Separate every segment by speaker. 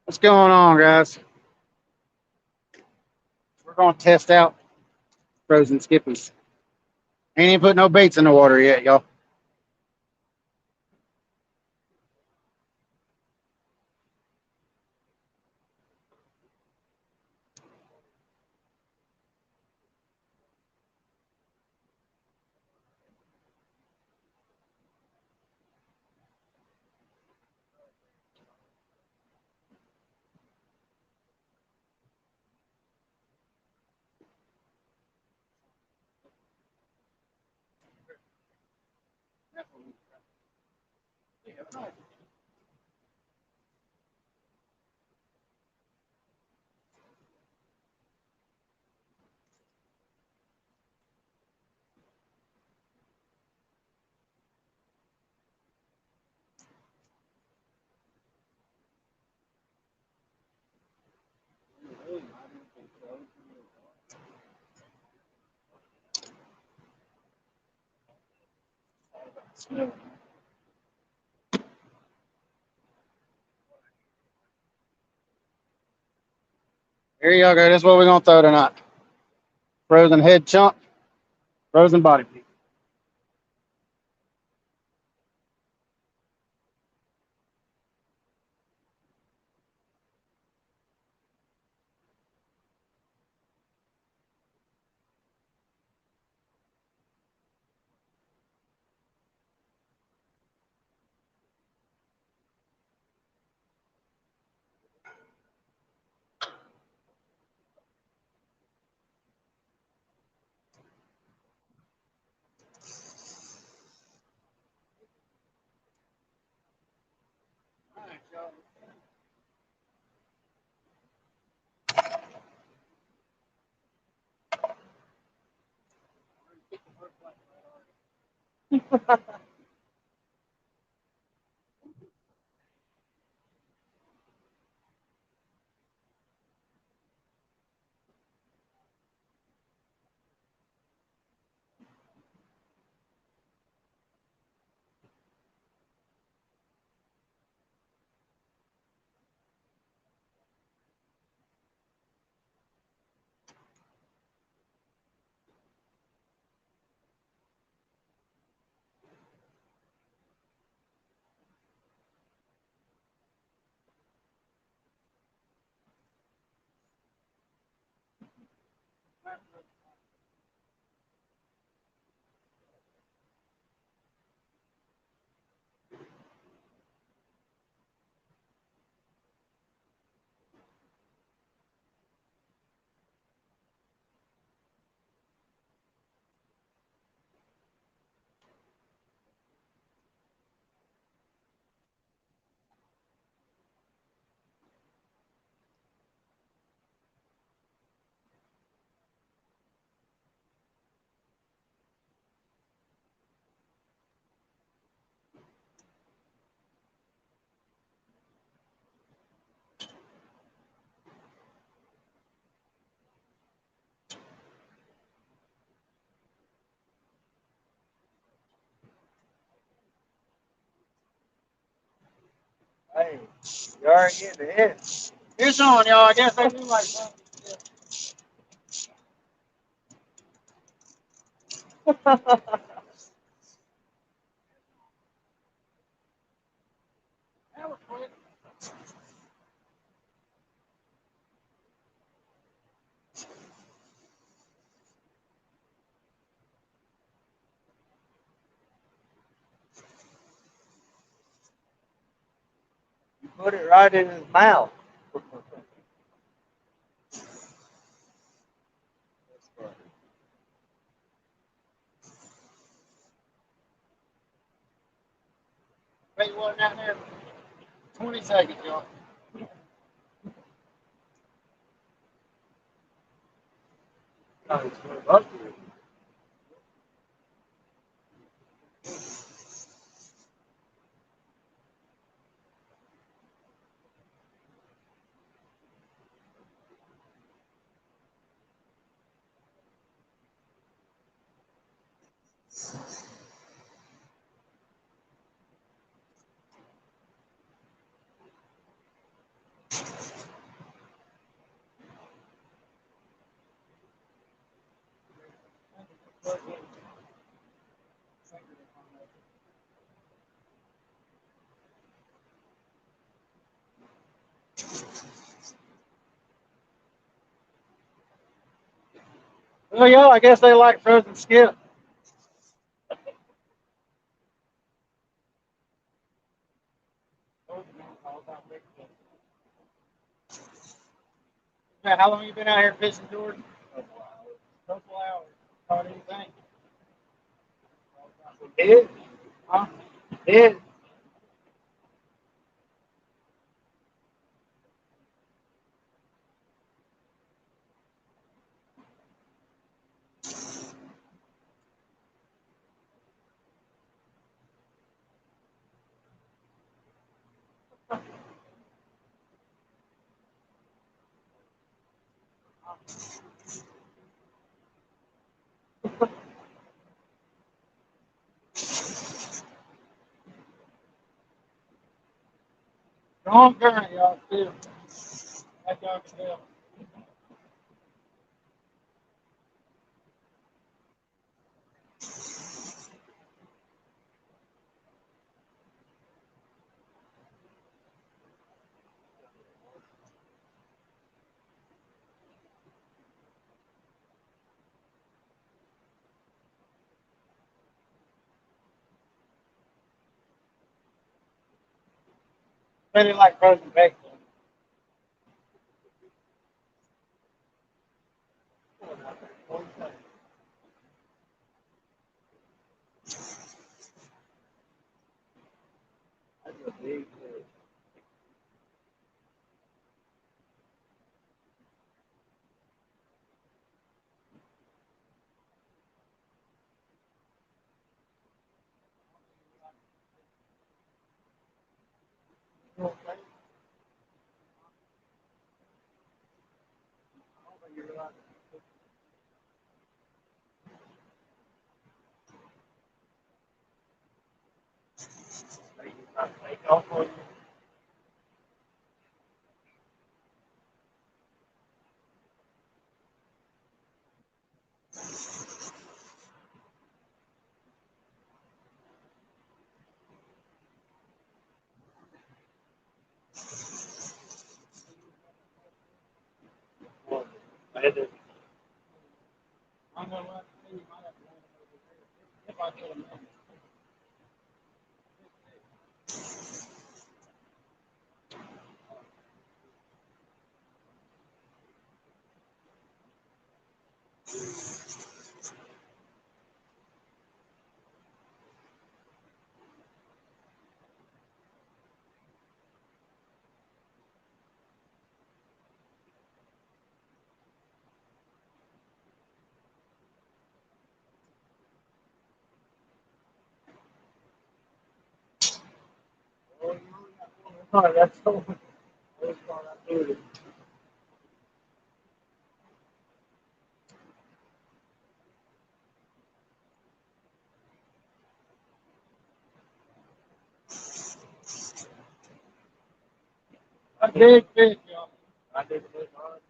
Speaker 1: What's going on, guys? We're going to test out frozen skippies. Ain't even put no baits in the water yet, y'all. Here y'all go. This is what we're going to throw tonight. Frozen head chunk, frozen body piece. Hey, you already getting the head. It's on, y'all. I guess they do like that. That was quick. You put it right in his mouth. Wait, one down there. 20 seconds, y'all. Oh, it's going up here. Well, y'all, I guess they like frozen skip. Man, how long you been out here fishing, Jordan? Couple hours. Caught anything? Did? Huh? Did? Strong current, y'all, still. Like y'all can tell. Really like frozen bacon. That's a big fish. Take off for you. I had to. I'm gonna let you might have to land over there. If I get him in. Oh, that's so. That's all I do. A big fish, y'all. I did the fish hard.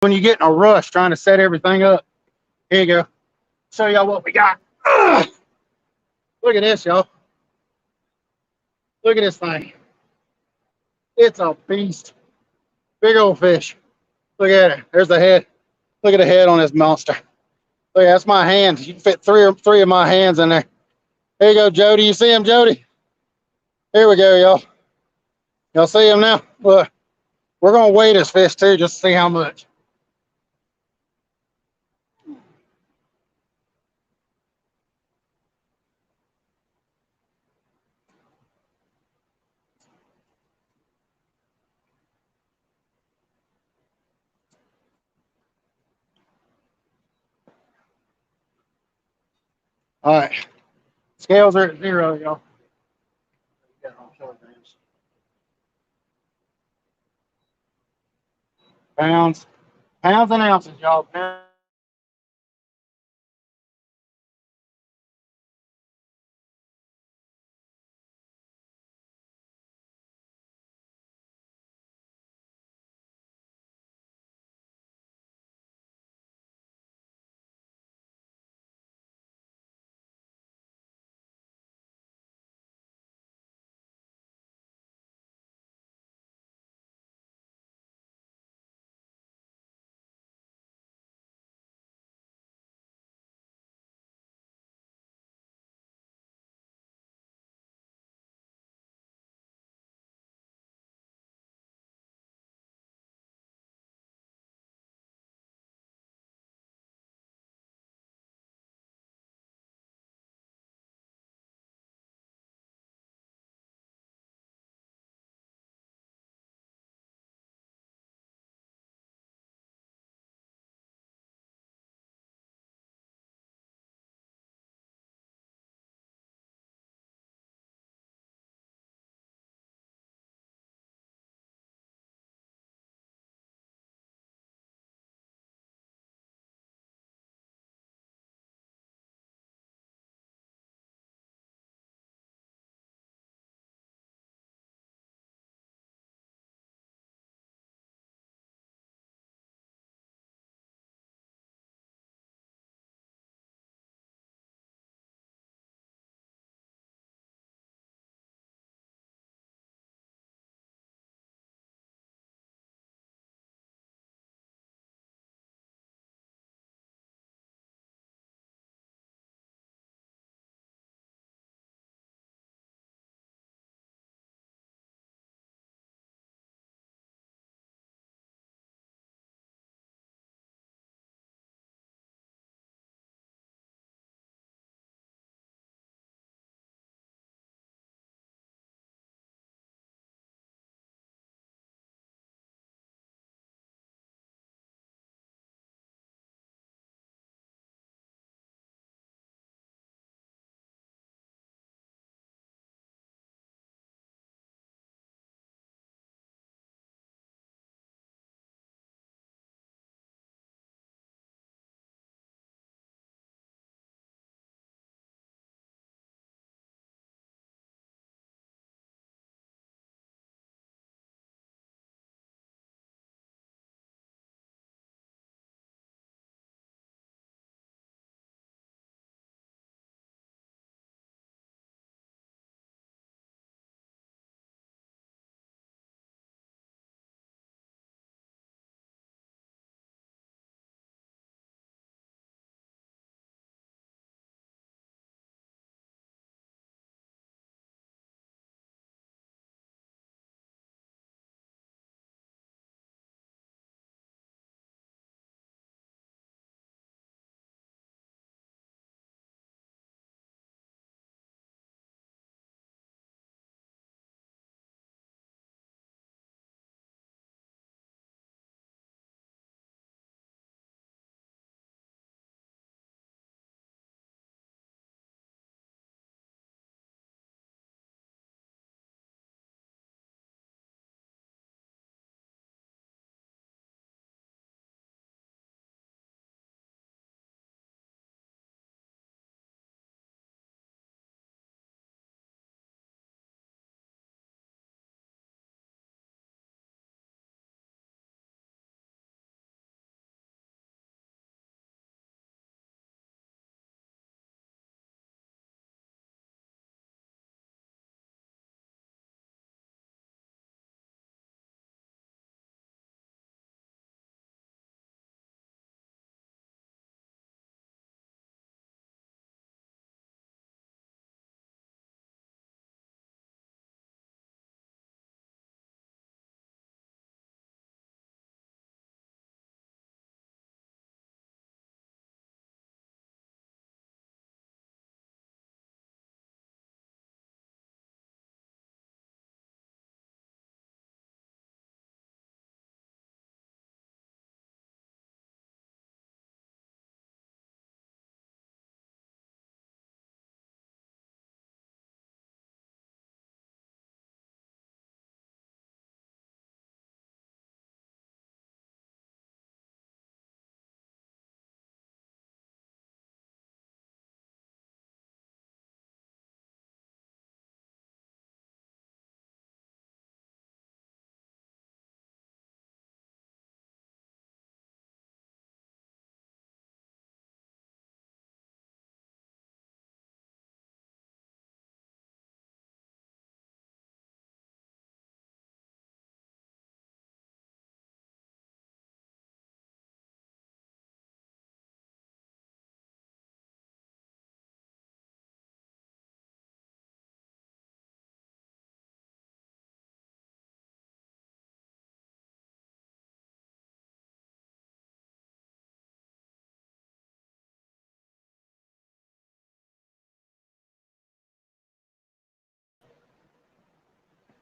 Speaker 1: when you get in a rush trying to set everything up. Here you go. Show y'all what we got. Ugh. Look at this, y'all. Look at this thing. It's a beast. Big old fish. Look at it. There's the head. Look at the head on this monster. Look, that's my hands. You can fit three of my hands in there. There you go, Jody. You see him, Jody? Here we go, y'all. Y'all see him now? Look, we're gonna weigh this fish too, just to see how much. All right, scales are at 0, y'all. Pounds, pounds and ounces, y'all. Pounds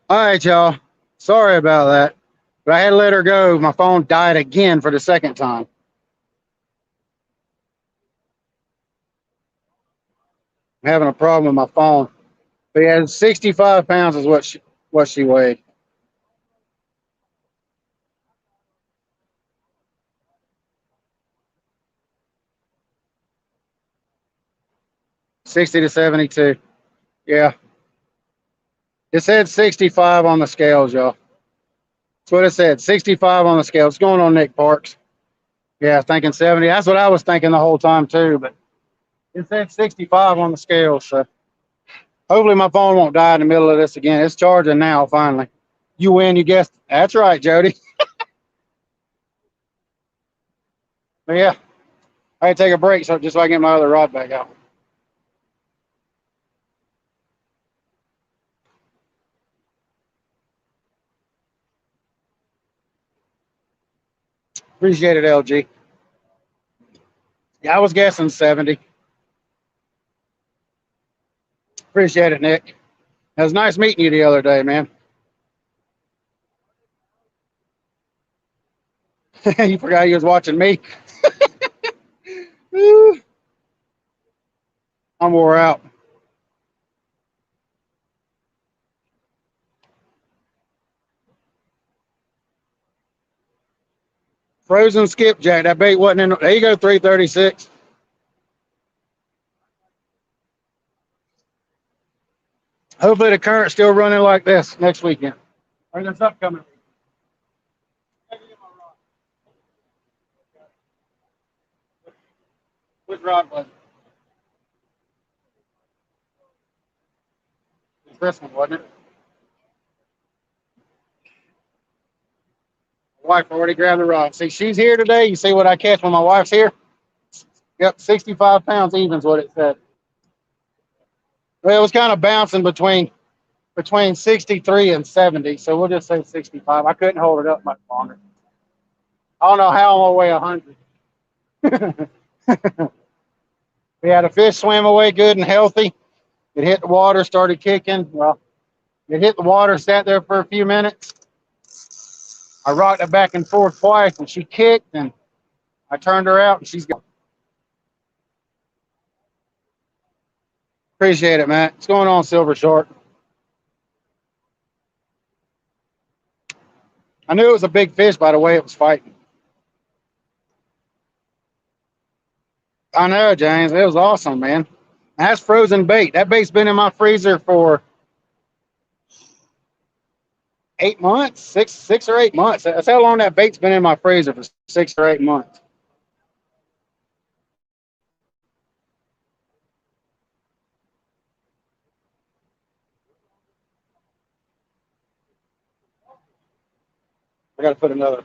Speaker 1: All right, y'all. Sorry about that, but I had to let her go. My phone died again for the second time. I'm having a problem with my phone. But yeah, 65 pounds is what she weighed. 60 to 72. Yeah. It said 65 on the scales, y'all. That's what it said. 65 on the scale. What's going on, Nick Parks? Yeah, thinking 70. That's what I was thinking the whole time too, but it said 65 on the scale. So hopefully my phone won't die in the middle of this again. It's charging now, finally. You win, you guessed. That's right, Jody. But yeah, I had to take a break just so I can get my other rod back out. Appreciate it, LG. Yeah, I was guessing 70. Appreciate it, Nick. It was nice meeting you the other day, man. You forgot you was watching me. I'm wore out. Frozen skipjack. That bait wasn't in. There you go, 336. Hopefully the current's still running like this next weekend. Or this upcoming weekend. Which rod was it? It's this one, wasn't it? My wife already grabbed the rod. See, she's here today. You see what I catch when my wife's here? Yep, 65 pounds even's what it said. Well, it was kind of bouncing between 63 and 70, so we'll just say 65. I couldn't hold it up much longer. I don't know how I'm gonna weigh 100. We had a fish swim away good and healthy. It hit the water, started kicking. Well, it hit the water, sat there for a few minutes. I rocked it back and forth twice, and she kicked, and I turned her out, and she's gone. Appreciate it, Matt. What's going on, Silver Shark? I knew it was a big fish by the way it was fighting. I know, James. It was awesome, man. That's frozen bait. That bait's been in my freezer for 8 months, six or 8 months. That's how long that bait's been in my freezer, for 6 or 8 months. I got to put another.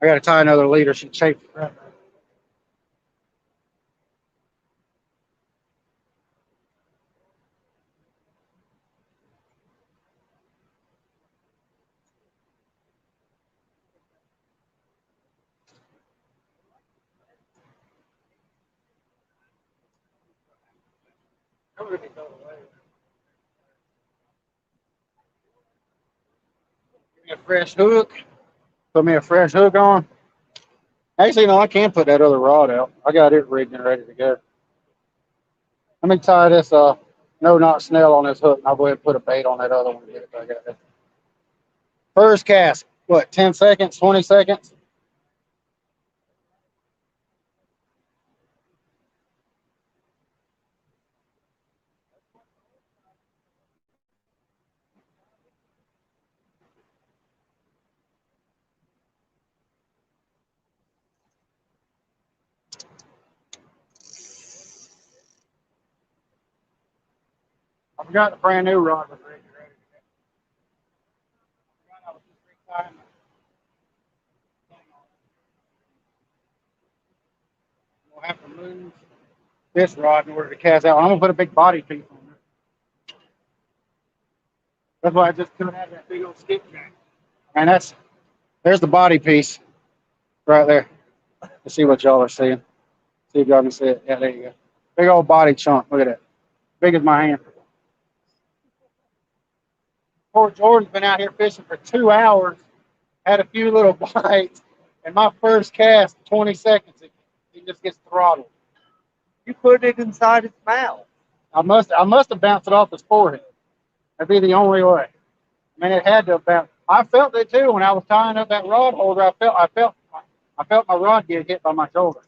Speaker 1: I got to tie another leader. She chafed. Give me a fresh hook. Put me a fresh hook on. Actually, no, I can put that other rod out. I got it rigged and ready to go. Let me tie this no not snell on this hook. I'll go ahead and put a bait on that other one to get it back out there. First cast, what, 10 seconds, 20 seconds? I've got the brand new rod ready. We'll have to move this rod in order to cast out. I'm gonna put a big body piece on it. That's why I just couldn't have that big old skipjack. And there's the body piece right there. Let's see what y'all are seeing. See if y'all can see it. Yeah, there you go. Big old body chunk. Look at that. Big as my hand. Poor Jordan's been out here fishing for 2 hours, had a few little bites, and my first cast, 20 seconds, he just gets throttled.
Speaker 2: You put it inside its mouth.
Speaker 1: I must have bounced it off his forehead. That'd be the only way. I mean, it had to have bounced. I felt it too when I was tying up that rod holder. I felt my rod get hit by my shoulder.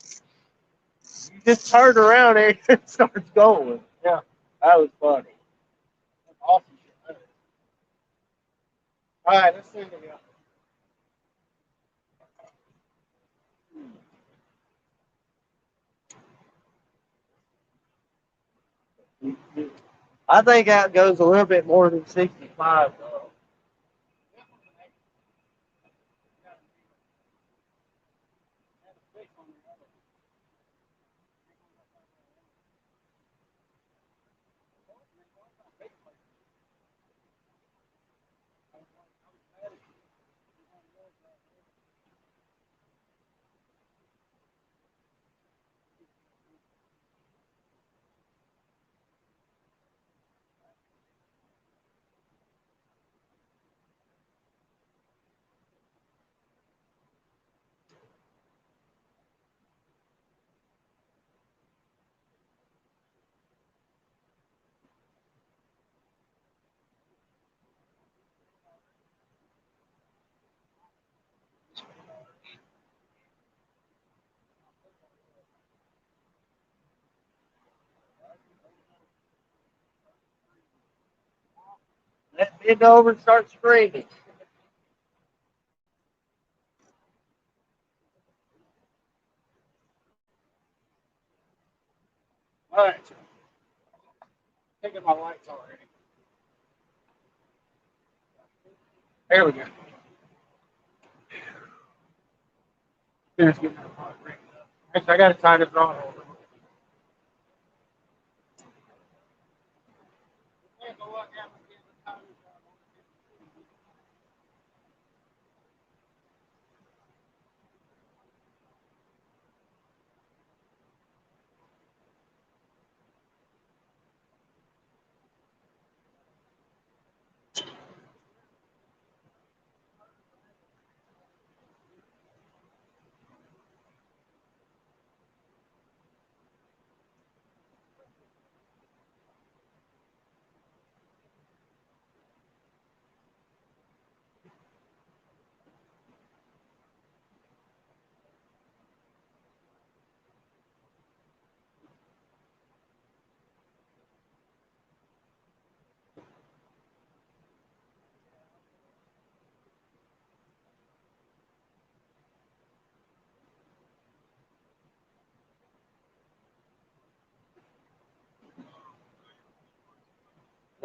Speaker 2: You just turn around and it starts going.
Speaker 1: Yeah,
Speaker 2: That was funny.
Speaker 1: that's awesome shit. All right, let's see what we got.
Speaker 2: I think that goes a little bit more than 65 though. Let's bend over and start screaming.
Speaker 1: All right, taking my lights already. There we go. Finish getting that rod rigged up. Actually, I got to tie this rod holder.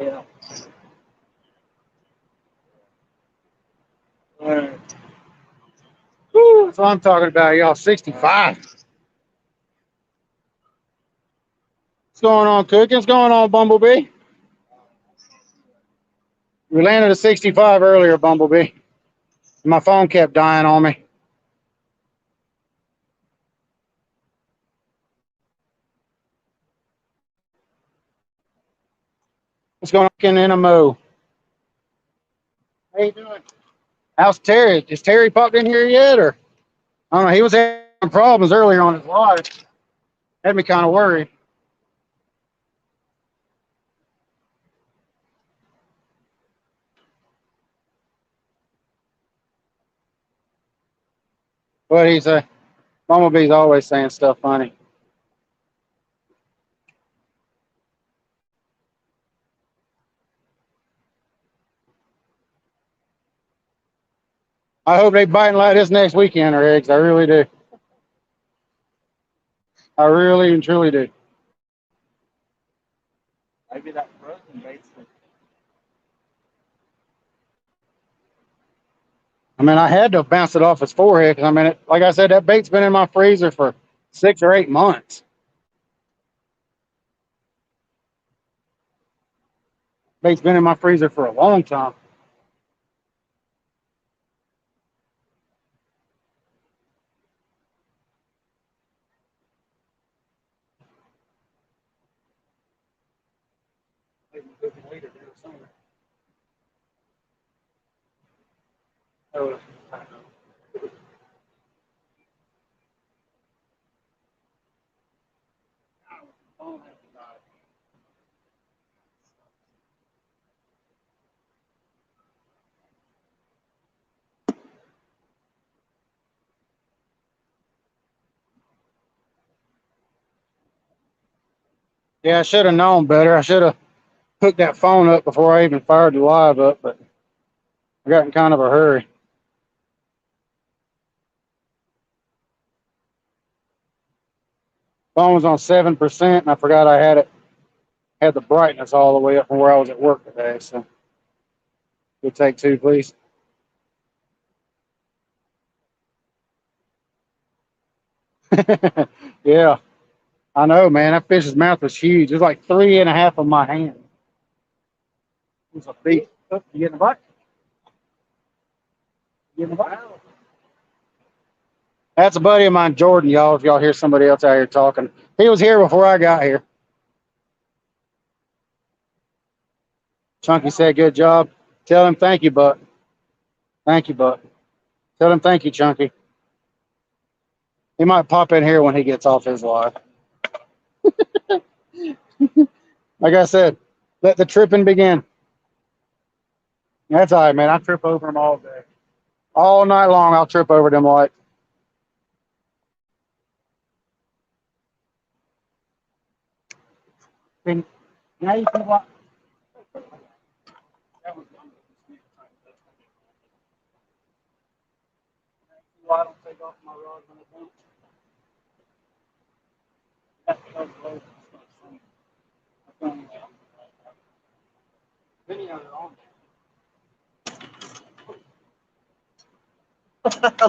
Speaker 2: Yeah. All right.
Speaker 1: Woo, that's what I'm talking about, y'all. 65. What's going on, Cooking? What's going on, Bumblebee? We landed a 65 earlier, Bumblebee. My phone kept dying on me. What's going on in a mo? How you doing? How's Terry? Is Terry popped in here yet? Or I don't know. He was having problems earlier on his live. Had me kind of worried. But he's a Bumblebee's always saying stuff funny. I hope they biting like this next weekend, or eggs. I really do. I really and truly do.
Speaker 2: Maybe that frozen bait's
Speaker 1: I mean, I had to bounce it off his forehead because I mean, like I said, that bait's been in my freezer for 6 or 8 months. Bait's been in my freezer for a long time. Oh, yeah, I should have known better. I should have hooked that phone up before I even fired the live up, but I got in kind of a hurry. Phone was on 7%, and I forgot I had the brightness all the way up from where I was at work today. So, we'll take two, please. Yeah, I know, man. That fish's mouth was huge. It was like 3.5 of my hand. It was a beast. Oh, you getting a bite? You getting a bite? That's a buddy of mine, Jordan, y'all. If y'all hear somebody else out here talking, he was here before I got here. Chunky said, "Good job." Tell him thank you, Buck. Thank you, Buck. Tell him thank you, Chunky. He might pop in here when he gets off his live. Like I said, let the tripping begin. That's all right, man. I trip over them all day. All night long, I'll trip over them like. Now you see what? Why I don't take off my rod when I don't?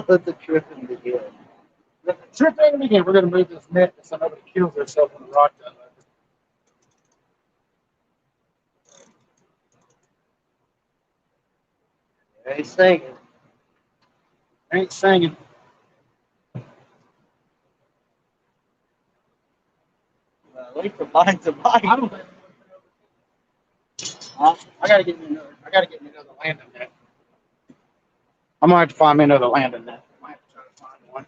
Speaker 1: Let the tripping begin. Let the tripping begin. We're going to move this net so nobody kills herself on the rock down
Speaker 2: They ain't singing.
Speaker 1: there. Ain't singing.
Speaker 2: At least the mine's a bite.
Speaker 1: I don't think. I got to get me another. I got to get me another landing net. I'm gonna have to find me another landing net. I might have to try to find one.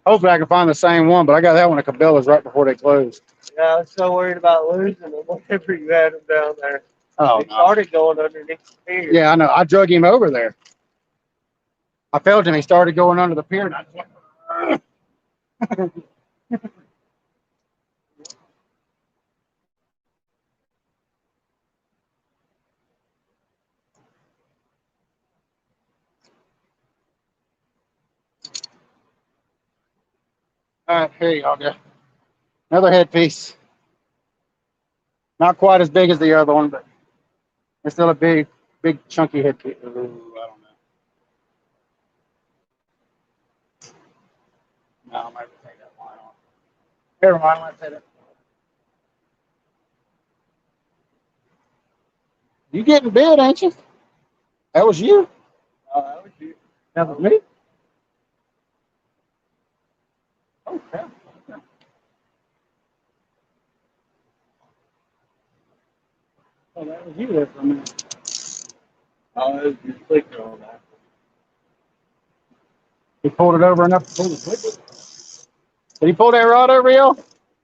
Speaker 1: Hopefully, I can find the same one, but I got that one at Cabela's right before they closed.
Speaker 2: Yeah, I was so worried about losing them whenever you had them down there.
Speaker 1: Oh,
Speaker 2: They
Speaker 1: no.
Speaker 2: started going underneath the pier.
Speaker 1: Yeah, I know. I drug him over there. I felt him. He started going under the pier, and I just went. All right, here y'all go. Another headpiece. Not quite as big as the other one, but it's still a big, chunky headpiece. Ooh, I don't know. No, I might have to take that line off. Never mind. Let's hit it. You getting bit, ain't you? That was you.
Speaker 2: Oh, that was you.
Speaker 1: That was me. Oh, crap. Oh, that was you there for a minute.
Speaker 2: Oh, it was your flicker on that.
Speaker 1: He pulled it over enough to pull the clip. Did he pull that rod over, y'all?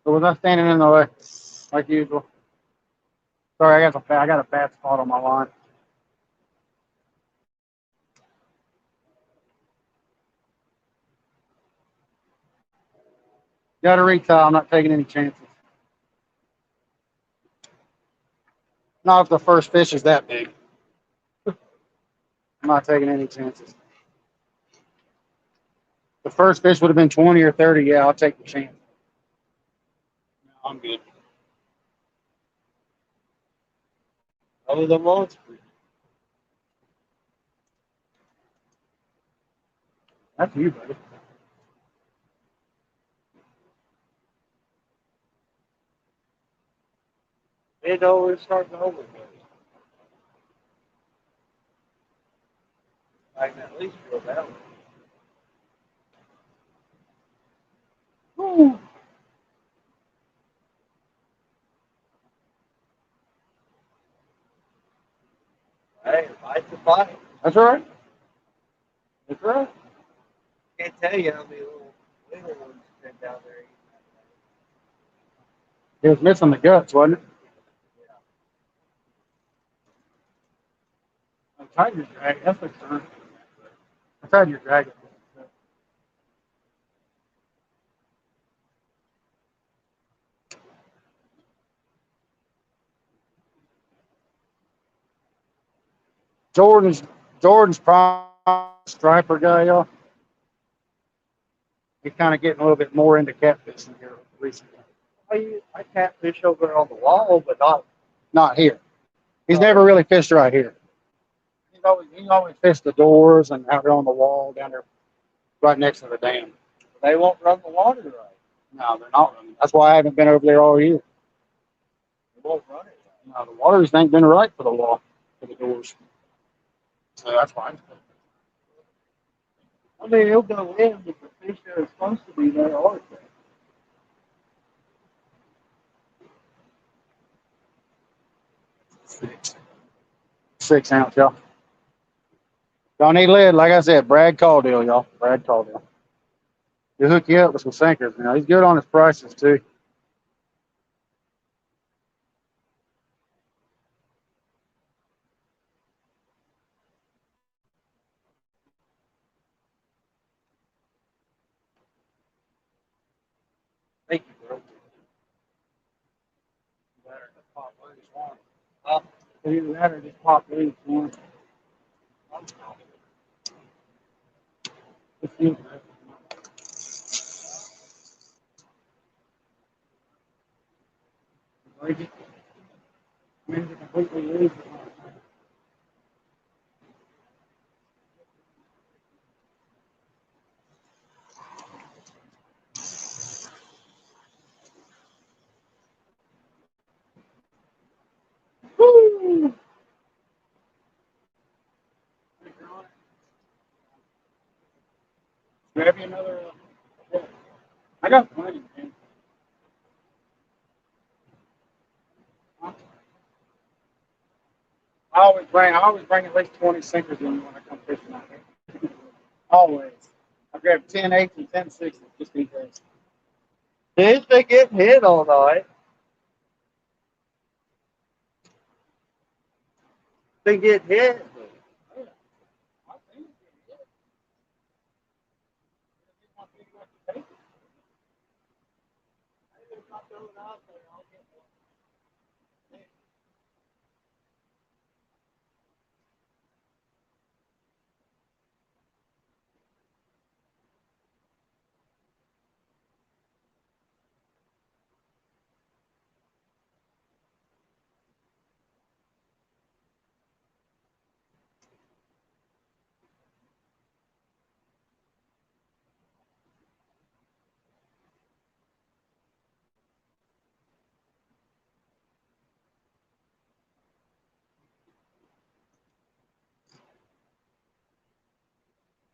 Speaker 1: Or was I standing in the way, like usual? Sorry, I got a bad spot on my line. Got a retie. I'm not taking any chances. Not if the first fish is that big. I'm not taking any chances. The first fish would have been 20 or 30. Yeah, I'll take the chance. No, I'm good.
Speaker 2: That was a monster.
Speaker 1: That's you, buddy.
Speaker 2: It always starts over. I can at least feel that one.
Speaker 1: Woo.
Speaker 2: Hey, bite's a bite.
Speaker 1: That's all right. That's right.
Speaker 2: Can't tell you how many little ones been down there.
Speaker 1: He was missing the guts, wasn't it? I tried your drag. That's the turn. I tried your dragon. Jordan's prime striper guy, y'all. He's kind of getting a little bit more into catfishing here recently.
Speaker 2: I catfish over on the wall, but
Speaker 1: Not here. He's never really fished right here. He's always fished the doors and out there on the wall down there, right next to the dam.
Speaker 2: they won't run the water right.
Speaker 1: No, they're not running. That's why I haven't been over there all year.
Speaker 2: They won't run it right.
Speaker 1: No, the waters ain't been right for the wall, for the doors. So that's fine.
Speaker 2: I mean, he'll go in, but the fish that are supposed to be there aren't there.
Speaker 1: 6 ounce, y'all. Y'all need lead, like I said, Brad Caldwell, y'all. Brad Caldwell. He'll hook you up with some sinkers. You know, he's good on his prices too.
Speaker 2: Thank you, bro.
Speaker 1: Either that or just pop loose one. Break it. Means it completely loose. Woo! Grab you another. I got plenty, man. I always bring at least 20 sinkers in when I come fishing out here. Always. I grab 10 8s and 10 6s just in case.
Speaker 2: Did they get hit all night? They get hit.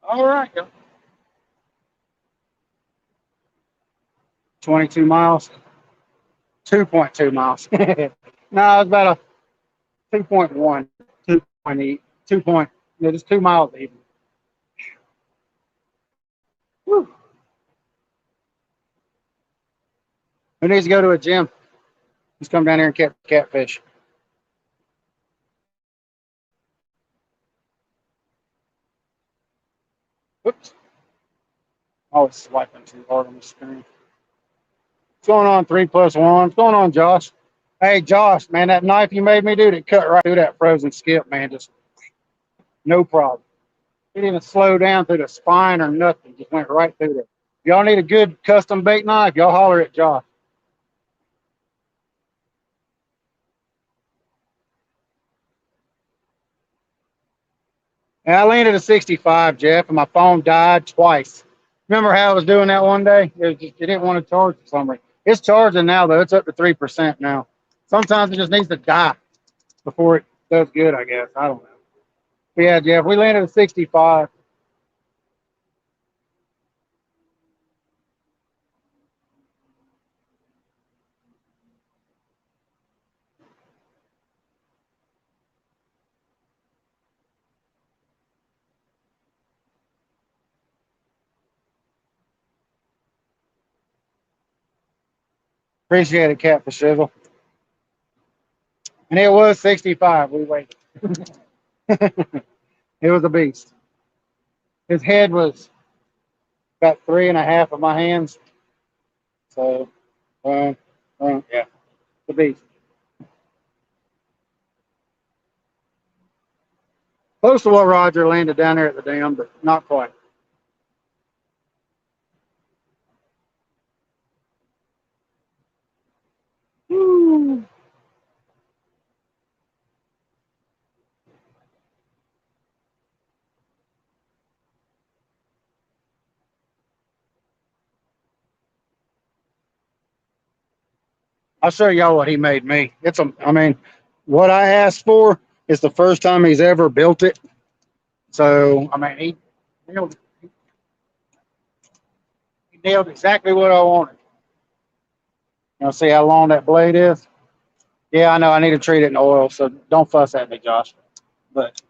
Speaker 1: All right, y'all. 22 miles. 2.2 miles. No, it's about a 2.1, 2.8, 2 point, just 2 miles even. Woo. Who needs to go to a gym? Just come down here and catch catfish. Whoops. Oh, it's swiping too hard on the screen. What's going on, 3+1? What's going on, Josh? Hey, Josh, man, that knife you made me do, it cut right through that frozen skip, man. Just no problem. Didn't even slow down through the spine or nothing. Just went right through there. If y'all need a good custom bait knife, y'all holler at Josh. And I landed a 65, Jeff, and my phone died twice. Remember how I was doing that one day? It didn't want to charge for some reason. It's charging now, though. It's up to 3% now. Sometimes it just needs to die before it does good, I guess. I don't know. But yeah, Jeff, we landed a 65. Appreciate it, Catfish Shizzle. And it was 65. We waited. It was a beast. His head was about 3.5 of my hands. So, yeah, the beast. Close to what Roger landed down there at the dam, but not quite. Woo. I'll show y'all what he made me. I mean, what I asked for is the first time he's ever built it. So, I mean, nailed, he nailed exactly what I wanted. You see how long that blade is? Yeah, I know. I need to treat it in oil, so don't fuss at me, Josh. But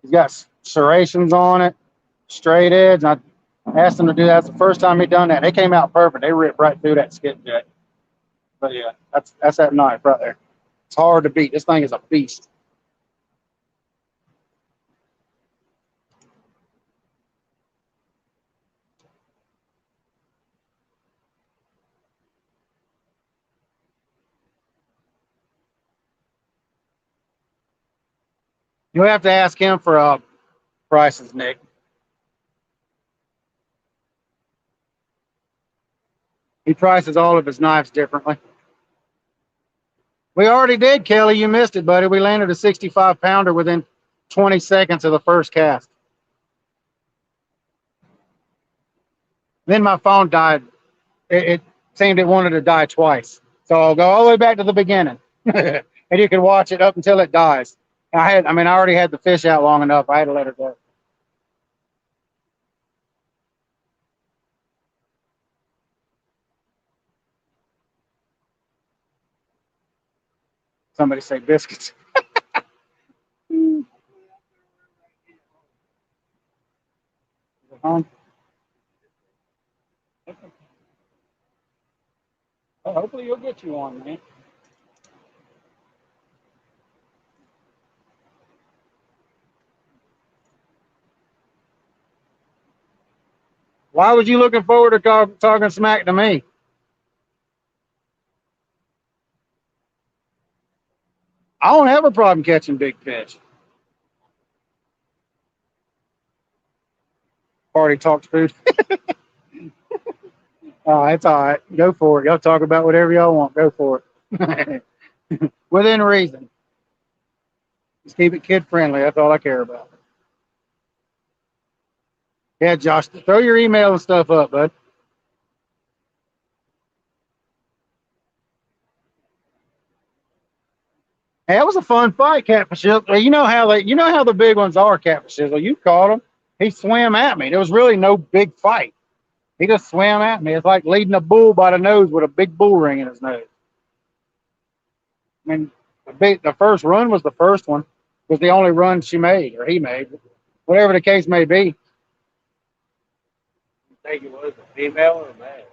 Speaker 1: he's got serrations on it, straight edge. I asked him to do that. That's the first time he done that. They came out perfect. They ripped right through that skip jet. But yeah, that's that knife right there. It's hard to beat. This thing is a beast. You'll have to ask him for prices, Nick. He prices all of his knives differently. We already did, Kelly. You missed it, buddy. We landed a 65-pounder within 20 seconds of the first cast. Then my phone died. It seemed it wanted to die twice. So I'll go all the way back to the beginning. And you can watch it up until it dies. I already had the fish out long enough. I had to let her go. Somebody say biscuits. Oh, hopefully you'll get you one, man. Why was you looking forward to talking smack to me? I don't have a problem catching big fish. Party talks food. It's all right. Go for it. Y'all talk about whatever y'all want. Go for it. Within reason. Just keep it kid friendly. That's all I care about. Yeah, Josh, throw your email and stuff up, bud. Hey, that was a fun fight, Catfish. You know how the big ones are, Catfish. Well, you caught him. He swam at me. There was really no big fight. He just swam at me. It's like leading a bull by the nose with a big bull ring in his nose. I mean, the first run was the first one. Was the only run she made or he made, whatever the case may be.
Speaker 2: Think it was a female or a male?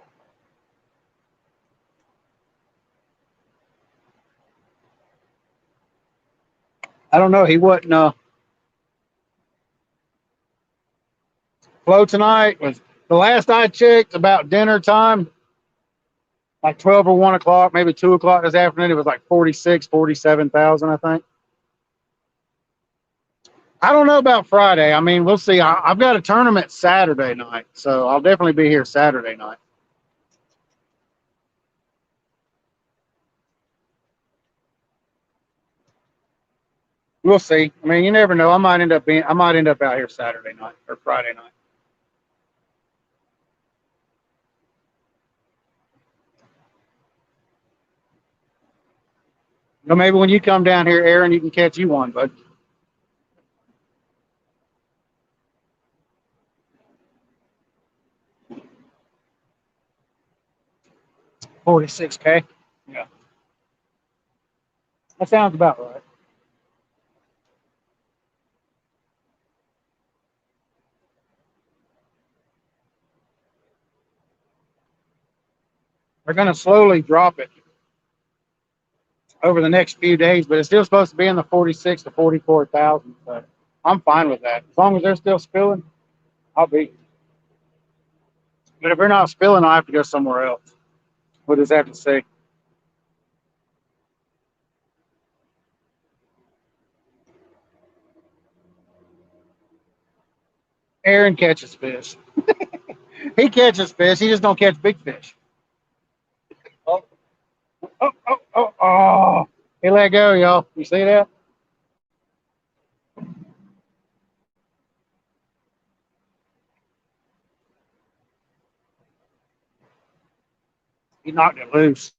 Speaker 1: I don't know. He wasn't. Flow tonight was the last I checked about dinner time, like 12 or 1 o'clock, maybe 2 o'clock this afternoon. It was like 46, 47,000, I think. I don't know about Friday. I mean, we'll see. I've got a tournament Saturday night, so I'll definitely be here Saturday night. We'll see. I mean, you never know. I might end up out here Saturday night or Friday night. So maybe when you come down here, Aaron, you can catch you one, bud. 46K. Yeah, that sounds about right. They're going to slowly drop it over the next few days, but it's still supposed to be in the 46 to 44,000. So I'm fine with that. As long as they're still spilling, I'll be. But if they're not spilling, I'll have to go somewhere else. We'll just have to see. Aaron catches fish. He catches fish. He just don't catch big fish. Oh, oh. He let go, y'all. You see that? He knocked it loose.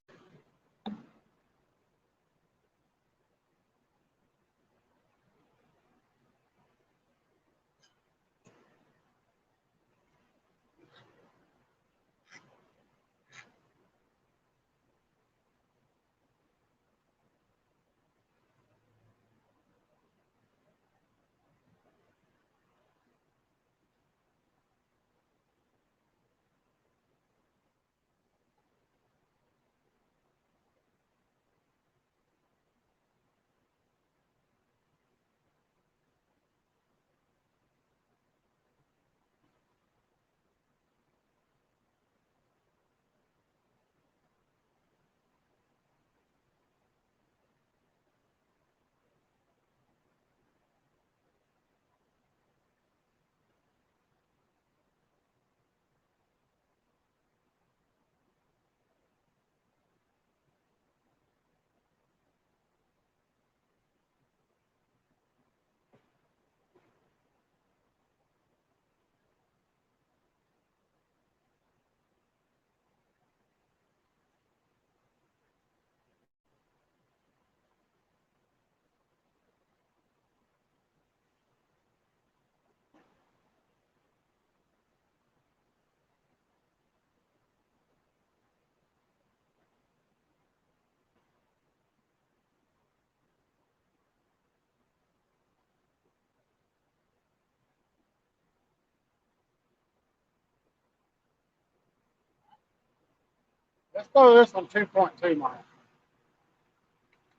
Speaker 1: Let's throw this one 2.2 miles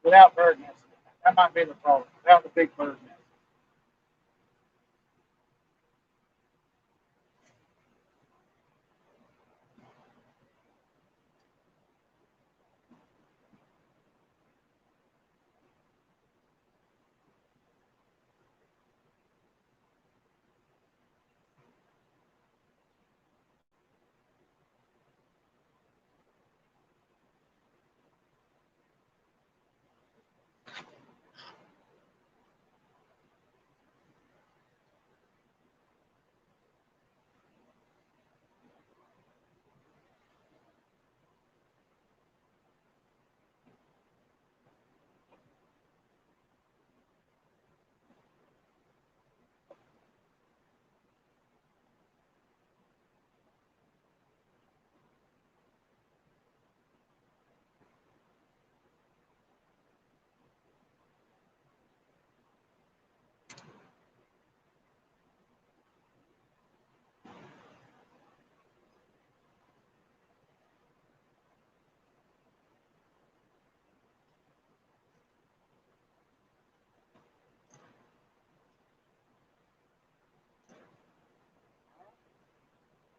Speaker 1: without bird nesting. That might be the problem. Without the big bird nest.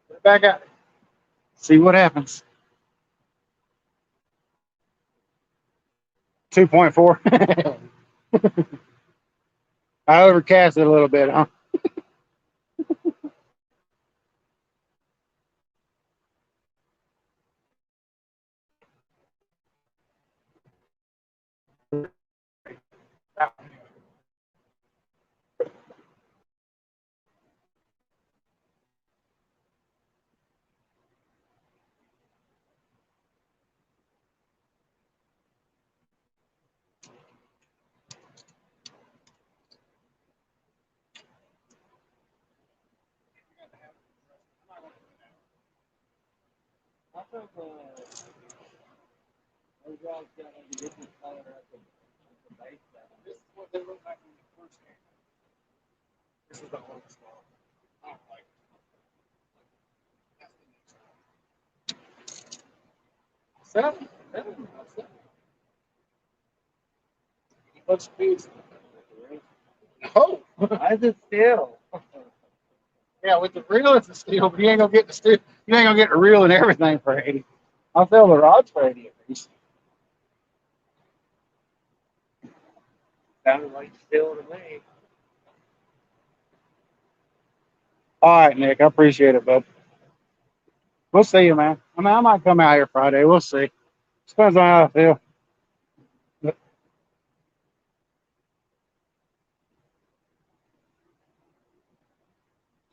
Speaker 1: Put it back out. See what happens. 2.4. I overcast it a little bit, huh? I think those guys got a different color at the base. This is what they look like when you first came. This is the old style. I don't like it. That's the new style. 7. 7. What's speed? Oh,
Speaker 2: Why is it still?
Speaker 1: yeah, with the reel it's a steal, but you ain't gonna get the steal. You ain't gonna get the reel and everything for 80. I'll sell the rods for 80 at least.
Speaker 2: Sounded like still to me.
Speaker 1: All right, Nick, I appreciate it, bud. We'll see you, man. I mean, I might come out here Friday. We'll see. Depends on how I feel. What's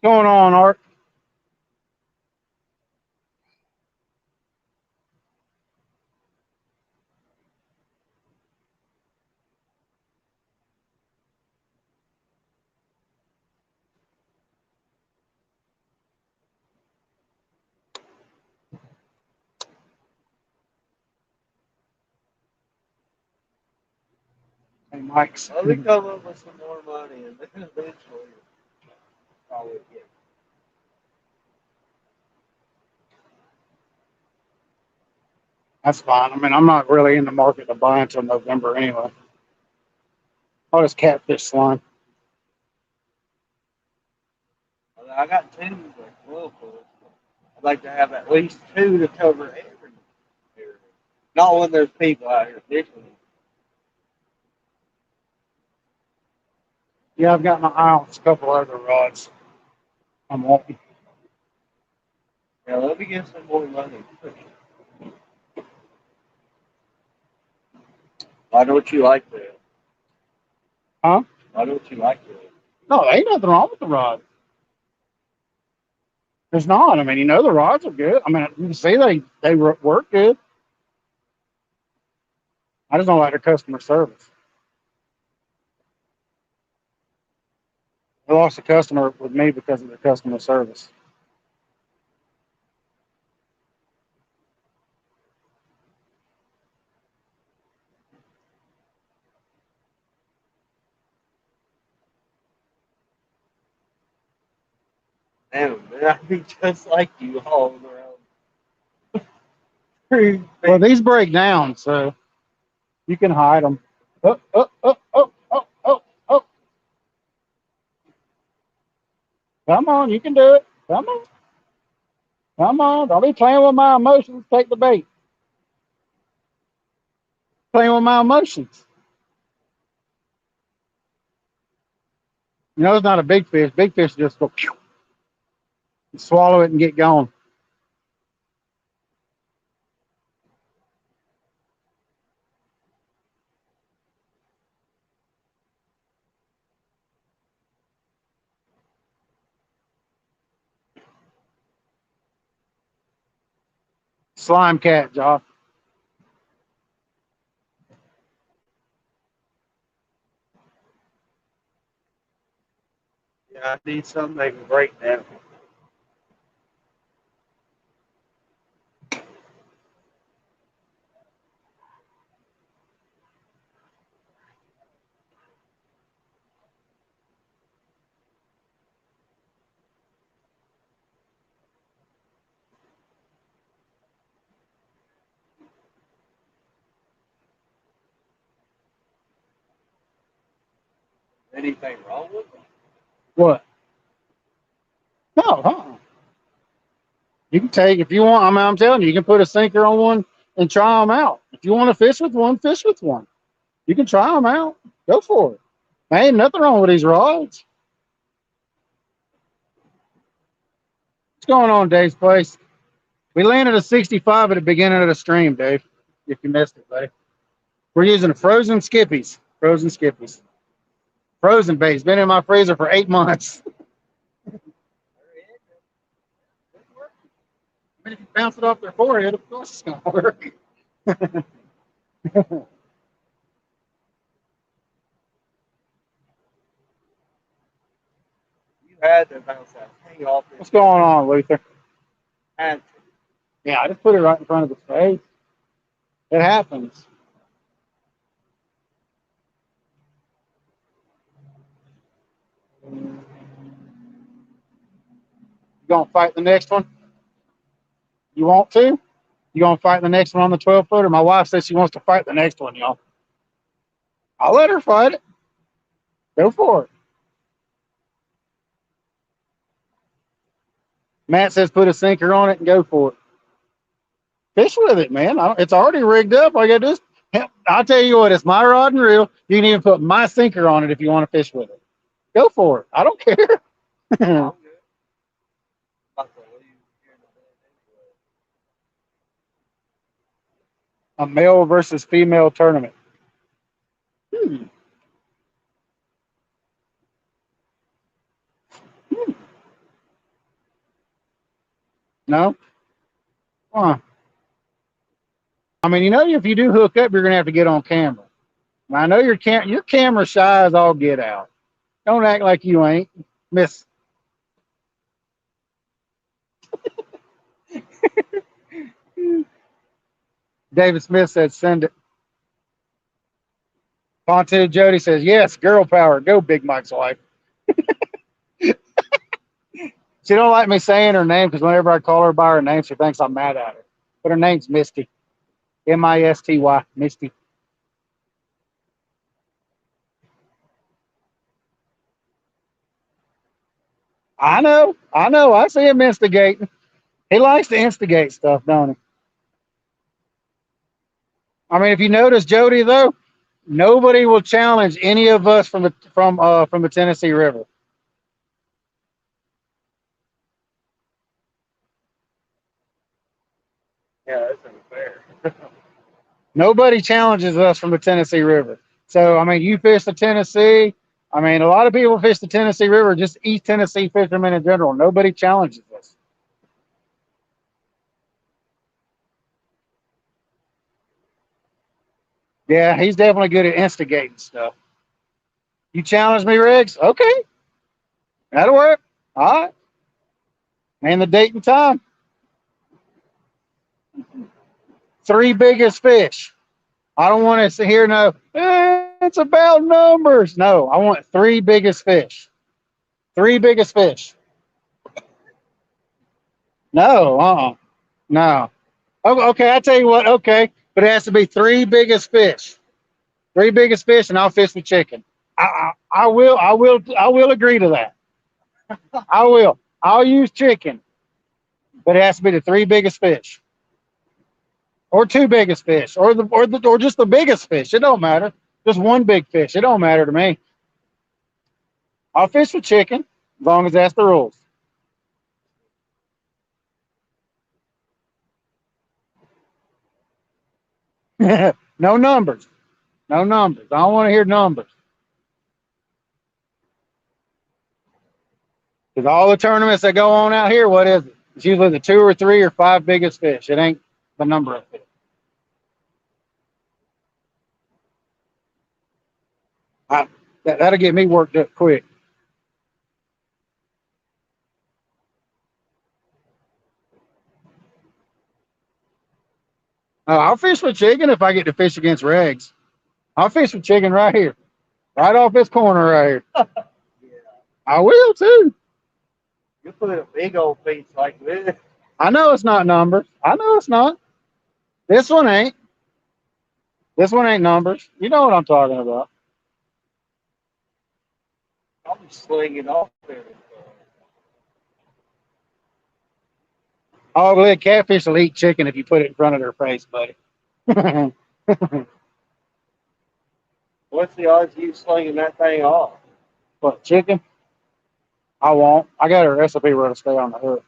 Speaker 1: going on, Art? Hey, Mike's.
Speaker 2: Let me come up with some more money and then eventually probably get.
Speaker 1: That's fine. I mean, I'm not really in the market to buy until November anyway. I'll just catfish slime.
Speaker 2: I got 2 like local. I'd like to have at least 2 to cover every area. Not when there's people out here fishing.
Speaker 1: Yeah, I've got my eye on a couple other rods. I'm wanting.
Speaker 2: Yeah, let me get some more money. Why don't you like that?
Speaker 1: Huh?
Speaker 2: Why don't you like that?
Speaker 1: No, there ain't nothing wrong with the rod. There's not. I mean, you know, the rods are good. I mean, you can see they work good. I just don't like their customer service. I lost a customer with me because of their customer service.
Speaker 2: Damn, man, I'd be just like you hauling around.
Speaker 1: Well, these break down, so you can hide them. Oh, oh, oh, oh, oh, oh, oh. Come on, you can do it. Come on. Come on. Don't be playing with my emotions. Take the bait. Playing with my emotions. You know, it's not a big fish. Big fish just go pew, and swallow it and get going. Slime cat, Josh.
Speaker 2: Yeah, I need something that can break down. Anything wrong with it?
Speaker 1: What? No, huh? You can take if you want. I'm telling you, you can put a sinker on one and try them out. If you want to fish with one, fish with one. You can try them out. Go for it. There ain't nothing wrong with these rods. What's going on, Dave's place? We landed a 65 at the beginning of the stream, Dave. If you missed it, buddy. We're using frozen skippies. Frozen skippies. Frozen bait. It's been in my freezer for 8 months. I mean, if you bounce it off their forehead, of course it's going to work.
Speaker 2: You had to bounce that thing off.
Speaker 1: What's going on, Luther?
Speaker 2: Had to.
Speaker 1: Yeah, I just put it right in front of his face. It happens. You gonna fight the next one? You want to? You gonna fight the next one on the 12-footer? My wife says she wants to fight the next one, y'all. I'll let her fight it. Go for it. Matt says put a sinker on it and go for it. Fish with it, man. It's already rigged up. All you gotta do is, I'll tell you what, it's my rod and reel. You can even put my sinker on it if you want to fish with it. Go for it. I don't care.
Speaker 2: I'm good. About to leave here in a
Speaker 1: A male versus female tournament. Hmm. Hmm. No? Huh. I mean, you know, if you do hook up, you're gonna have to get on camera. I know your camera shy as all get out. Don't act like you ain't. Miss. David Smith said, send it. Ponte Jody says, yes, girl power. Go, Big Mike's wife. She don't like me saying her name because whenever I call her by her name, she thinks I'm mad at her. But her name's Misty. Misty. Misty. I know. I see him instigating. He likes to instigate stuff, don't he? I mean, if you notice, Jody, though, nobody will challenge any of us from the Tennessee River.
Speaker 2: Yeah, that's unfair.
Speaker 1: Nobody challenges us from the Tennessee River. So, I mean, you fish the Tennessee. I mean, a lot of people fish the Tennessee River, just East Tennessee fishermen in general. Nobody challenges us. Yeah, he's definitely good at instigating stuff. You challenge me, Riggs? Okay, that'll work. All right. And the date and time. Three biggest fish. I don't want to hear no, it's about numbers. No, I want three biggest fish. Three biggest fish. No, no. Oh, okay, I tell you what. Okay, but it has to be three biggest fish. Three biggest fish, and I'll fish the chicken. I will agree to that. I will. I'll use chicken, but it has to be the three biggest fish, or two biggest fish, or just the biggest fish. It don't matter. Just one big fish. It don't matter to me. I'll fish with chicken as long as that's the rules. No numbers. No numbers. I don't want to hear numbers. Because all the tournaments that go on out here, what is it? It's usually the two or three or five biggest fish. It ain't the number of fish. I, that'll get me worked up quick. I'll fish with chicken if I get to fish against regs. I'll fish with chicken right here, right off this corner right here.
Speaker 2: Yeah.
Speaker 1: I will too.
Speaker 2: You put a big old piece like this.
Speaker 1: I know it's not numbers. I know it's not. This one ain't. This one ain't numbers. You know what I'm talking about.
Speaker 2: I'll be slinging off there.
Speaker 1: Oh, look, catfish will eat chicken if you put it in front of their face, buddy.
Speaker 2: What's the odds of you slinging that thing off?
Speaker 1: What, chicken? I won't. I got a recipe where to stay on the hook.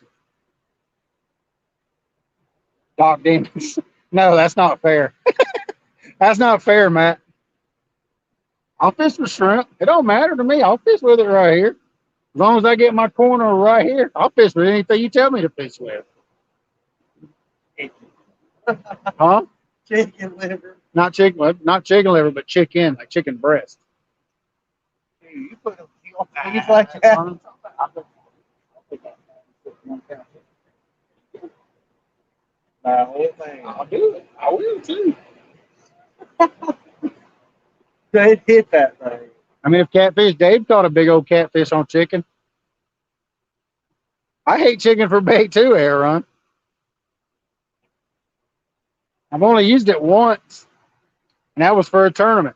Speaker 1: Doc demons. No, that's not fair. That's not fair, Matt. I'll fish with shrimp. It don't matter to me. I'll fish with it right here. As long as I get my corner right here, I'll fish with anything you tell me to fish with. Huh?
Speaker 2: Chicken liver.
Speaker 1: Not chicken liver, but chicken, like chicken breast.
Speaker 2: Dude, you put a piece like that. My whole thing.
Speaker 1: I'll do it. I will too.
Speaker 2: They hit that thing.
Speaker 1: I mean, if catfish, Dave caught a big old catfish on chicken. I hate chicken for bait too, Aaron. I've only used it once, and that was for a tournament.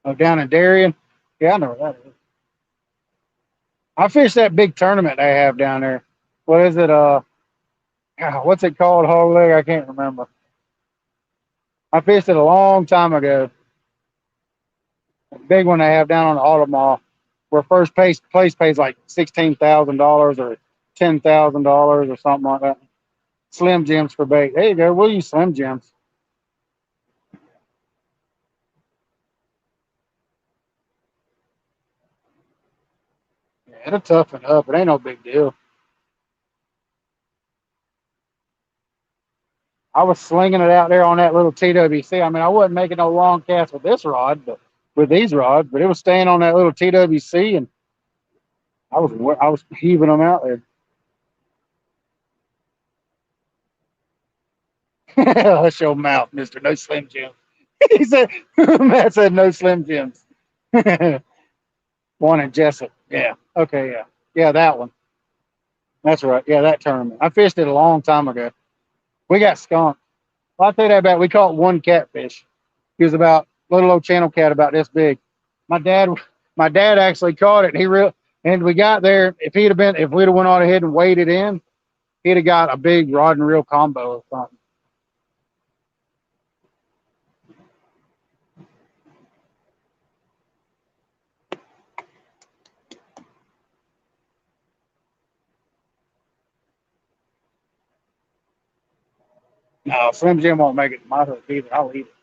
Speaker 1: Oh, down in Darien. Yeah, I know where that is. I fished that big tournament they have down there. What is it? What's it called? Hog leg? I can't remember. I fished it a long time ago. The big one they have down on the auto mall, where first place pays like $16,000 or $10,000 or something like that. Slim Jims for bait. There you go. We'll use Slim Jims. Yeah, it'll toughen up. It ain't no big deal. I was slinging it out there on that little TWC. I mean, I wasn't making no long cast with this rod, but with these rods, but it was staying on that little TWC, and I was heaving them out there. Hush your mouth, Mister. No Slim Jims. He said, Matt said no Slim Jims. One in Jessup. Yeah. Okay. Yeah. Yeah. That one. That's right. Yeah. That tournament. I fished it a long time ago. We got skunked. Well, I'll tell you that about. We caught one catfish. He was about little old channel cat about this big. My dad, my dad actually caught it. And we got there. If we'd have went on ahead and waded in, he'd have got a big rod and reel combo or something. No, Slim Jim won't make it to my hook either. I'll eat it.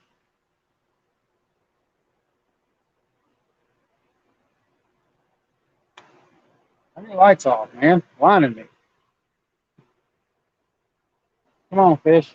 Speaker 1: Turn your lights off, man. Blinding me. Come on, fish.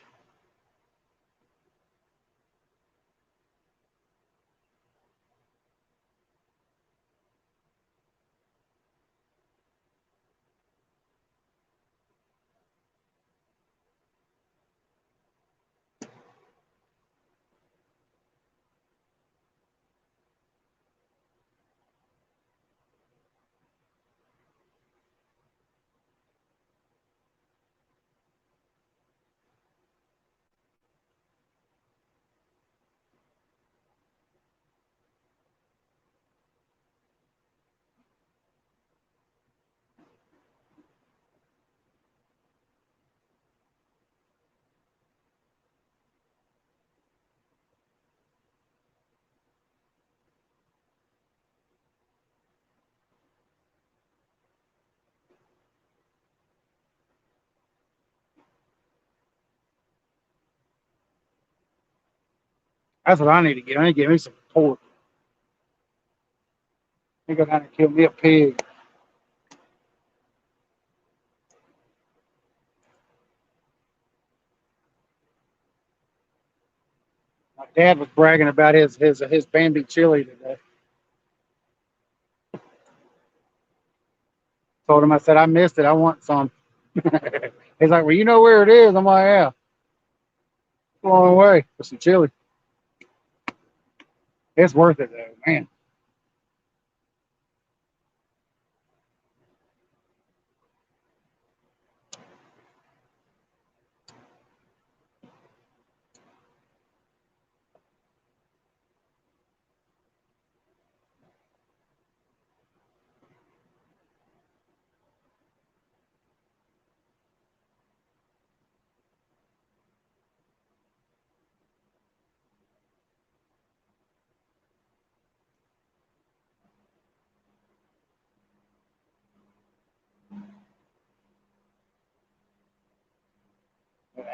Speaker 1: That's what I need to get. I need to get me some pork. I think I gotta kill me a pig. My dad was bragging about his Bambi chili today. Told him, I said, I missed it. I want some. He's like, well, you know where it is. I'm like, yeah, it's a long way for some chili. It's worth it though, man.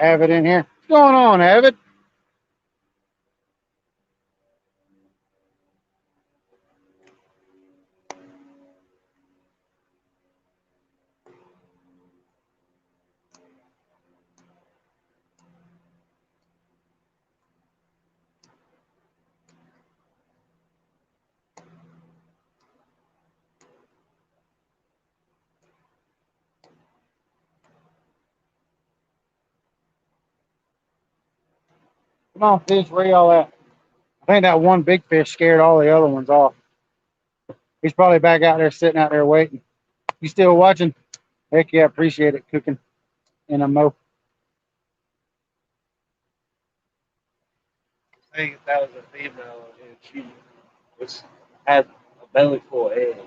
Speaker 1: Avid in here. What's going on, Avid? Come on, fish. Where y'all at? I think that one big fish scared all the other ones off. He's probably back out there sitting out there waiting. You still watching? Heck yeah, appreciate it cooking in a mo.
Speaker 2: I think if that was a female and she had a belly full of eggs,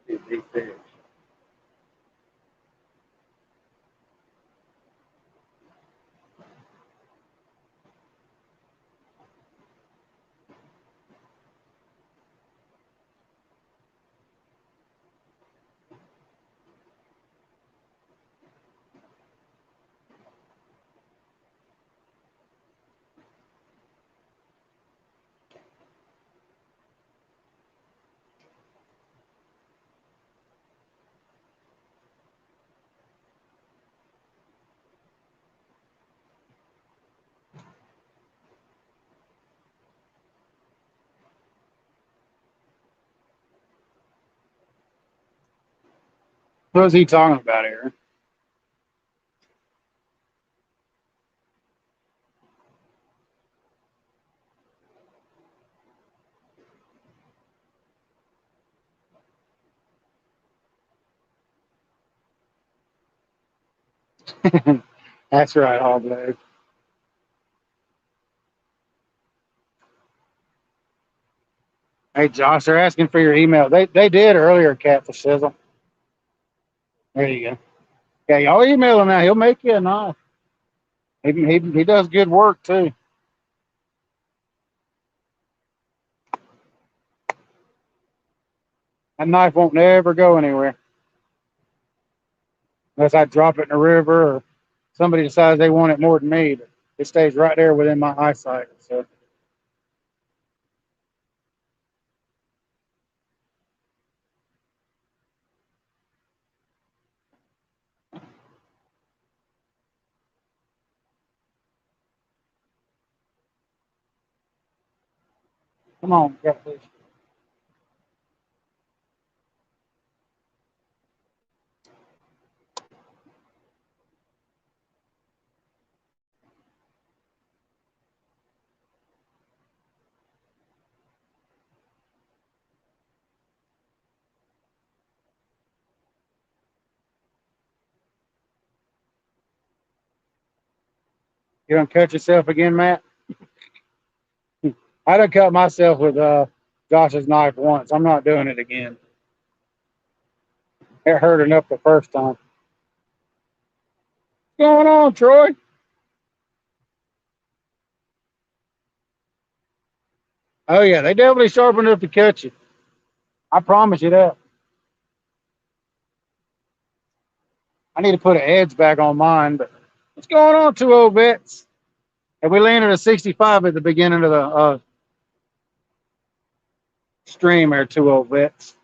Speaker 2: it'd be fish.
Speaker 1: What was he talking about here? That's right, all blue. Hey Josh, they're asking for your email. They did earlier, Catfish Sizzle. There you go. Yeah, y'all email him now. He'll make you a knife. He does good work too. That knife won't never go anywhere unless I drop it in the river or somebody decides they want it more than me. But it stays right there within my eyesight. So come on, Catfish. You gonna cut yourself again, Matt? I done cut myself with Josh's knife once. I'm not doing it again. It hurt enough the first time. What's going on, Troy? Oh yeah, they definitely sharp enough to cut you. I promise you that. I need to put an edge back on mine, but what's going on, two old vets? And we landed a 65 at the beginning of the stream there, two old vets.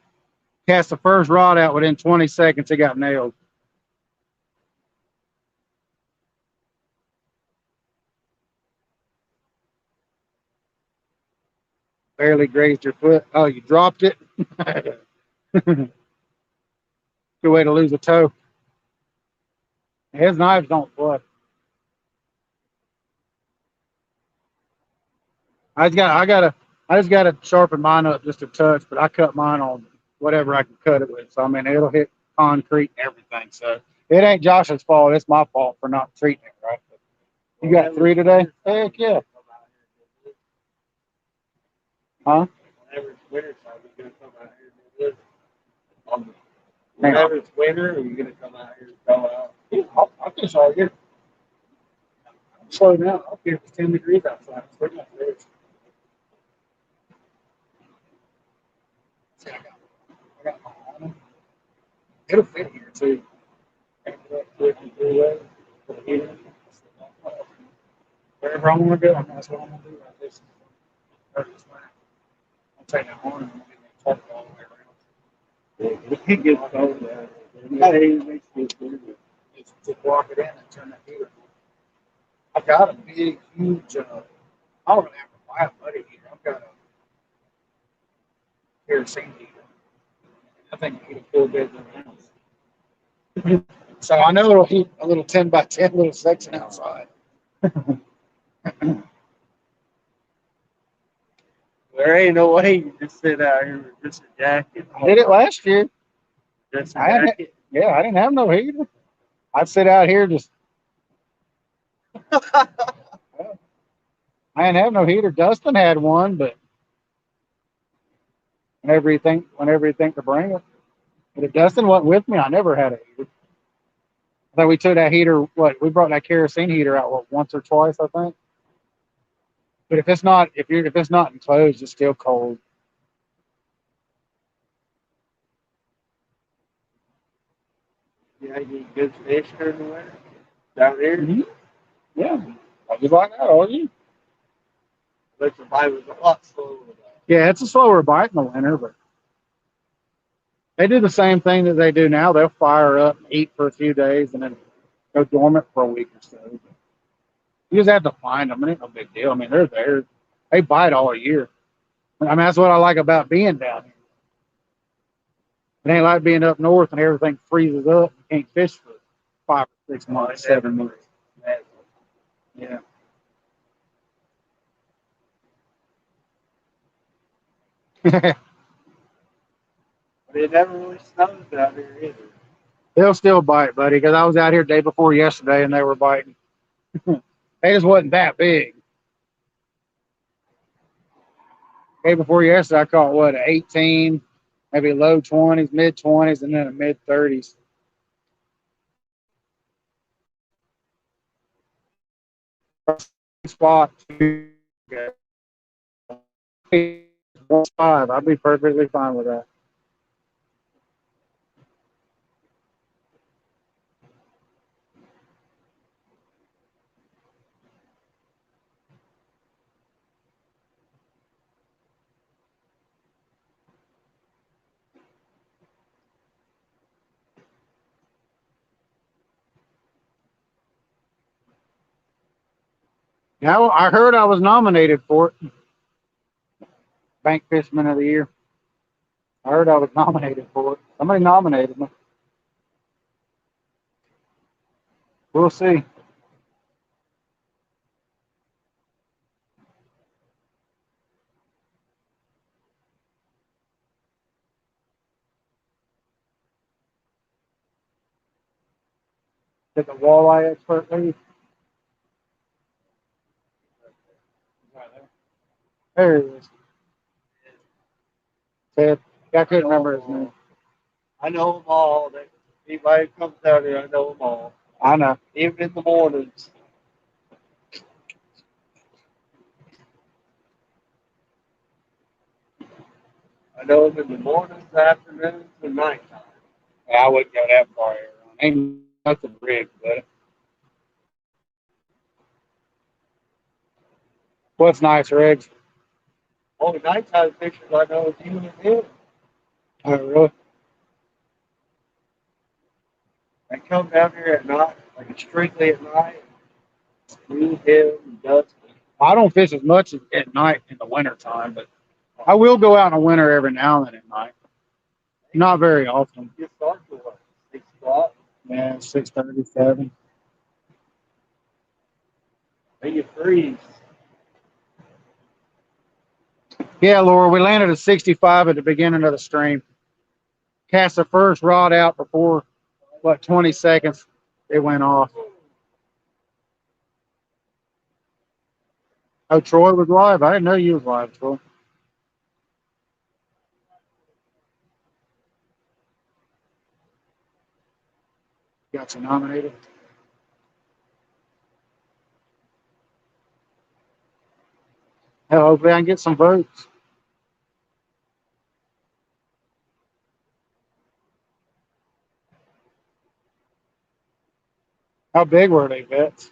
Speaker 1: Cast the first rod out within 20 seconds, it got nailed. Barely grazed your foot. Oh, you dropped it? Good way to lose a toe. His knives don't flush. I just gotta sharpen mine up just a touch, but I cut mine on whatever I can cut it with. So I mean it'll hit concrete and everything. So it ain't Josh's fault, it's my fault for not treating it right. You got 3 today? Heck yeah. Huh?
Speaker 2: Whenever it's winter time, you're gonna come out here and live. Whenever it's winter, are you gonna come out here and go out?
Speaker 1: Yeah, I'll fish all year. Slow down. I'll be if it's 10 degrees outside. It's pretty much there. See, I got my awning. It'll fit here too. Wherever I want to go, that's what I'm gonna do right this. I'll take that horn and get that tarp all the way around.
Speaker 2: It gets cold out. Hey, it makes me feel good.
Speaker 1: Just walk it in and turn that heater. I've got a big, huge. I don't really have to buy a buddy heater. I've got a kerosene heater. I think it'll feel good in the house. So I know it'll heat a little 10 by 10 little section outside.
Speaker 2: There ain't no way you just sit out here with just a jacket.
Speaker 1: I did it last year.
Speaker 2: Just a
Speaker 1: I hadn't,
Speaker 2: jacket.
Speaker 1: Yeah, I didn't have no heater. I'd sit out here just. I didn't have no heater. Dustin had one, but whenever you think to bring it. But if Dustin wasn't with me, I never had a heater. I think we took that heater. What we brought that kerosene heater out once or twice, I think. But if it's not enclosed, it's still cold.
Speaker 2: Yeah, you eat good fish during the winter down here.
Speaker 1: Mm-hmm. Yeah, I just like that. All you.
Speaker 2: But the bite was a lot slower.
Speaker 1: Yeah, it's a slower bite in the winter, but they do the same thing that they do now. They'll fire up, eat for a few days, and then go dormant for a week or so. You just have to find them. It ain't no big deal. I mean, they're there. They bite all year. I mean, that's what I like about being down here. It ain't like being up north and everything freezes up. You can't fish for 5 or 6 months, 7 months. Yeah.
Speaker 2: But it never really snows down here either.
Speaker 1: They'll still bite, buddy, because I was out here day before yesterday and they were biting. They just wasn't that big. Day before yesterday, I caught what, 18, maybe low 20s, mid 20s, and then a mid 30s. Spot. 5. I'd be perfectly fine with that. Now I heard I was nominated for it, Bank Fisherman of the Year. I heard I was nominated for it. Somebody nominated me. We'll see. Did the walleye expert leave? There he is. Ted. I couldn't remember his name.
Speaker 2: I know them all. Anybody comes down here, I know them all.
Speaker 1: I know.
Speaker 2: Even in the mornings. I know them in the mornings, afternoons, and nighttime.
Speaker 1: I wouldn't go that far. Ain't nothing rigged, but what's nice, Riggs?
Speaker 2: Only nighttime pictures I know is you and him.
Speaker 1: Oh, really?
Speaker 2: They come down here at night, like strictly at night. Me, him, and Dustin.
Speaker 1: I don't fish as much at night in the winter time, but I will go out in the winter every now and then at night. Not very often.
Speaker 2: You start to what? 6 o'clock?
Speaker 1: Yeah, 6:37.
Speaker 2: And you freeze.
Speaker 1: Yeah, Laura, we landed at 65 at the beginning of the stream. Cast the first rod out before, 20 seconds, it went off. Oh, Troy was live? I didn't know you was live, Troy. Got you nominated. Hell, hopefully I can get some votes. How big were they, bets?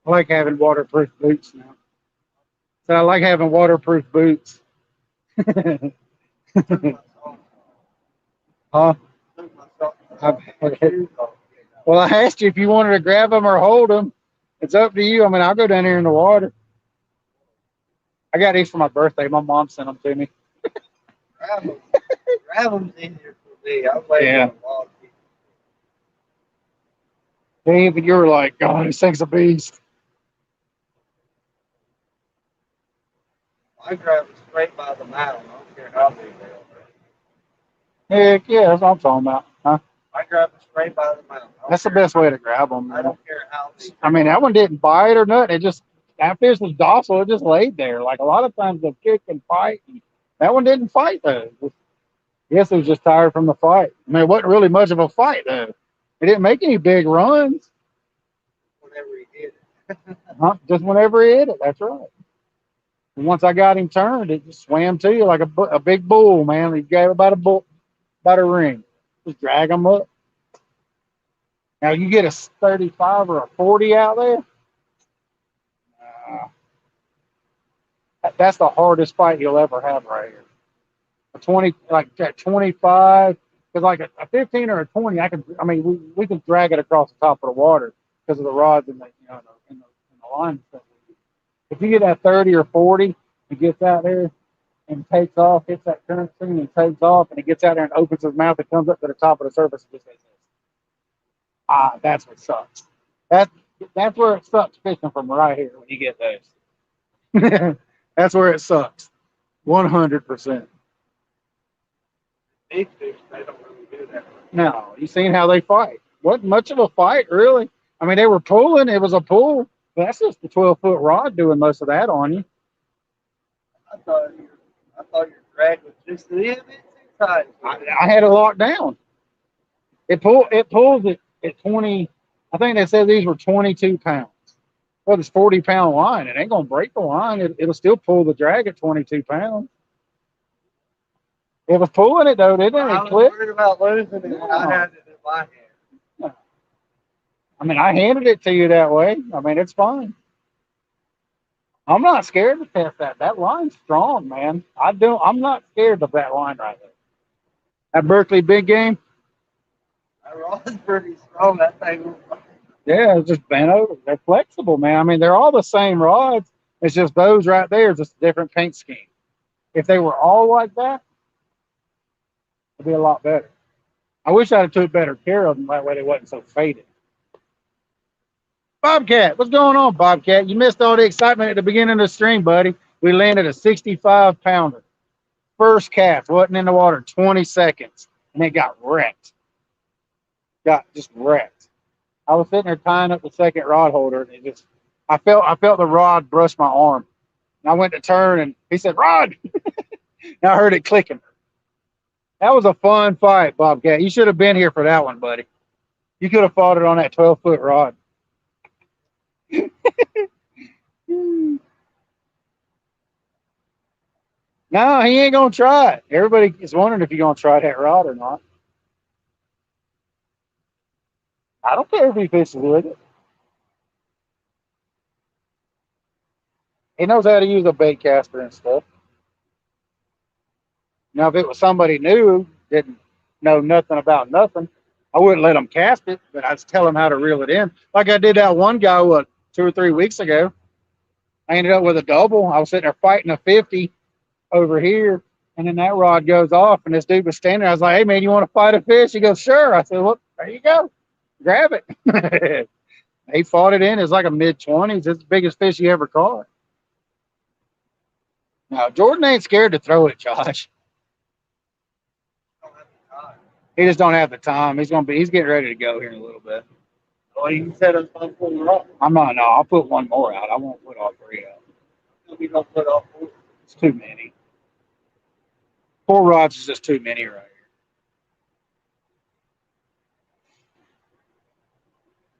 Speaker 1: I like having waterproof boots now. So I like having waterproof boots. Huh? Well, I asked you if you wanted to grab them or hold them. It's up to you. I mean, I'll go down here in the water. I got these for my birthday. My mom sent them to me.
Speaker 2: Grabbing's easier for me. I'm waiting
Speaker 1: Yeah.
Speaker 2: on a lot of people.
Speaker 1: Dave, you were like, God, this thing's a beast.
Speaker 2: I grab it straight by the mountain. I don't care how big they are.
Speaker 1: Heck yeah, that's what I'm talking about. Huh?
Speaker 2: I grab it straight by the mountain.
Speaker 1: That's the best way to grab them.
Speaker 2: I don't care how big.
Speaker 1: I mean, that one didn't bite or nothing. It just, that fish was docile. It just laid there. Like a lot of times they'll kick and fight. That one didn't fight though. I guess it was just tired from the fight. I mean, it wasn't really much of a fight though. It didn't make any big runs.
Speaker 2: Whenever he did it.
Speaker 1: Huh? Just whenever he hit it. That's right. And once I got him turned, it just swam to you like a big bull, man. He gave about a bull, about a ring. Just drag him up. Now you get a 35 or a 40 out there. That's the hardest fight you'll ever have right here. A 20, like that 25, because like a 15 or a 20, I mean, we can drag it across the top of the water because of the rods and the, you know, in the line and stuff. If you get that 30 or 40, it gets out there and takes off, hits that current stream and takes off, and it gets out there and opens his mouth and comes up to the top of the surface and just says, that's what sucks. That's where it sucks fishing from right here when you get those. That's where it sucks. 100%.
Speaker 2: Big fish, they don't really do that.
Speaker 1: No, you seen how they fight. Wasn't much of a fight, really. I mean, they were pulling. It was a pull. But that's just the 12-foot rod doing most of that on you.
Speaker 2: I thought your drag was just a little bit too tight.
Speaker 1: I had it locked down. It pulls it at 20. I think they said these were 22 pounds. Well, it's 40-pound line. It ain't gonna break the line. It'll still pull the drag at 22 pounds. It was pulling it though, didn't it?
Speaker 2: I was worried about losing it. No. I had it in my hand.
Speaker 1: No. I mean, I handed it to you that way. I mean, it's fine. I'm not scared to test that. That line's strong, man. I'm not scared of that line right there. That Berkeley big game.
Speaker 2: That rod's pretty strong. That thing.
Speaker 1: Yeah, it's just bent over. They're flexible, man. I mean, they're all the same rods. It's just those right there, just a different paint scheme. If they were all like that, it'd be a lot better. I wish I'd have took better care of them. That way they wasn't so faded. Bobcat, what's going on, Bobcat? You missed all the excitement at the beginning of the stream, buddy. We landed a 65-pounder. First cast, wasn't in the water 20 seconds, and it got wrecked. Got just wrecked. I was sitting there tying up the second rod holder, and I felt the rod brush my arm. And I went to turn, and he said, "Rod!" And I heard it clicking. That was a fun fight, Bobcat. You should have been here for that one, buddy. You could have fought it on that 12-foot rod. No, he ain't gonna try it. Everybody is wondering if you're gonna try that rod or not. I don't care if he fishes with it. He knows how to use a bait caster and stuff. Now, if it was somebody new, didn't know nothing about nothing, I wouldn't let him cast it, but I'd tell him how to reel it in. Like I did that one guy, 2 or 3 weeks ago. I ended up with a double. I was sitting there fighting a 50 over here, and then that rod goes off, and this dude was standing there. I was like, "Hey, man, you want to fight a fish?" He goes, "Sure." I said, "Well, there you go. Grab it." He fought it in. It's like a mid-20s. It's the biggest fish he ever caught. Now, Jordan ain't scared to throw it, Josh. He just don't have the time. He's getting ready to go here in a little bit.
Speaker 2: Well, you said it's on full rod.
Speaker 1: I'm not. No, I'll put one more out. I won't put all 3 out.
Speaker 2: You don't put all 4.
Speaker 1: It's too many. 4 rods is just too many right here.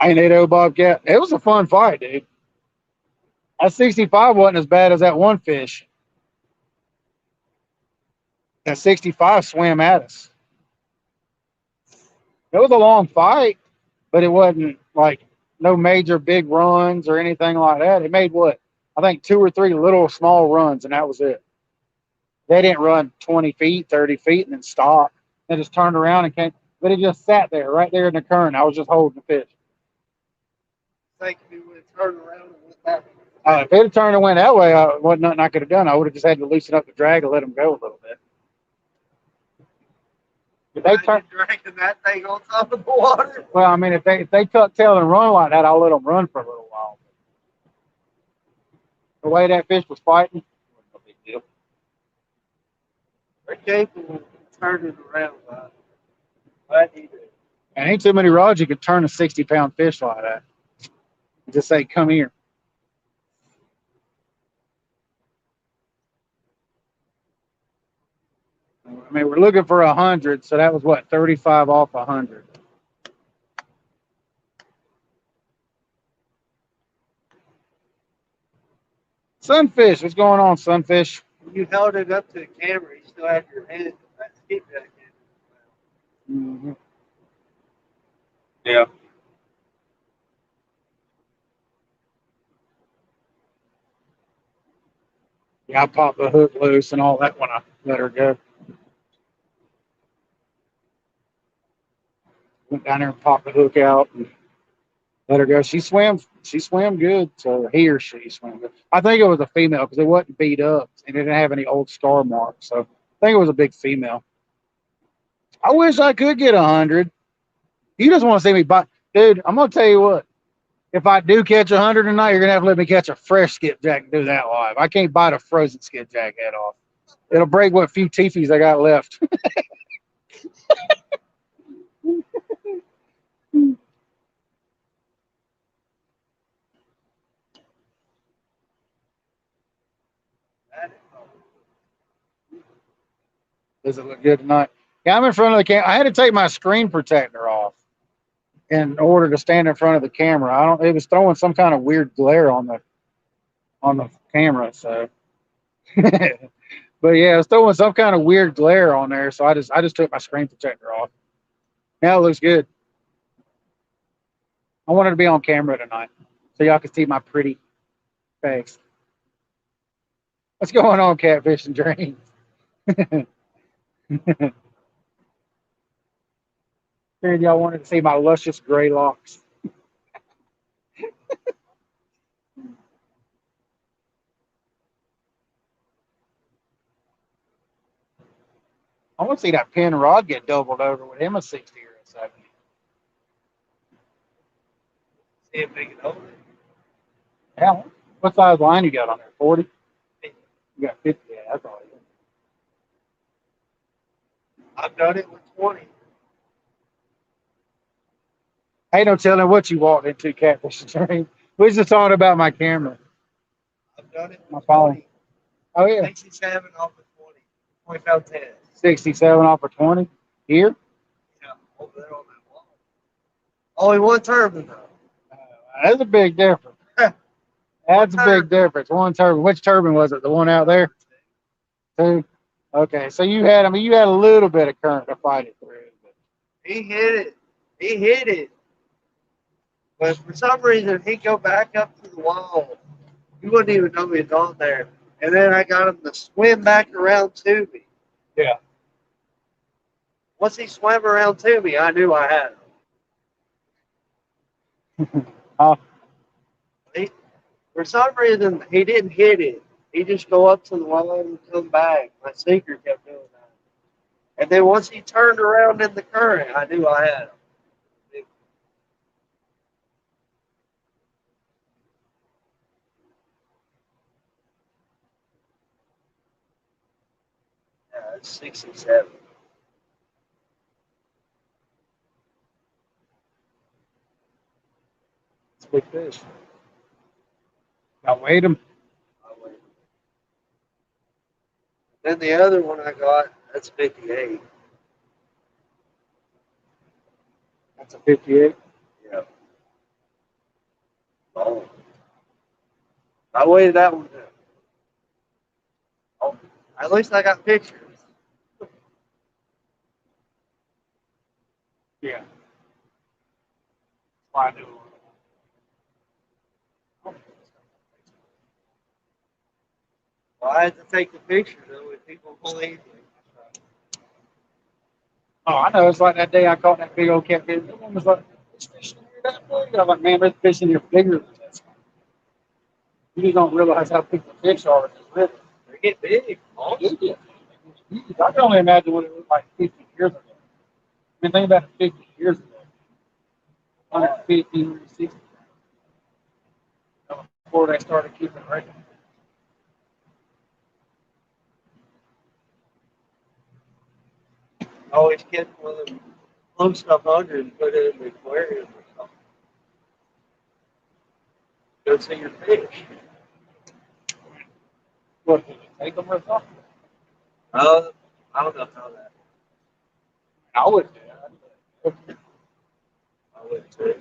Speaker 1: Ain't it, old Bobcat? It was a fun fight, dude. That 65 wasn't as bad as that one fish. That 65 swam at us. It was a long fight, but it wasn't like no major big runs or anything like that. It made what? I think 2 or 3 little small runs, and that was it. They didn't run 20 feet, 30 feet, and then stop. They just turned around and came. But it just sat there, right there in the current. I was just holding the fish.
Speaker 2: Think if you would have turned around and went that way.
Speaker 1: If it had turned and went that way, wasn't nothing I could have done. I would have just had to loosen up the drag and let him go a little bit. If they turn,
Speaker 2: dragging that thing on top of the water.
Speaker 1: well, I mean, if they tuck tail and run like that, I'll let them run for a little while. The way that fish was fighting, no big deal.
Speaker 2: They're capable of turning around, but I need it.
Speaker 1: And ain't too many rods you can turn a 60-pound fish like that. Just say, come here. I mean, we're looking for 100, so that was what, 35 off 100. Sunfish, what's going on, Sunfish?
Speaker 2: You held it up to the camera. You still have your hand. That's keep that
Speaker 1: Mm-hmm. Yeah. Yeah, I popped the hook loose and all that when I let her go. Went down there and popped the hook out and let her go. She swam. She swam good. So he or she swam good. I think it was a female because it wasn't beat up and it didn't have any old scar marks. So I think it was a big female. I wish I could get 100. You just want to see me bite, dude. I'm gonna tell you what. If I do catch 100 tonight, you're gonna have to let me catch a fresh skipjack and do that live. I can't bite a frozen skipjack head off. It'll break what few teepees I got left. Does it look good tonight? Yeah, I'm in front of the camera. I had to take my screen protector off in order to stand in front of the camera. I don't. It was throwing some kind of weird glare on the camera. So, but yeah, it was throwing some kind of weird glare on there. So I just took my screen protector off. Now it looks good. I wanted to be on camera tonight so y'all can see my pretty face. What's going on, Catfish and Tryin? Figured y'all wanted to see my luscious gray locks. I want to see that pin rod get doubled over with him a 60 or a 70.
Speaker 2: See if they can hold it.
Speaker 1: Yeah. What size line you got on there? 40? You got 50. Yeah, that's all you got.
Speaker 2: I've done it with 20.
Speaker 1: Ain't no telling what you walked into, Catfish and Tryin. We just talking about my camera.
Speaker 2: I've done it
Speaker 1: My
Speaker 2: with
Speaker 1: phone.
Speaker 2: 20.
Speaker 1: Oh, yeah.
Speaker 2: 67 off of 20. 20 pound 10.
Speaker 1: 67 off of 20. Here?
Speaker 2: Yeah, over there on that wall. Only one turbine, though.
Speaker 1: That's a big difference. That's a big difference. One turbine. Which turbine was it? The one out there? Two? Okay, so you had, I mean, you had a little bit of current to fight it through. But
Speaker 2: He hit it. He hit it. But for some reason, he'd go back up to the wall. You wouldn't even know he was on there. And then I got him to swim back around to me.
Speaker 1: yeah.
Speaker 2: Once he swam around to me, I knew I had him.
Speaker 1: Oh,
Speaker 2: For some reason, he didn't hit it. He just go up to the wall and come back. My sinker kept doing that. And then once he turned around in the current, I knew I had him. Yeah, it's 67.
Speaker 1: it's a big fish. Now weighed him.
Speaker 2: Then the other one I got, that's 58.
Speaker 1: That's a 58.
Speaker 2: Yeah. Oh. I weighed that one down. Oh, at least I got pictures.
Speaker 1: Yeah. I knew.
Speaker 2: Well, I had to take the picture though, if people believe me.
Speaker 1: Oh, I know. It's like that day I caught that big old catfish. The one was like, "This fish in here that big." I was like, "Man, this fish in here bigger than this." You just don't realize how big the fish are in this river.
Speaker 2: They get big.
Speaker 1: Oh, yeah. I can only imagine what it was like 50 years ago. mean, think about it 50 years ago. 150, 160. Before they started keeping records.
Speaker 2: Always kept one of them blow stuff under and put it in the aquarium or something. Go see your fish.
Speaker 1: What, did you take them or something?
Speaker 2: I don't know how that.
Speaker 1: I would do that.
Speaker 2: I would too.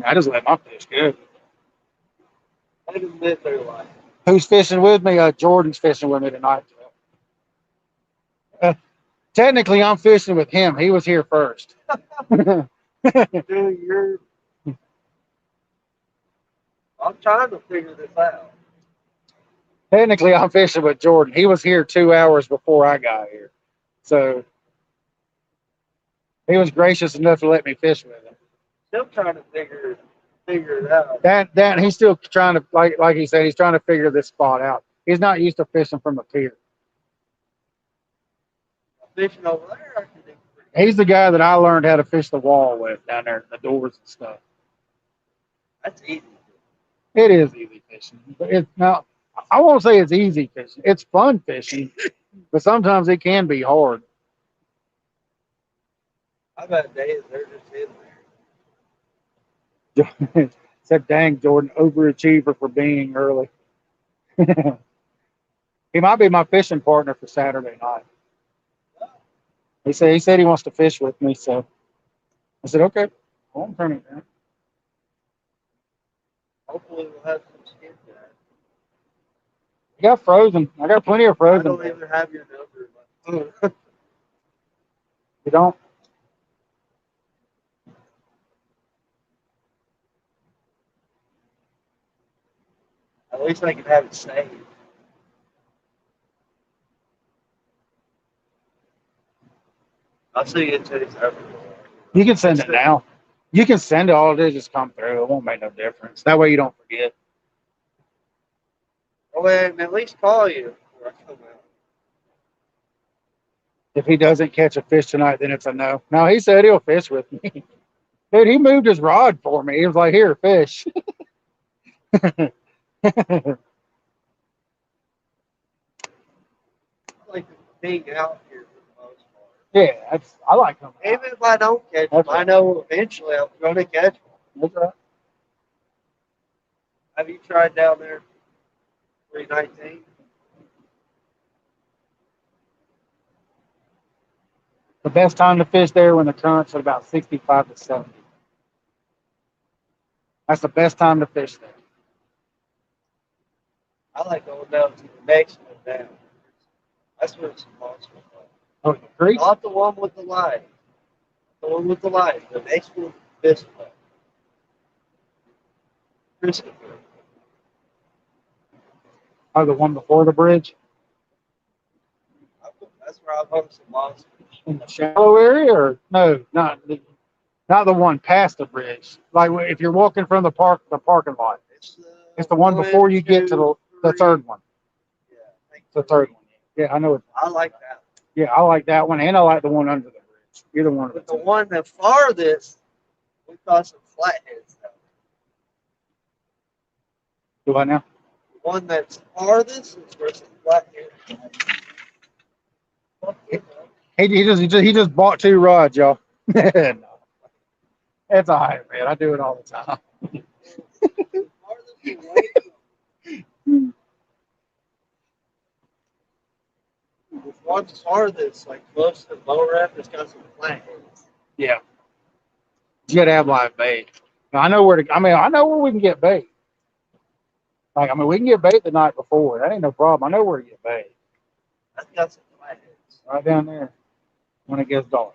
Speaker 1: I just let my fish go.
Speaker 2: Let them live their life.
Speaker 1: Who's fishing with me? Jordan's fishing with me tonight. Technically, I'm fishing with him. He was here first.
Speaker 2: Dude, I'm trying to figure this out.
Speaker 1: Technically, I'm fishing with Jordan. He was here 2 hours before I got here. So he was gracious enough to let me fish with him.
Speaker 2: Still trying to figure it out.
Speaker 1: That he's still trying to, like he said, he's trying to figure this spot out. He's not used to fishing from a pier.
Speaker 2: Fishing over there, I can do pretty
Speaker 1: He's the guy that I learned how to fish the wall with down there, the doors and stuff.
Speaker 2: That's easy.
Speaker 1: It is easy fishing, but it's not. I won't say it's easy fishing. It's fun fishing, but sometimes it can be hard.
Speaker 2: I've had days they're just in there.
Speaker 1: Said, dang, Jordan, overachiever for being early. He might be my fishing partner for Saturday night. He said he wants to fish with me, so I said, okay, I won't turn it down.
Speaker 2: Hopefully we'll have some skin there.
Speaker 1: I got frozen. I got plenty of
Speaker 2: I
Speaker 1: frozen.
Speaker 2: don't even have your number. But
Speaker 1: You don't?
Speaker 2: at least I can have it saved. I'll see you today's everywhere.
Speaker 1: You can send it now. You can send it. All it is just come through. It won't make no difference. That way you don't forget.
Speaker 2: Oh, and at least call you before I come out.
Speaker 1: If he doesn't catch a fish tonight, then it's a no. No, he said he'll fish with me. Dude, he moved his rod for me. He was like, here, fish.
Speaker 2: I like being out here for the most part.
Speaker 1: Yeah, I like him.
Speaker 2: Even if I don't catch them, I know eventually I'm going to catch them.
Speaker 1: That's right.
Speaker 2: Have you tried down there 319?
Speaker 1: The best time to fish there when the current's at about 65 to 70. That's the best time to fish there.
Speaker 2: I like going down to the next one down. That's where it's monster fun.
Speaker 1: Oh, the creek?
Speaker 2: Not the one with the light. The one with the light. The next one, this one. Christopher.
Speaker 1: Oh, the one before the bridge?
Speaker 2: That's where I've hung some monsters.
Speaker 1: In the shallow area? Or no, not the one past the bridge. Like if you're walking from the parking lot. It's the one before you get to the third one.
Speaker 2: Yeah,
Speaker 1: It's the third one. Yeah, I know it.
Speaker 2: I like that.
Speaker 1: Yeah, I like that one, and I like the one under the bridge. Either one of
Speaker 2: But
Speaker 1: them.
Speaker 2: the one that farthest, we caught some flatheads though.
Speaker 1: Do I now?
Speaker 2: The one that's farthest is where some flatheads.
Speaker 1: He just bought 2 rods, y'all. No. It's all right, man. I do it all the time.
Speaker 2: One's farthest, like close to lower end, it's got some flatheads.
Speaker 1: Yeah. You gotta have live bait. Now, I know where we can get bait. Like, we can get bait the night before. That ain't no problem. I know where to get bait.
Speaker 2: That's got some flatheads.
Speaker 1: Right down there when it gets dark.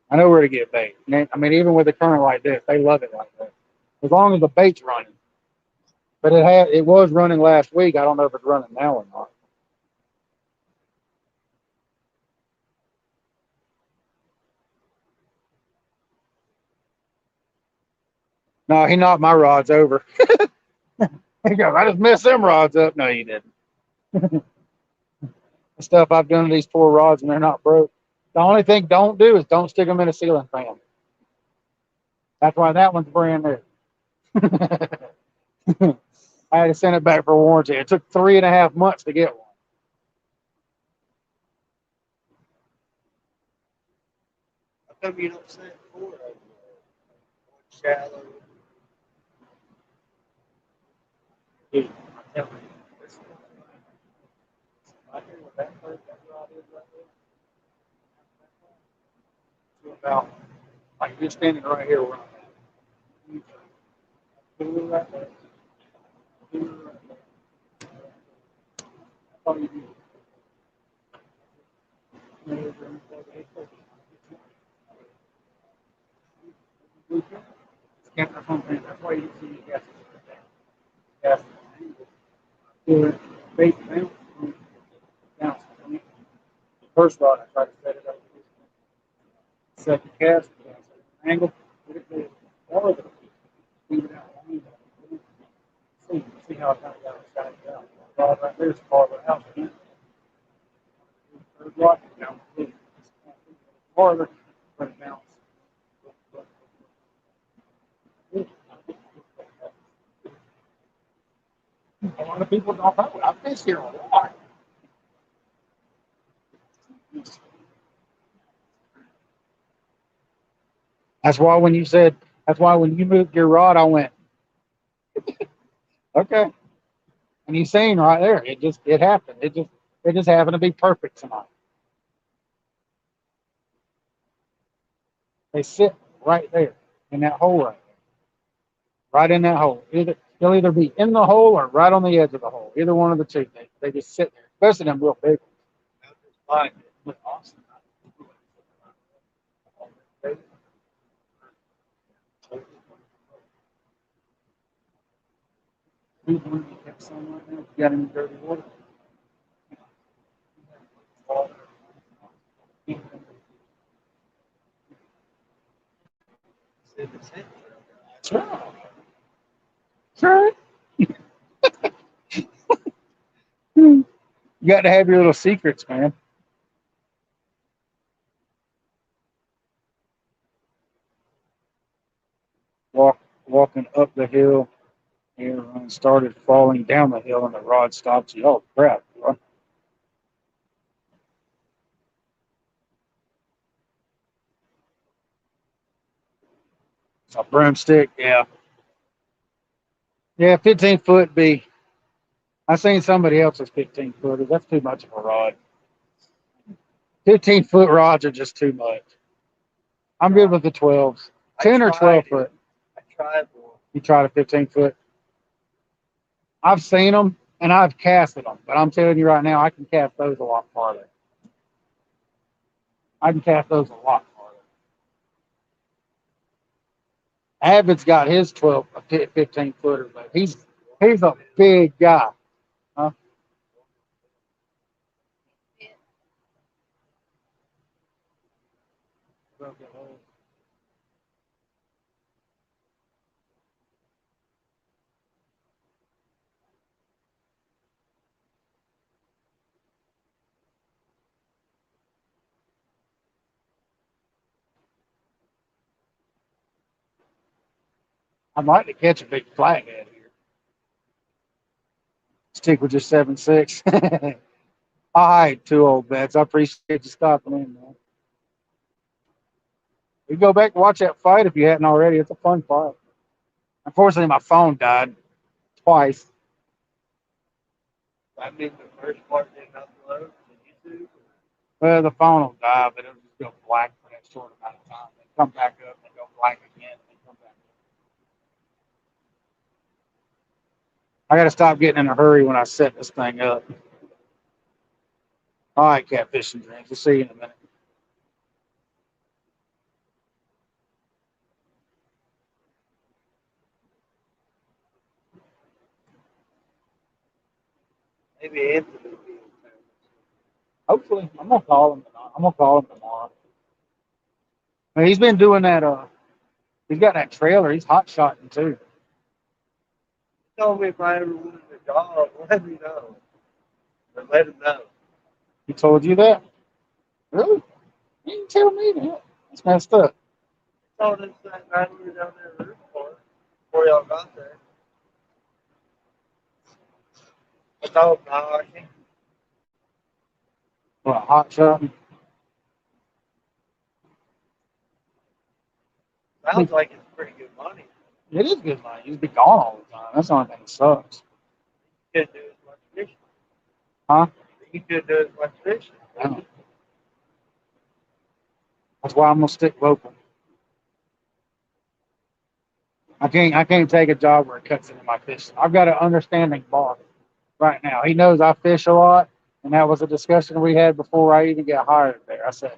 Speaker 1: I know where to get bait. Even with a current like this, they love it like that. As long as the bait's running. But it was running last week. I don't know if it's running now or not. No, he knocked my rods over. He goes, I just messed them rods up. No, you didn't. The stuff I've done to these poor rods and they're not broke. The only thing don't do is don't stick them in a ceiling fan. That's why that one's brand new. I had to send it back for warranty. It took 3.5 months to get one.
Speaker 2: How come you don't send four of them? One shallow.
Speaker 1: Dude, I'm telling you, this is right here where that rod is right there. To about, like you're standing right here where I'm at. Cooler right there. Cooler right there. That's all you do. That's why you see gas. Gas. Bait bounce. The first rod, I tried to set it up. Second cast, angle, put it there. Or leave it out. See how it kind of got it out. Rod right there is part of the house. Third rod down. Farther, but it bounce. A lot of people don't know. I fish here a lot. That's why when you said, that's why when you moved your rod, I went, okay. And you seen right there, it happened. It just happened to be perfect tonight. They sit right there in that hole right there. Right in that hole. They'll either be in the hole or right on the edge of the hole. Either one of the two. They just sit there. Especially them real big ones. Fine. Awesome. You got any dirty water? Sure. Sure. You got to have your little secrets, man. Walking up the hill, and started falling down the hill, and the rod stops you. Oh crap! Bro. A broomstick, yeah, yeah. 15 foot be. I seen somebody else's 15 footer. That's too much of a rod. 15 foot rods are just too much. I'm good with the 12s. 10 or 12 foot.
Speaker 2: I tried one.
Speaker 1: You tried a 15 foot. I've seen them and I've casted them, but I'm telling you right now, I can cast those a lot farther. I can cast those a lot farther. Avid's got his 15 footer, but he's a big guy. Huh? I'd like to catch a big flathead here. Stick with just 7.6. All right, 2 old bets. I appreciate you stopping in, man. We go back and watch that fight if you hadn't already. It's a fun fight. Unfortunately, my phone died twice.
Speaker 2: I mean, the first part didn't upload to YouTube.
Speaker 1: Well, the phone will die, but it'll just go black for that short amount of time. Then come back up and go black again, and then come back up. I got to stop getting in a hurry when I set this thing up. All right, catfish and drinks. We'll see you in a minute.
Speaker 2: Maybe Anthony will be in town.
Speaker 1: Hopefully, I'm gonna call him. I'm gonna call him tomorrow. I mean, he's been doing that. He's got that trailer. He's hot shotting too.
Speaker 2: He told me if I ever wanted a dog, let me know. Or let him know.
Speaker 1: He told you that? Really? You didn't tell me that. That's messed up.
Speaker 2: I told us that night we were down there in the roof for before y'all got there. I told him, no, I think
Speaker 1: What, hot shot?
Speaker 2: sounds like it's pretty good money.
Speaker 1: It is good money. You'd be gone all the time. That's the only thing that sucks.
Speaker 2: You could do as much fishing.
Speaker 1: Huh?
Speaker 2: You could do as much fishing.
Speaker 1: Yeah. That's why I'm gonna stick local. I can't take a job where it cuts into my fishing. I've got an understanding boss right now. He knows I fish a lot, and that was a discussion we had before I even get hired there. I said,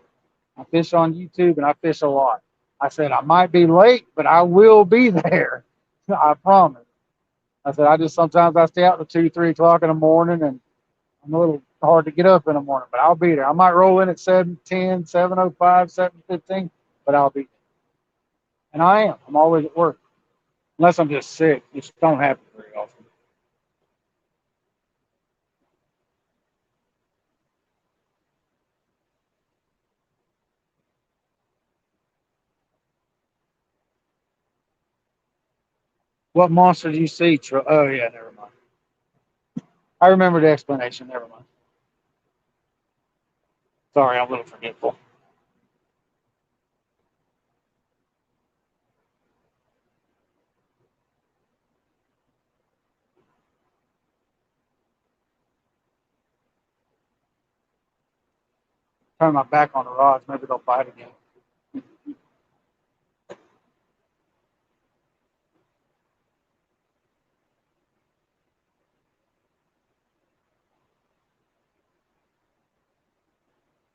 Speaker 1: I fish on YouTube and I fish a lot. I said, I might be late, but I will be there. I promise. I said, I just sometimes I stay out till 2, 3 o'clock in the morning and I'm a little hard to get up in the morning, but I'll be there. I might roll in at 7:10, 7:05, 7:15, but I'll be there. And I am. I'm always at work. Unless I'm just sick, which don't happen very often. What monster do you see? Oh, yeah, never mind. I remember the explanation. Never mind. Sorry, I'm a little forgetful. Turn my back on the rods. Maybe they'll bite again.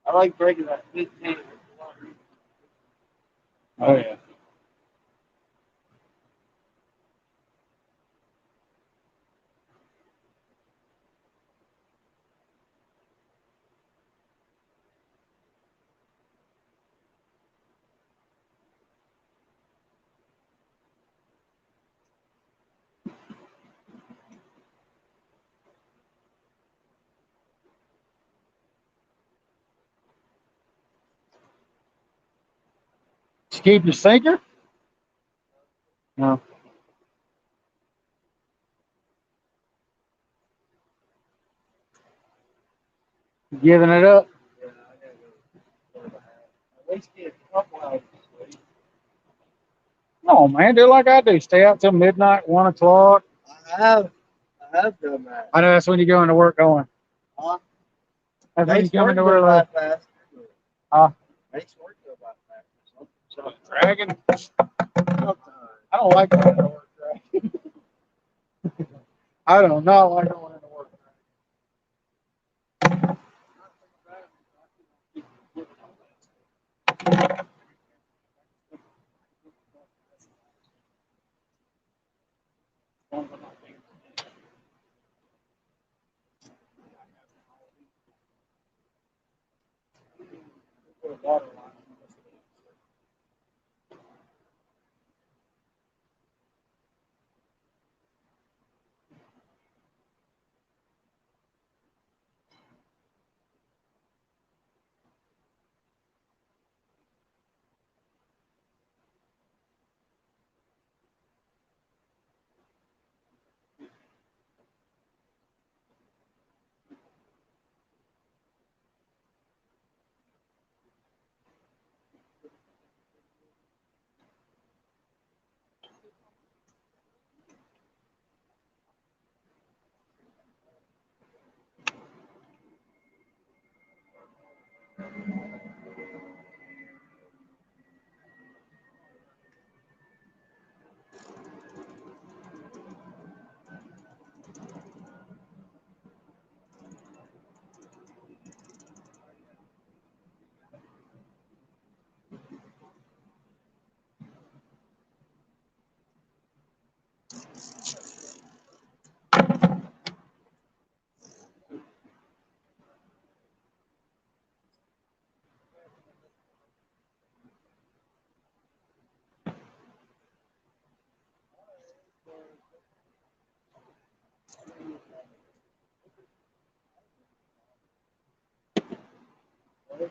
Speaker 2: I like breaking that 15.
Speaker 1: Oh, yeah. Did you keep your sinker? No. Giving it up?
Speaker 2: Yeah, I gotta go. At least get a couple hours of sleep.
Speaker 1: No, man. Do like I do. Stay out till midnight, 1 o'clock.
Speaker 2: I have done that.
Speaker 1: I know that's when you go into work going.
Speaker 2: Huh?
Speaker 1: That's when you
Speaker 2: Makes
Speaker 1: come
Speaker 2: work
Speaker 1: into
Speaker 2: go
Speaker 1: work
Speaker 2: by
Speaker 1: like,
Speaker 2: fast. Makes work go by fast.
Speaker 1: dragging.
Speaker 2: Sometimes.
Speaker 1: I don't like going into work dragging. I do not like going into work dragging. Put a water line. All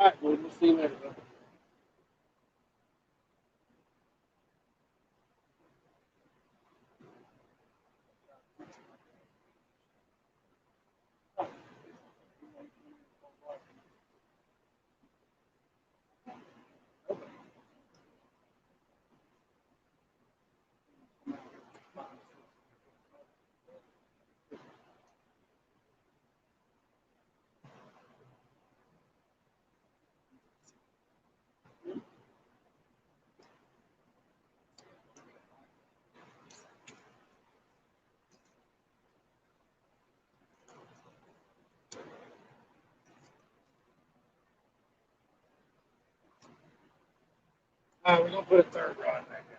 Speaker 1: right, we'll see you later. Bro. We're gonna put a third rod back in.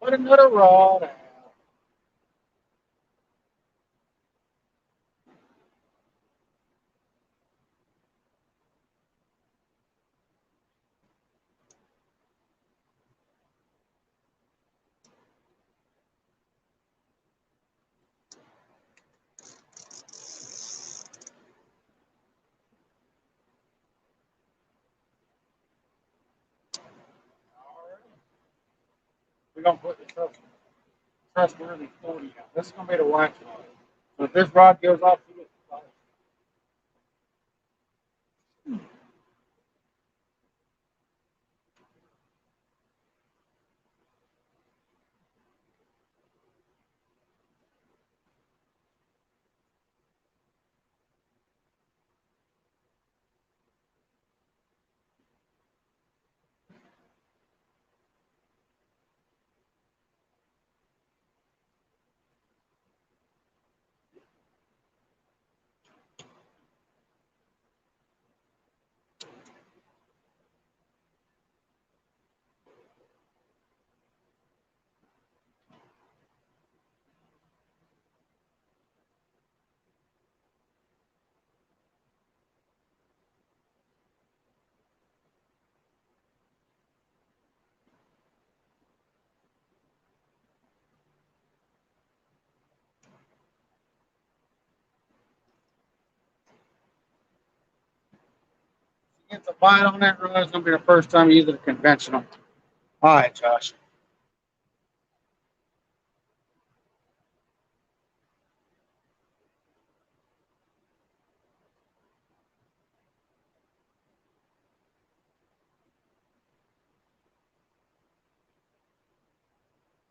Speaker 1: Put another rod out. We're gonna put the trustworthy 40 out. This is gonna be the wax rod. So if this rod goes off, you get the Gets a bite on that rod. It's gonna be the first time you use it conventional. All right, Josh.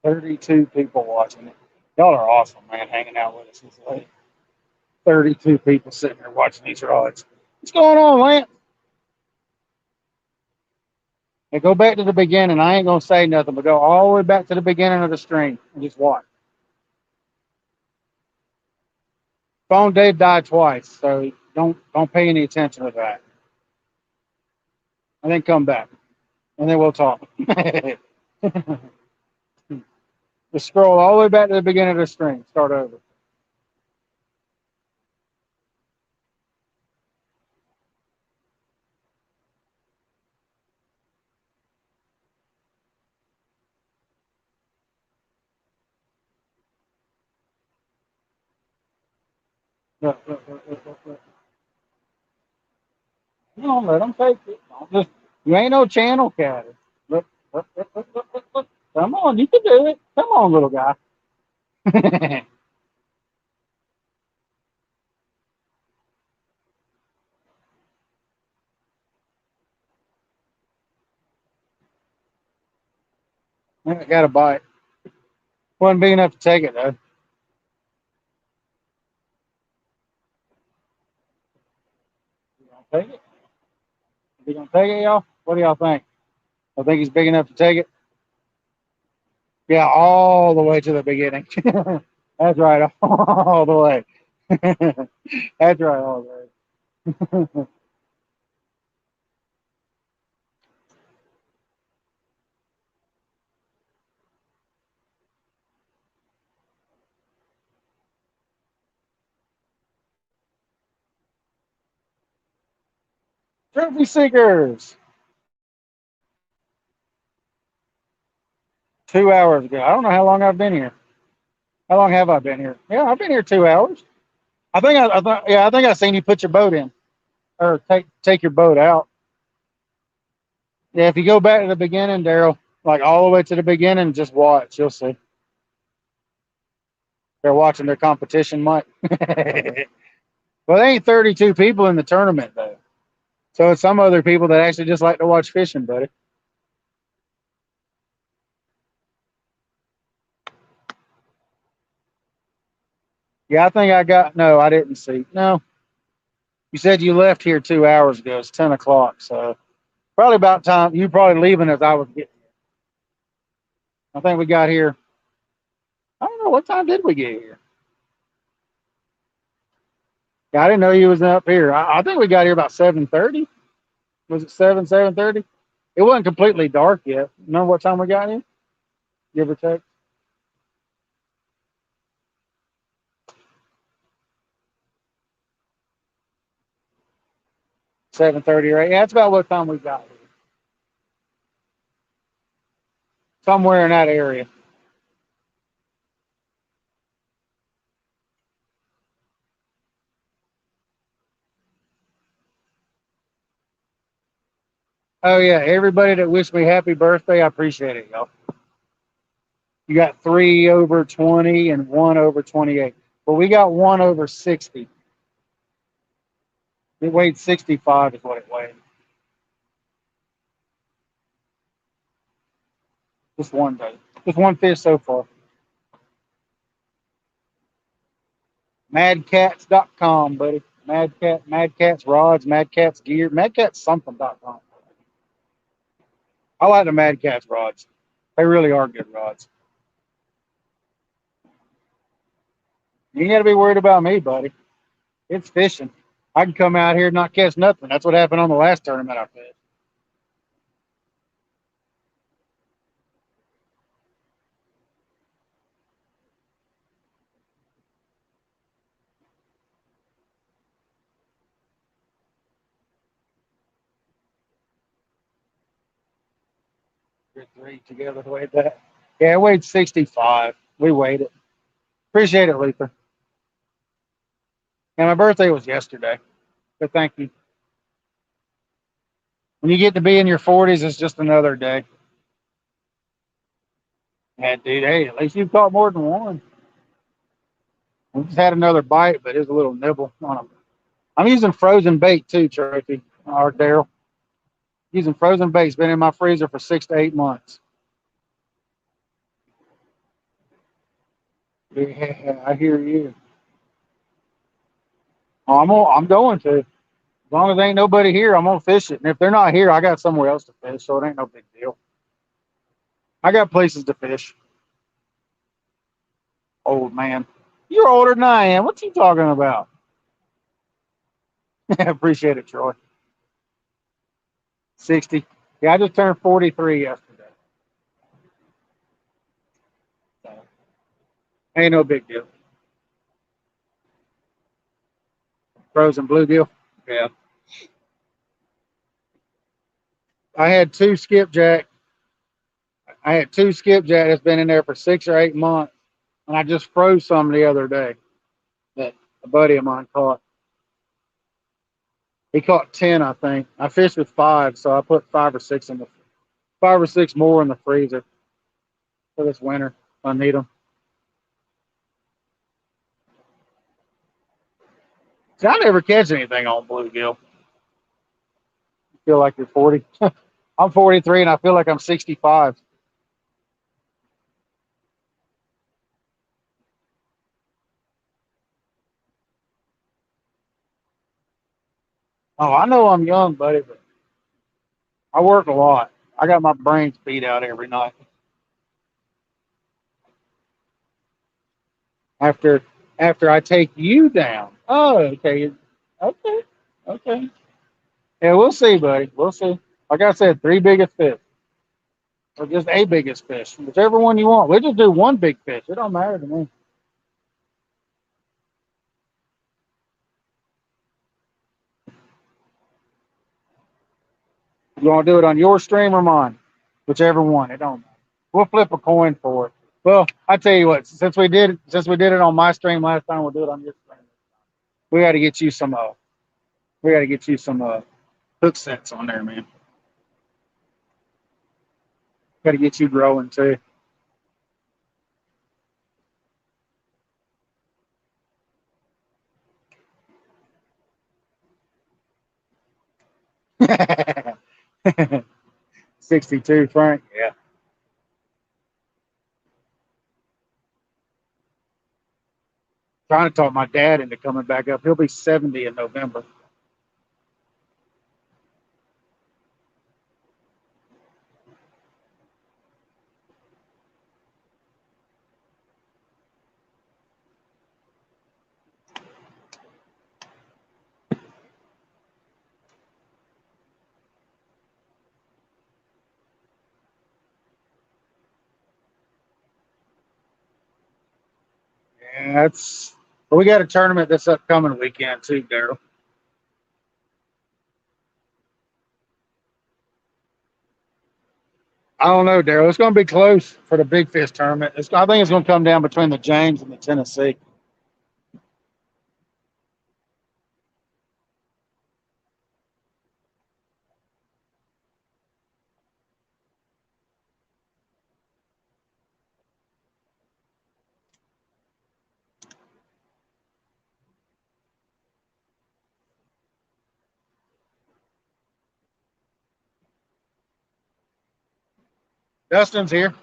Speaker 1: 32 people watching it. Y'all are awesome, man, hanging out with us this late. 32 people sitting there watching these rods. What's going on, Lance? Hey, go back to the beginning. I ain't gonna say nothing, but go all the way back to the beginning of the stream and just watch. Phone did die twice, so don't pay any attention to that. And then come back, and then we'll talk. Just scroll all the way back to the beginning of the stream. Start over. Look. No, let them take it. Don't just, you ain't no channel cat. Look. Come on, you can do it. Come on, little guy. I got a bite. Wasn't big enough to take it though. You gonna take it? You gonna take it, y'all? What do y'all think? I think he's big enough to take it. Yeah, all the way to the beginning. That's right, all the way. That's right, all the way. Trophy seekers. 2 hours ago. I don't know how long I've been here. How long have I been here? Yeah, I've been here 2 hours. I think I seen you put your boat in or take your boat out. Yeah, if you go back to the beginning, Daryl, like all the way to the beginning, just watch. You'll see. They're watching their competition, Mike. Well, there ain't 32 people in the tournament though, so it's some other people that actually just like to watch fishing, buddy. Yeah, I think I got. No, I didn't see. No, you said you left here 2 hours ago. It's 10 o'clock, so probably about time. You probably leaving as I was getting. I think we got here. I don't know what time did we get here. Yeah, I didn't know you was up here. I think we got here about 7:30. Was it 7:30? It wasn't completely dark yet. Remember what time we got here? Give or take. 7:30, right? Yeah, that's about what time we got here. Somewhere in that area. Oh yeah, everybody that wished me happy birthday, I appreciate it, y'all. You got 3 over 20 and 1 over 28. But we got 1 over 60. It weighed 65 is what it weighed. Just one day. Just one fish so far. Madcats.com, buddy. Madcats rods, Madcats gear, madcatssomething.com. I like the Madcats rods. They really are good rods. You ain't got to be worried about me, buddy. It's fishing. I can come out here and not catch nothing. That's what happened on the last tournament I fished. Good three together to weigh that. Yeah, it weighed 65. We weighed it. Appreciate it, Luther. And my birthday was yesterday. But thank you. When you get to be in your 40s, it's just another day. Yeah, dude, hey, at least you caught more than one. We just had another bite, but it was a little nibble on them. I'm using frozen bait too, Trophy, or Daryl. Using frozen bait. It's been in my freezer for 6 to 8 months. Yeah, I hear you. I'm going to. As long as there ain't nobody here, I'm gonna fish it. And if they're not here, I got somewhere else to fish, so it ain't no big deal. I got places to fish. Old man. You're older than I am. What you talking about? Appreciate it, Troy. 60. Yeah, I just turned 43 yesterday. So, ain't no big deal. Frozen bluegill. Yeah. I had two skipjack. I had two skipjack that's been in there for 6 or 8 months, and I just froze some the other day that a buddy of mine caught. He caught 10, I think. I fished with 5, so I put 5 or 6 more in the freezer for this winter. I need them. See, I never catch anything on bluegill. You feel like you're 40? I'm 43 and I feel like I'm 65. Oh, I know I'm young, buddy, but I work a lot. I got my brains beat out every night. After after I take you down. Oh, okay. Okay. Okay. Yeah, we'll see, buddy. We'll see. Like I said, 3 biggest fish. Or just a biggest fish. Whichever one you want. We'll just do one big fish. It don't matter to me. You want to do it on your stream or mine? Whichever one. It don't matter. We'll flip a coin for it. Well, I tell you what. Since we did it on my stream last time, we'll do it on your stream. We got to get you some. We got to get you some hook sets on there, man. Got to get you growing too. $62, Frank. Yeah. Trying to talk my dad into coming back up. He'll be 70 in November. Yeah, that's. But we got a tournament this upcoming weekend too, Daryl. I don't know, Daryl. It's going to be close for the big fish tournament. I think it's going to come down between the James and the Tennessee. Dustin's here.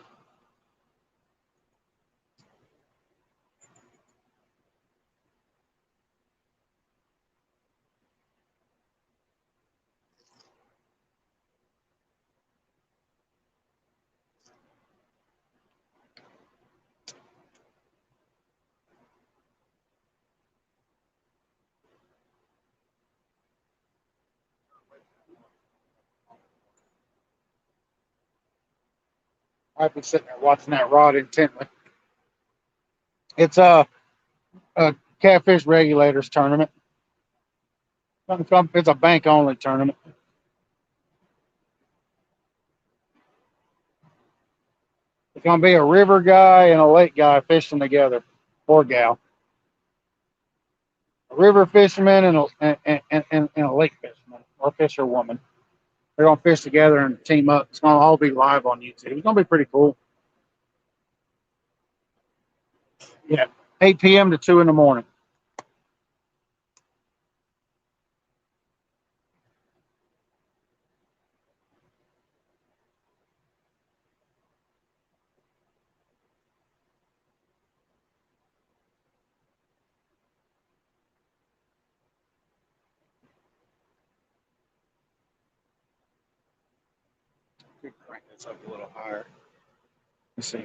Speaker 1: I've been sitting there watching that rod intently. It's a catfish regulators tournament. It's a bank only tournament. It's going to be a river guy and a lake guy fishing together, or gal. A river fisherman and a lake fisherman, or fisherwoman. They're going to fish together and team up. It's going to all be live on YouTube. It's going to be pretty cool. Yeah, 8 p.m. to 2 in the morning. Crank this up a little higher. Let's see.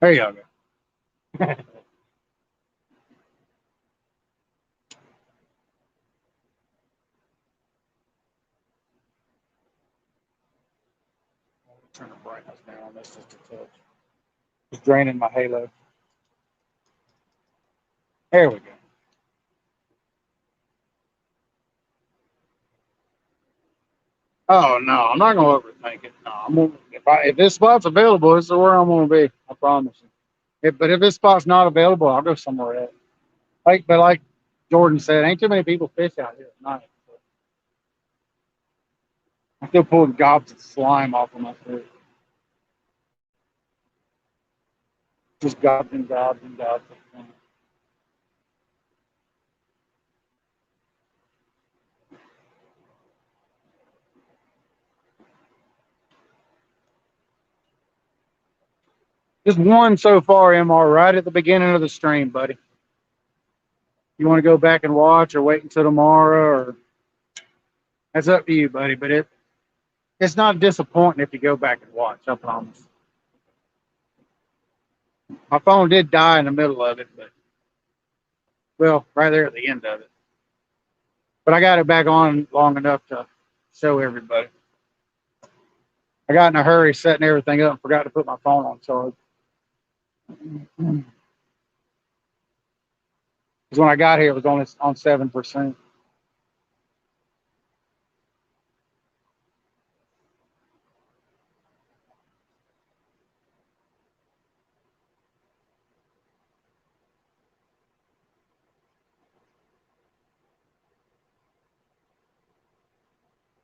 Speaker 1: There you go. Turn the brightness down on this just a touch. It's draining my halo. There we go. Oh no, I'm not gonna overthink it. No, if this spot's available, this is where I'm gonna be. I promise you. But if this spot's not available, I'll go somewhere else. Like Jordan said, ain't too many people fish out here at night. So I'm still pulling gobs of slime off of my foot. Just gobs and gobs and gobs. Just one so far, MR, right at the beginning of the stream, buddy. You want to go back and watch or wait until tomorrow, or that's up to you, buddy. But it's not disappointing if you go back and watch, I promise. My phone did die in the middle of it, but well, right there at the end of it. But I got it back on long enough to show everybody. I got in a hurry setting everything up and forgot to put my phone on charge. Because when I got here, it was only on 7%.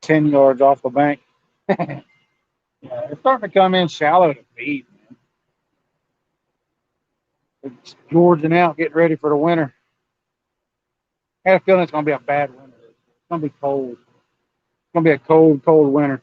Speaker 1: Ten yards off the bank. Yeah, it's starting to come in shallow to feed. It's gorging out, getting ready for the winter. I have a feeling it's going to be a bad winter. It's going to be cold. It's going to be a cold, cold winter.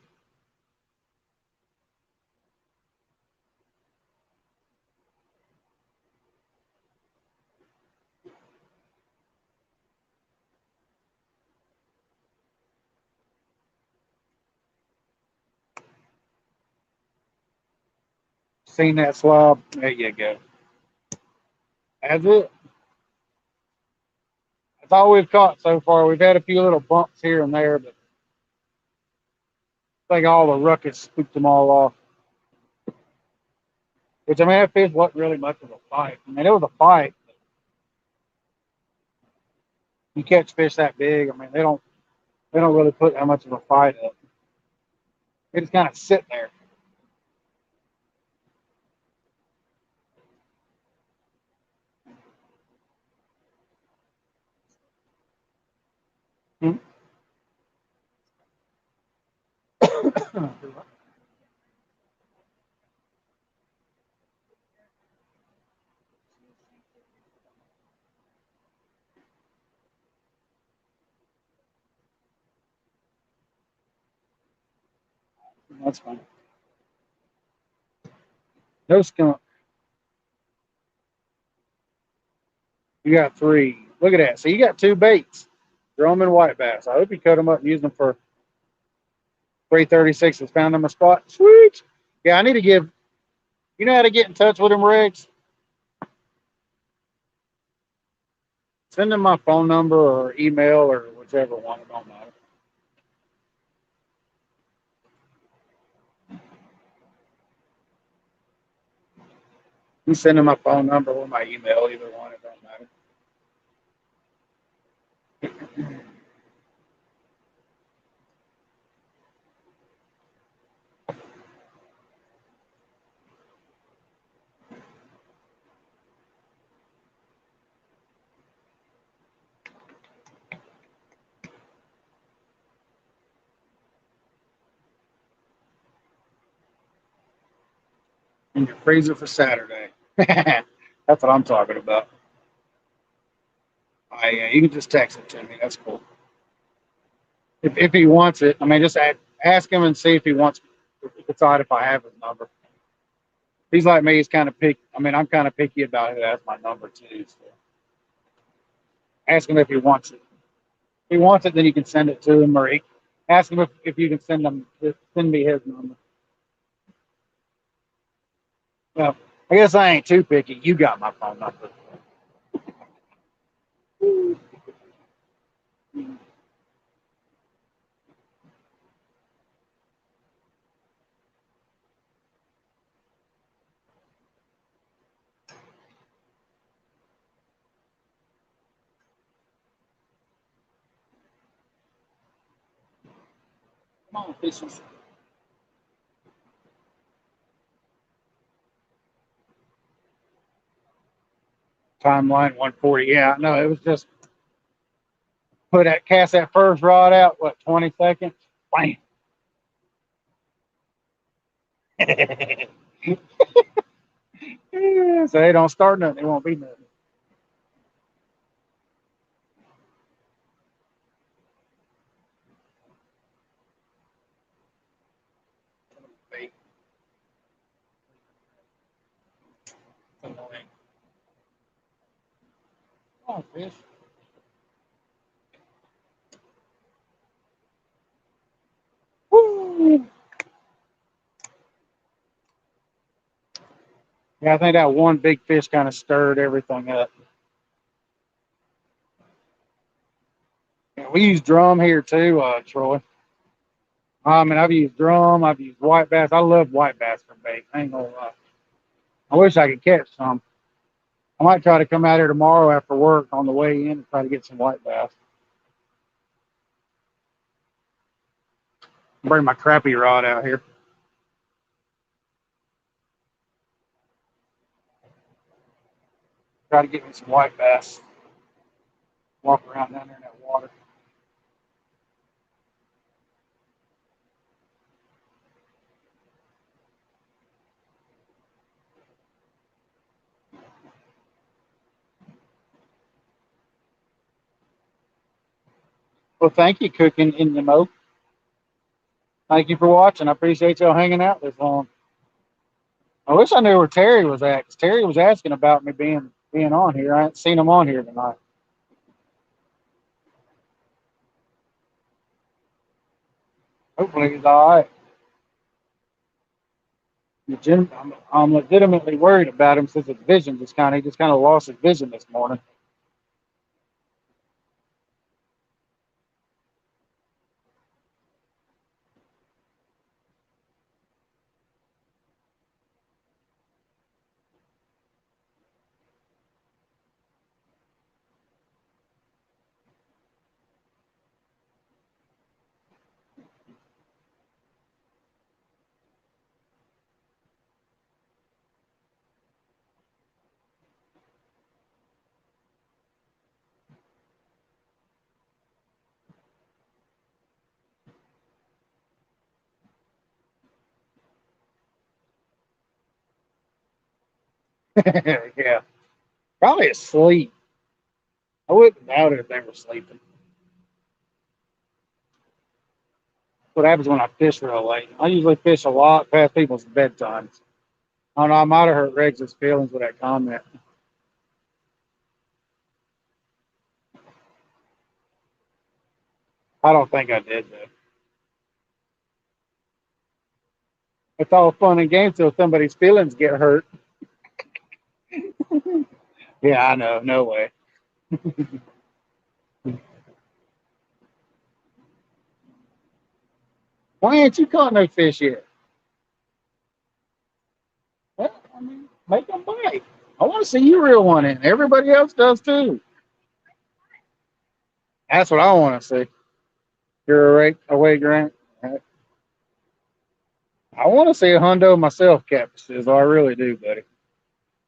Speaker 1: Seen that slob? There you go. That's it. That's all we've caught so far. We've had a few little bumps here and there, but I think all the ruckus spooked them all off. Which, I mean, that fish wasn't really much of a fight. I mean, it was a fight. You catch fish that big, I mean, they don't really put that much of a fight up. They just kind of sit there. Hmm? That's fine. No skunk. You got three. Look at that. So you got two baits. Drum and white bass. I hope you cut them up and use them for 336s. Found them a spot. Sweet. Yeah, I need to give. You know how to get in touch with them, Regs? Send them my phone number or email or whichever one. It don't matter. You send them my phone number or my email, either one. It don't matter. In your freezer for Saturday. That's what I'm talking about. Yeah, you can just text it to me. That's cool. If he wants it, I mean, just ask him and see if he wants. Decide if I have his number. He's like me. He's kind of picky. I mean, I'm kind of picky about who has my number too. So ask him if he wants it. If he wants it, then you can send it to him, or ask him if you can send me his number. Well, I guess I ain't too picky. You got my phone number. Come on, fishes. Timeline 140. Yeah, no, it was just cast that first rod out. What, 20 seconds? Bam. Yeah, so they don't start nothing. It won't be nothing. Come on, fish. Woo. Yeah, I think that one big fish kind of stirred everything up. Yeah, we use drum here too, Troy. I mean, I've used drum, I've used white bass. I love white bass for bait. I ain't gonna lie. I wish I could catch some. I might try to come out here tomorrow after work on the way in and try to get some white bass. Bring my crappie rod out here. Try to get me some white bass. Walk around down there in that water. Well, thank you, Cooking in the Mo. Thank you for watching. I appreciate y'all hanging out this long. I wish I knew where Terry was at, 'cause Terry was asking about me being on here. I haven't seen him on here tonight. Hopefully he's all right. I'm legitimately worried about him since his vision he just kind of lost his vision this morning. Yeah, probably asleep. I wouldn't doubt it if they were sleeping. What happens when I fish real late? I usually fish a lot past people's bedtimes. I don't know. I might have hurt Reggie's feelings with that comment. I don't think I did though. It's all fun and games till somebody's feelings get hurt. Yeah, I know. No way. Why ain't you caught no fish yet? Well, I mean, make them bite. I want to see you reel one in. Everybody else does too. That's what I want to see. You're awake, Grant. I want to see a hundo myself, catfishes. I really do, buddy.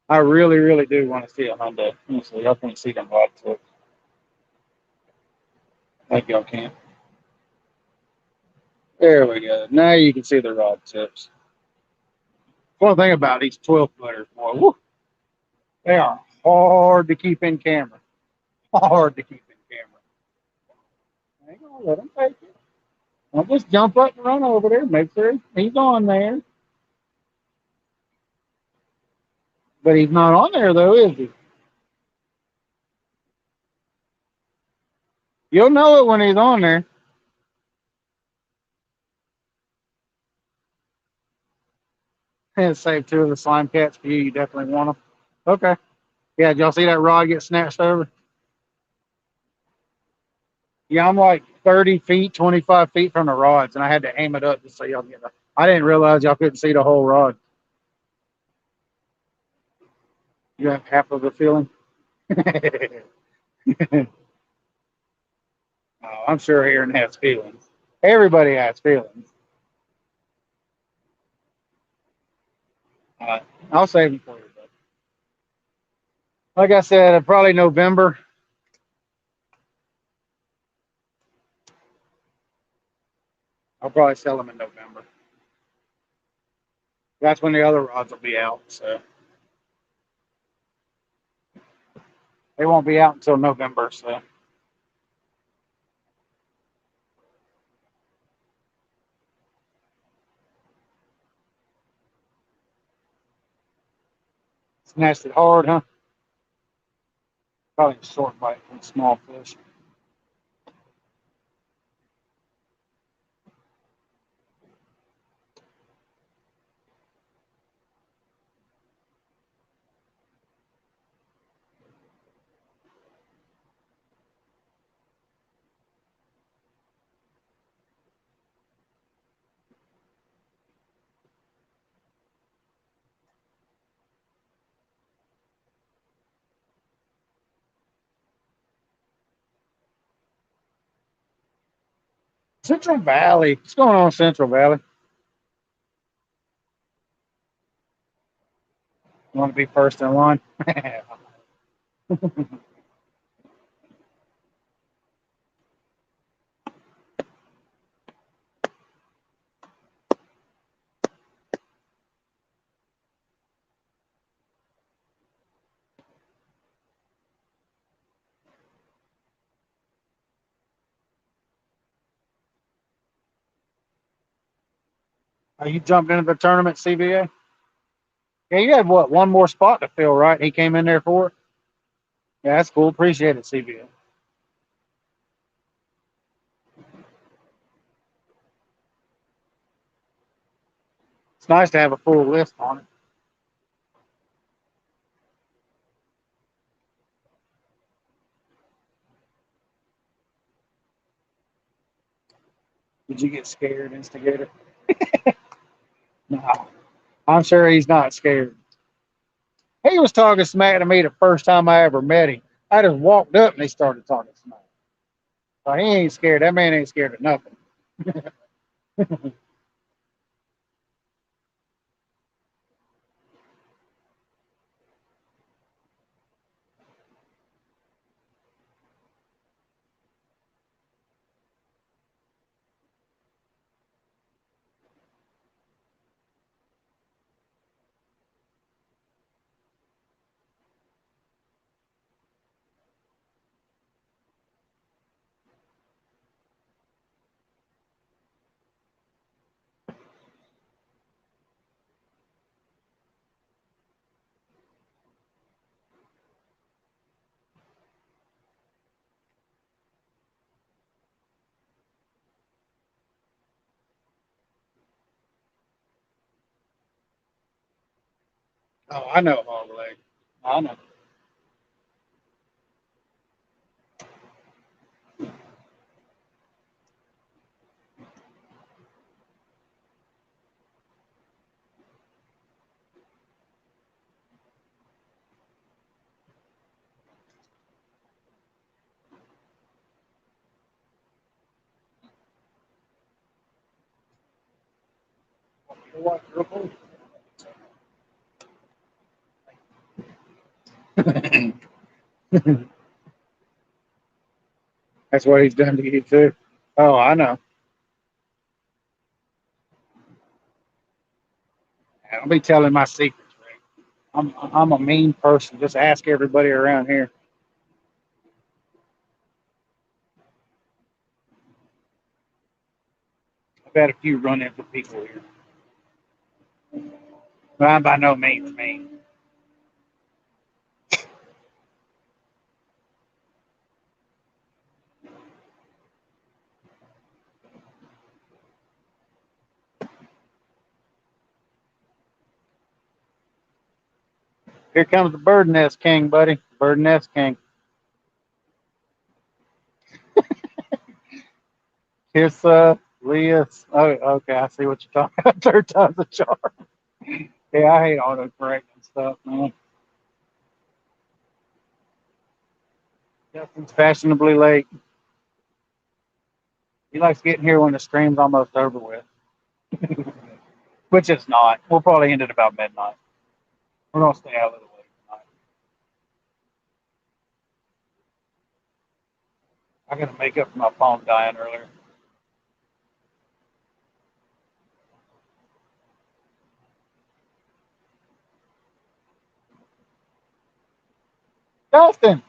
Speaker 1: I really, really do want to see a hundo. Honestly, I can't see them rod tips. I think y'all can. There we go. Now you can see the rod tips. One thing about these 12 footers, boy, woo, they are hard to keep in camera. Hard to keep in camera. Hang on, let him take it. I'll just jump up and run over there, make sure he's on there. But he's not on there though, is he? You'll know it when he's on there. And save two of the slime cats for you. You definitely want them. Okay. Yeah, did y'all see that rod get snatched over? Yeah, I'm like 30 feet, 25 feet from the rods, and I had to aim it up just so y'all get it. I didn't realize y'all couldn't see the whole rod. You have half of the feeling? Oh, I'm sure Aaron has feelings. Everybody has feelings. Uh, I'll save them for you. But like I said, probably November. I'll probably sell them in November. That's when the other rods will be out. So they won't be out until November. So snatched it hard, huh? Probably a short bite from small fish. Central Valley. What's going on, Central Valley? You want to be first in line? Are you jumped into the tournament, CBA? Yeah, you had what? One more spot to fill, right? He came in there for it. Yeah, that's cool. Appreciate it, CBA. It's nice to have a full list on it. Did you get scared, instigator? No, I'm sure he's not scared. He was talking smack to me the first time I ever met him. I just walked up and he started talking smack. So he ain't scared. That man ain't scared of nothing. Oh, I know Hog Leg. I know. What? That's what he's done to you too. Oh, I know. I'll be telling my secrets, Ray. I'm a mean person. Just ask everybody around here. I've had a few run-ins with people here. But I'm by no means mean. Here comes the bird nest king, buddy. Bird nest king. Here's Leah's. Oh, okay. I see what you're talking about. Third time's a charm. Yeah, I hate autocorrect and stuff, man. Justin's fashionably late. He likes getting here when the stream's almost over with, which it's not. We'll probably end it about midnight. We're gonna stay out a little late tonight. I gotta make up for my phone dying earlier. Justin,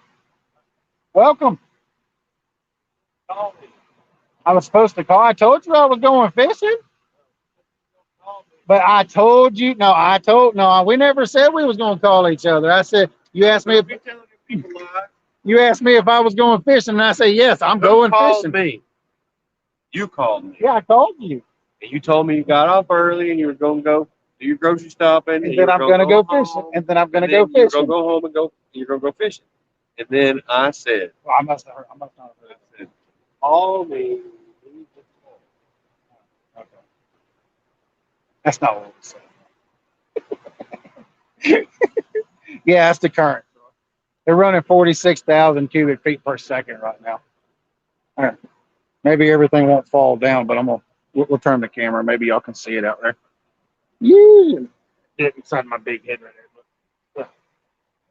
Speaker 1: welcome. I was supposed to call. I told you I was going fishing, but I told you no. No. We never said we was gonna call each other. I said you asked me if you asked me if I was going fishing, and I said yes. I'm going fishing.
Speaker 3: Me. You called me.
Speaker 1: Yeah, I called you.
Speaker 3: And you told me you got off early and you were going to go do your grocery shopping.
Speaker 1: And then I'm going to go fishing. And then I'm going to go fishing.
Speaker 3: You're going to go home and you're going to go fishing. And then I said,
Speaker 1: well, I must not have heard.
Speaker 3: I said, call me.
Speaker 1: Okay. That's not what we said. Yeah, that's the current. They're running 46,000 cubic feet per second right now. All right. Maybe everything won't fall down, but we'll turn the camera. Maybe y'all can see it out there. Yeah. Get inside my big head right there.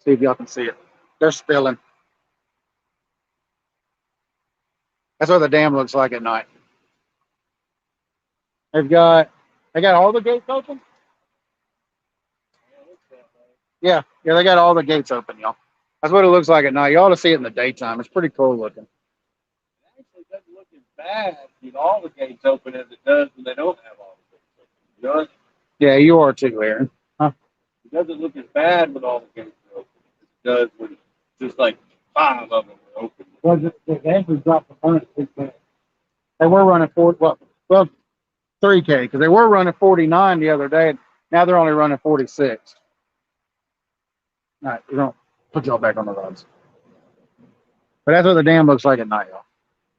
Speaker 1: See if y'all can see it. They're spilling. That's what the dam looks like at night. They got all the gates open. Yeah, they got all the gates open, y'all. That's what it looks like at night. You ought to see it in the daytime. It's pretty cool looking.
Speaker 3: It actually doesn't look as bad with all the gates open as it does when they don't have all the gates open. You know?
Speaker 1: Yeah, you are too, Aaron. Huh?
Speaker 3: It doesn't look as bad with all the gates open as it does when just like 5 of them are open.
Speaker 1: Well, they actually dropped the front. They were running 40. Well, 3K because they were running 49 the other day. Now they're only running 46. All right, we're gonna put y'all back on the roads. But that's what the dam looks like at night, y'all.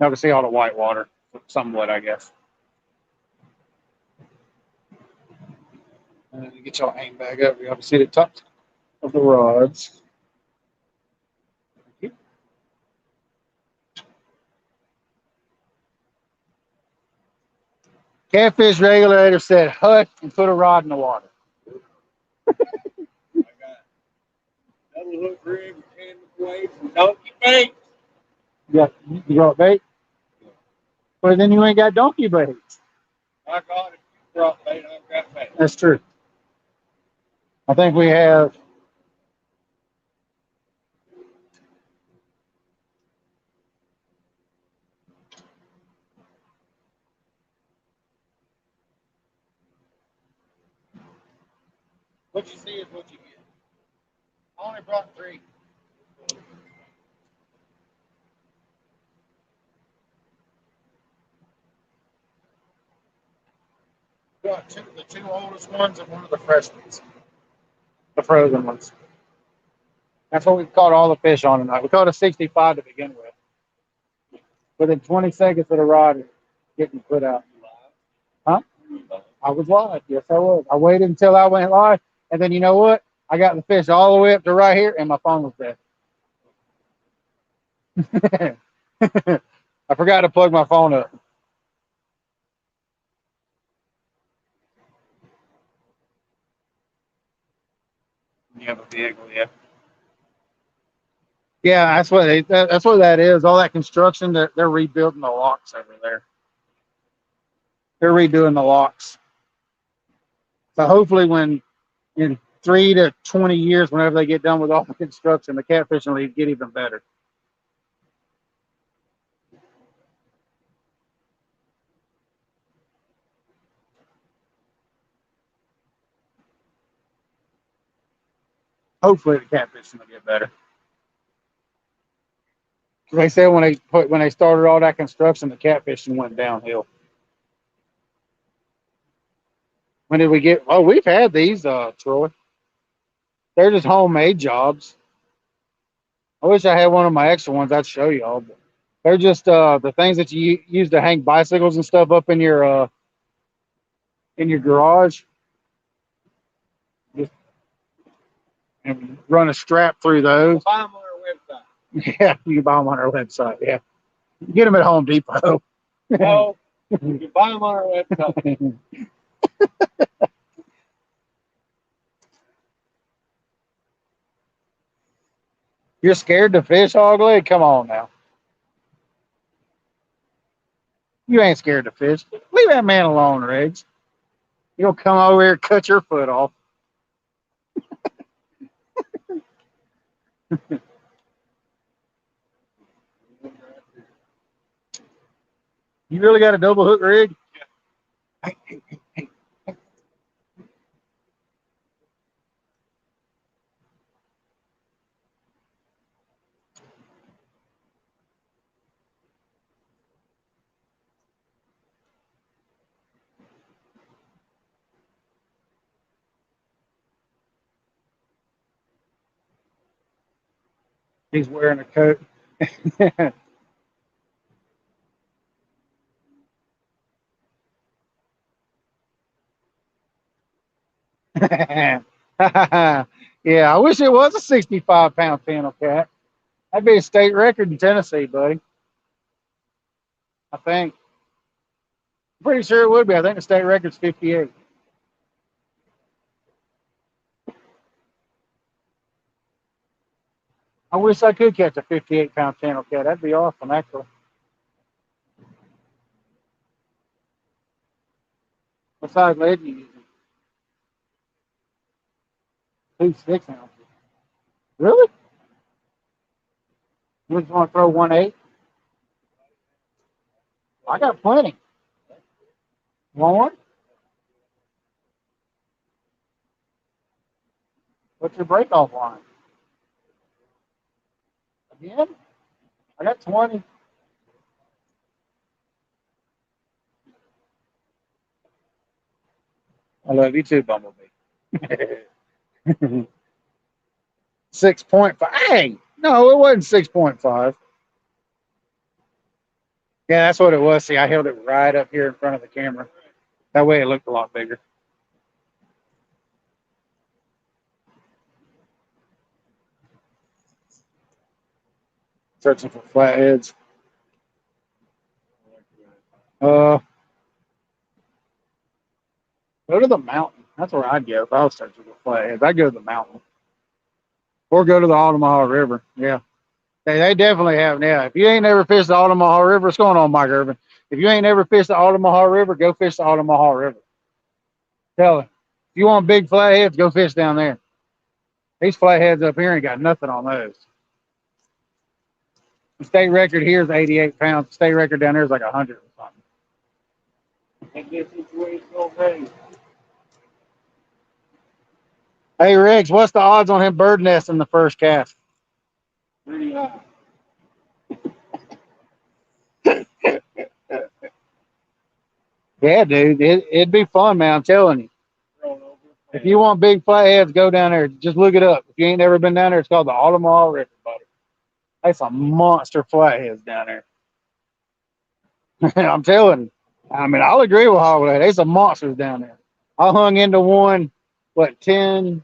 Speaker 1: Y'all can see all the white water, somewhat, I guess. And then to get y'all aimed back up, y'all can see the tops of the rods. Catfish regulator said, "Hush and put a rod in the water."
Speaker 3: I got double hook rig, tandem weights, and donkey bait.
Speaker 1: You brought bait? Well, then you ain't got donkey bait.
Speaker 3: My God, if you brought bait, I've got bait.
Speaker 1: That's true. I think we have. What you see is what you get. I only brought 3. Got the 2 oldest ones and one of the fresh ones, the frozen ones. That's what we caught all the fish on tonight. We caught a 65 to begin with. Within 20 seconds of the rod getting put out. Huh? I was live. Yes, I was. I waited until I went live, and then you know what? I got the fish all the way up to right here, and my phone was dead. I forgot to plug my phone up. You have a vehicle, yeah. Yeah, that's what that is. All that construction, they're rebuilding the locks over there. They're redoing the locks. So hopefully, when in 3 to 20 years, whenever they get done with all the construction, the catfishing will get even better. Hopefully, the catfishing will get better. They said when they started all that construction, the catfishing went downhill. When did we get? Oh, we've had these, Troy. They're just homemade jobs. I wish I had one of my extra ones. I'd show y'all. But they're just the things that you use to hang bicycles and stuff up in your garage. Just and run a strap through those.
Speaker 3: Buy them on our website.
Speaker 1: Yeah, you can buy them on our website. Yeah, get them at Home Depot.
Speaker 3: No, you can buy them on our website.
Speaker 1: You're scared to fish, Hog Leg? Come on now. You ain't scared to fish. Leave that man alone, Riggs. You'll come over here and cut your foot off. You really got a double hook rig? Yeah. Hey. He's wearing a coat. Yeah, I wish it was a 65-pound fennel cat. That'd be a state record in Tennessee, buddy. I think. I'm pretty sure it would be. I think the state record's 58. I wish I could catch a 58-pound channel cat. That'd be awesome, actually. What size lead you using? 2 6 ounces. Really? You just want to throw 1/8? I got plenty. Want one? What's your break-off line? Again? I got 20. I love you too, Bumblebee. 6.5. Hey, no, it wasn't 6.5. Yeah, that's what it was. See, I held it right up here in front of the camera. That way it looked a lot bigger. Searching for flatheads. Go to the mountain. That's where I'd go if I was searching for flatheads. I'd go to the mountain. Or go to the Altamaha River. Yeah. They definitely have. Yeah. If you ain't never fished the Altamaha River, what's going on, Mike Irvin? If you ain't never fished the Altamaha River, go fish the Altamaha River. Tell him. If you want big flatheads, go fish down there. These flatheads up here ain't got nothing on those. The state record here is 88 pounds. The state record down there is like 100 or something.
Speaker 3: I guess it's where it's going to be.
Speaker 1: Hey, Riggs, what's the odds on him bird nesting the first cast?
Speaker 3: Pretty high.
Speaker 1: Yeah, dude, it'd be fun, man. I'm telling you. If you want big flatheads, go down there. Just look it up. If you ain't never been down there, it's called the Altamaha River, buddy. That's a monster flatheads down there. I'm telling you. I mean, I'll agree with Hoglet. There's some monsters down there. I hung into one, 10,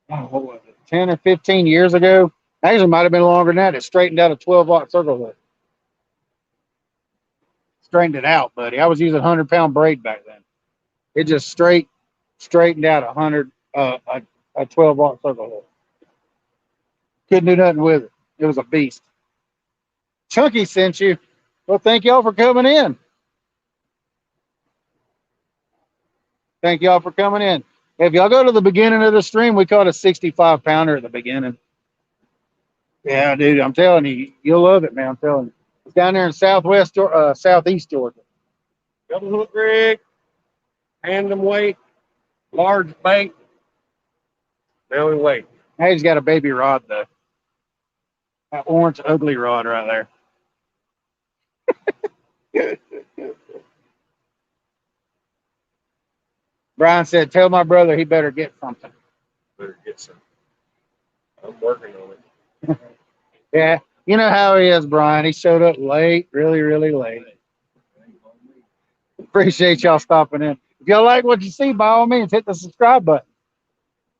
Speaker 1: what was it, 10 or 15 years ago? Actually, might have been longer than that. It straightened out a 12-aught circle hook. Straightened it out, buddy. I was using 100-pound braid back then. It just straightened out a 12-aught circle hook. Couldn't do nothing with it. It was a beast. Chunky sent you. Well, thank y'all for coming in. Thank y'all for coming in. If y'all go to the beginning of the stream, we caught a 65-pounder at the beginning. Yeah, dude, I'm telling you, you'll love it, man. I'm telling you. It's down there in southeast Georgia.
Speaker 3: Double hook rig, tandem weight, large bait, belly weight.
Speaker 1: Now he's got a baby rod, though. That orange, ugly rod right there. Brian said, tell my brother he better get something.
Speaker 3: Better get some. I'm working on it.
Speaker 1: Yeah, you know how he is, Brian. He showed up late, really, really late. Appreciate y'all stopping in. If y'all like what you see, by all means, hit the subscribe button.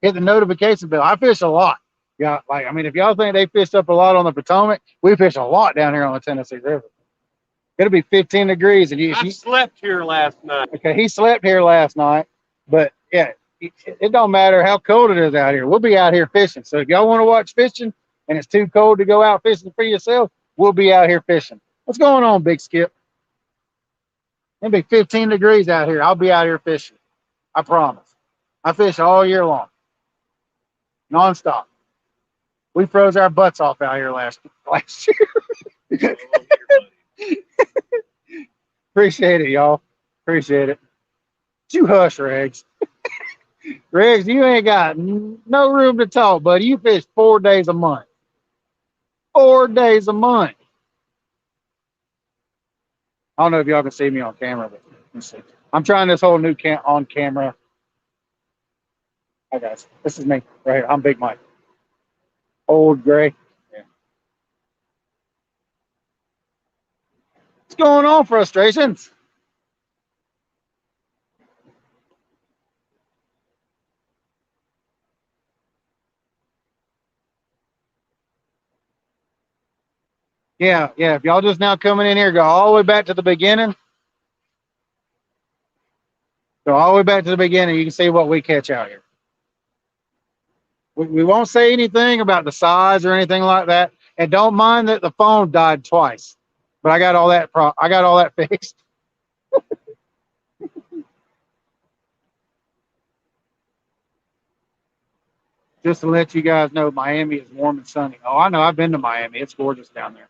Speaker 1: Hit the notification bell. I fish a lot. Yeah, if y'all think they fished up a lot on the Potomac, we fish a lot down here on the Tennessee River. It'll be 15 degrees. And
Speaker 3: I slept here last night.
Speaker 1: Okay, he slept here last night, but yeah, it don't matter how cold it is out here. We'll be out here fishing. So if y'all want to watch fishing and it's too cold to go out fishing for yourself, we'll be out here fishing. What's going on, Big Skip? It'll be 15 degrees out here. I'll be out here fishing. I promise. I fish all year long, nonstop. We froze our butts off out here last year. Appreciate it, y'all. Appreciate it. You hush, Regs. Regs, you ain't got no room to talk, buddy. You fish 4 days a month. 4 days a month. I don't know if y'all can see me on camera, but let's see. I'm trying this whole new on camera. Hi, guys. This is me right here. I'm Big Mike. Old gray. Yeah. What's going on, frustrations? Yeah, yeah. If y'all just now coming in here, go all the way back to the beginning. Go all the way back to the beginning. You can see what we catch out here. We won't say anything about the size or anything like that. And don't mind that the phone died twice. But I got all that I got all that fixed. Just to let you guys know, Miami is warm and sunny. Oh, I know. I've been to Miami. It's gorgeous down there.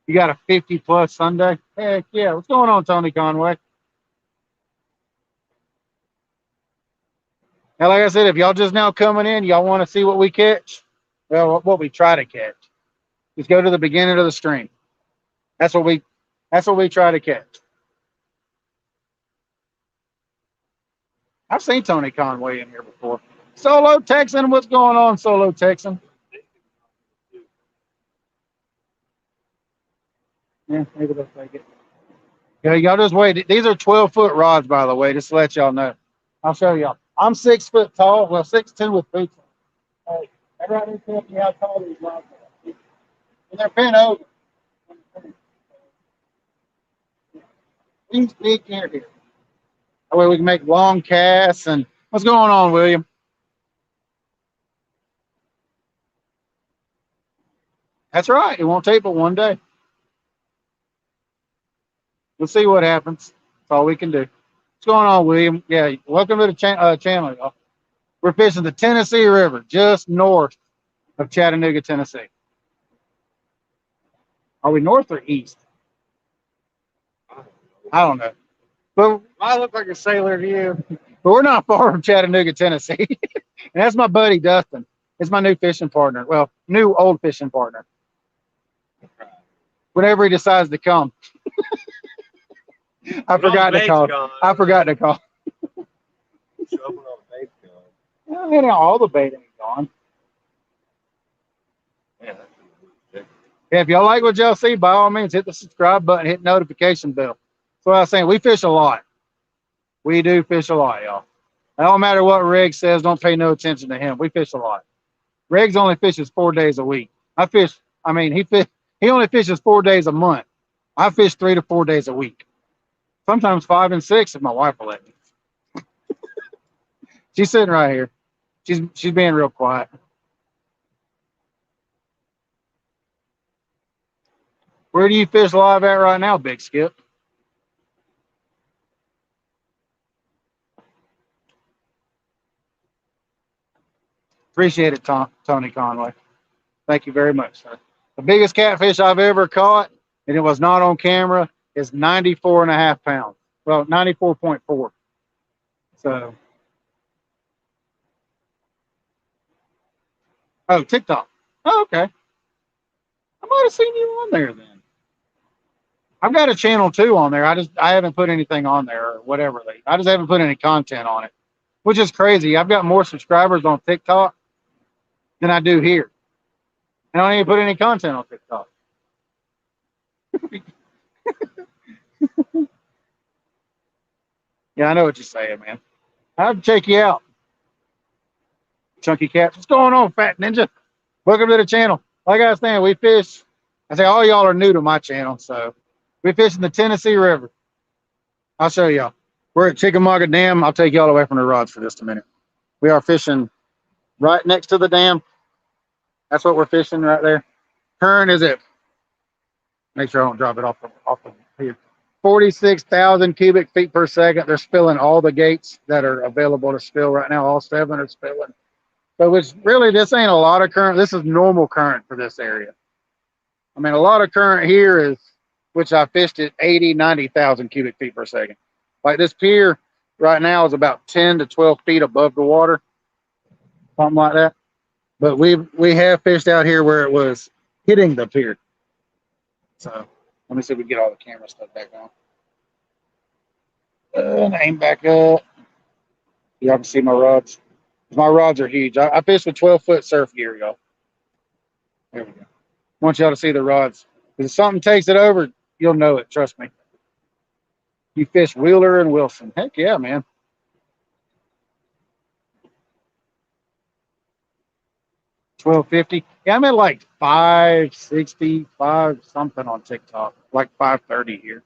Speaker 1: You got a 50+ Sunday? Heck yeah. What's going on, Tony Conway? Now, like I said, if y'all just now coming in, y'all want to see what we catch? Well, what we try to catch. Just go to the beginning of the stream. That's what we try to catch. I've seen Tony Conway in here before. Solo Texan, what's going on, Solo Texan? Yeah, maybe they'll take it. Yeah, y'all just wait. These are 12-foot rods, by the way, just to let y'all know. I'll show y'all. I'm 6 foot tall. Well, 6'2" with boots on. Hey, everybody tells me how tall these rods are. And they're bent over. These big here. That way we can make long casts. And what's going on, William? That's right. It won't take but one day. We'll see what happens. That's all we can do. What's going on, William? Yeah, welcome to the channel, y'all. We're fishing the Tennessee River, just north of Chattanooga, Tennessee. Are we north or east? I don't know. But
Speaker 2: I look like a sailor to you.
Speaker 1: But we're not far from Chattanooga, Tennessee. And that's my buddy Dustin. It's my new fishing partner. Well, new old fishing partner. Whenever he decides to come. I forgot to call. I forgot to call. Well, all the bait ain't gone. Yeah, if y'all like what y'all see, by all means, hit the subscribe button, hit notification bell. That's what I was saying. We fish a lot. We do fish a lot, y'all. It don't matter what Reg says, don't pay no attention to him. We fish a lot. Reg's only fishes 4 days a week. He only fishes 4 days a month. I fish 3 to 4 days a week. Sometimes 5 and 6 if my wife will let me. She's sitting right here. She's being real quiet. Where do you fish live at right now, Big Skip? Appreciate it, Tony Conway. Thank you very much, sir. The biggest catfish I've ever caught, and it was not on camera, is 94.5 pounds. Well, 94.4. So, oh, TikTok. Oh, okay. I might have seen you on there then. I've got a channel too on there. I haven't put anything on there or whatever. I just haven't put any content on it, which is crazy. I've got more subscribers on TikTok than I do here. And I don't even put any content on TikTok. Yeah, I know what you're saying, man. I'll check you out. Chunky Cats. What's going on, Fat Ninja? Welcome to the channel. Like I was saying, we fish. I say all y'all are new to my channel, so we fish in the Tennessee River. I'll show y'all. We're at Chickamauga Dam. I'll take y'all away from the rods for just a minute. We are fishing right next to the dam. That's what we're fishing right there. Current is at, make sure I don't drop it off the here. 46,000 cubic feet per second. They're spilling all the gates that are available to spill right now. All 7 are spilling. So it's really, this ain't a lot of current. This is normal current for this area. I mean, a lot of current here is, which I fished at 80, 90,000 cubic feet per second. Like this pier right now is about 10 to 12 feet above the water, something like that. But we have fished out here where it was hitting the pier. So let me see if we can get all the camera stuff back on. And aim back up. Y'all can see my rods. My rods are huge. I fish with 12-foot surf gear, y'all. There we go. I want y'all to see the rods. If something takes it over, you'll know it. Trust me. You fish Wheeler and Wilson. Heck yeah, man. 12.50. Yeah, I'm at like 5.65 something on TikTok, like 5.30 here,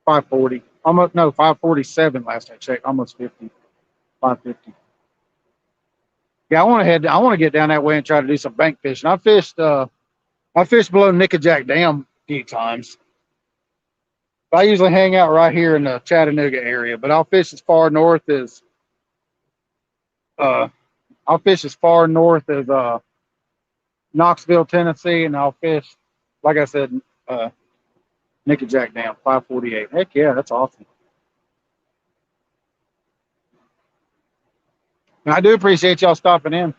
Speaker 1: 5.40, almost no 5.47 last I checked, almost 50, 5.50. Yeah, I want to get down that way and try to do some bank fishing. I fished below Nickajack Dam a few times. I usually hang out right here in the Chattanooga area, but uh I'll fish as far north as Knoxville, Tennessee, and I'll fish, like I said, uh, Nickajack Dam, 548. Heck yeah, that's awesome. And I do appreciate y'all stopping in.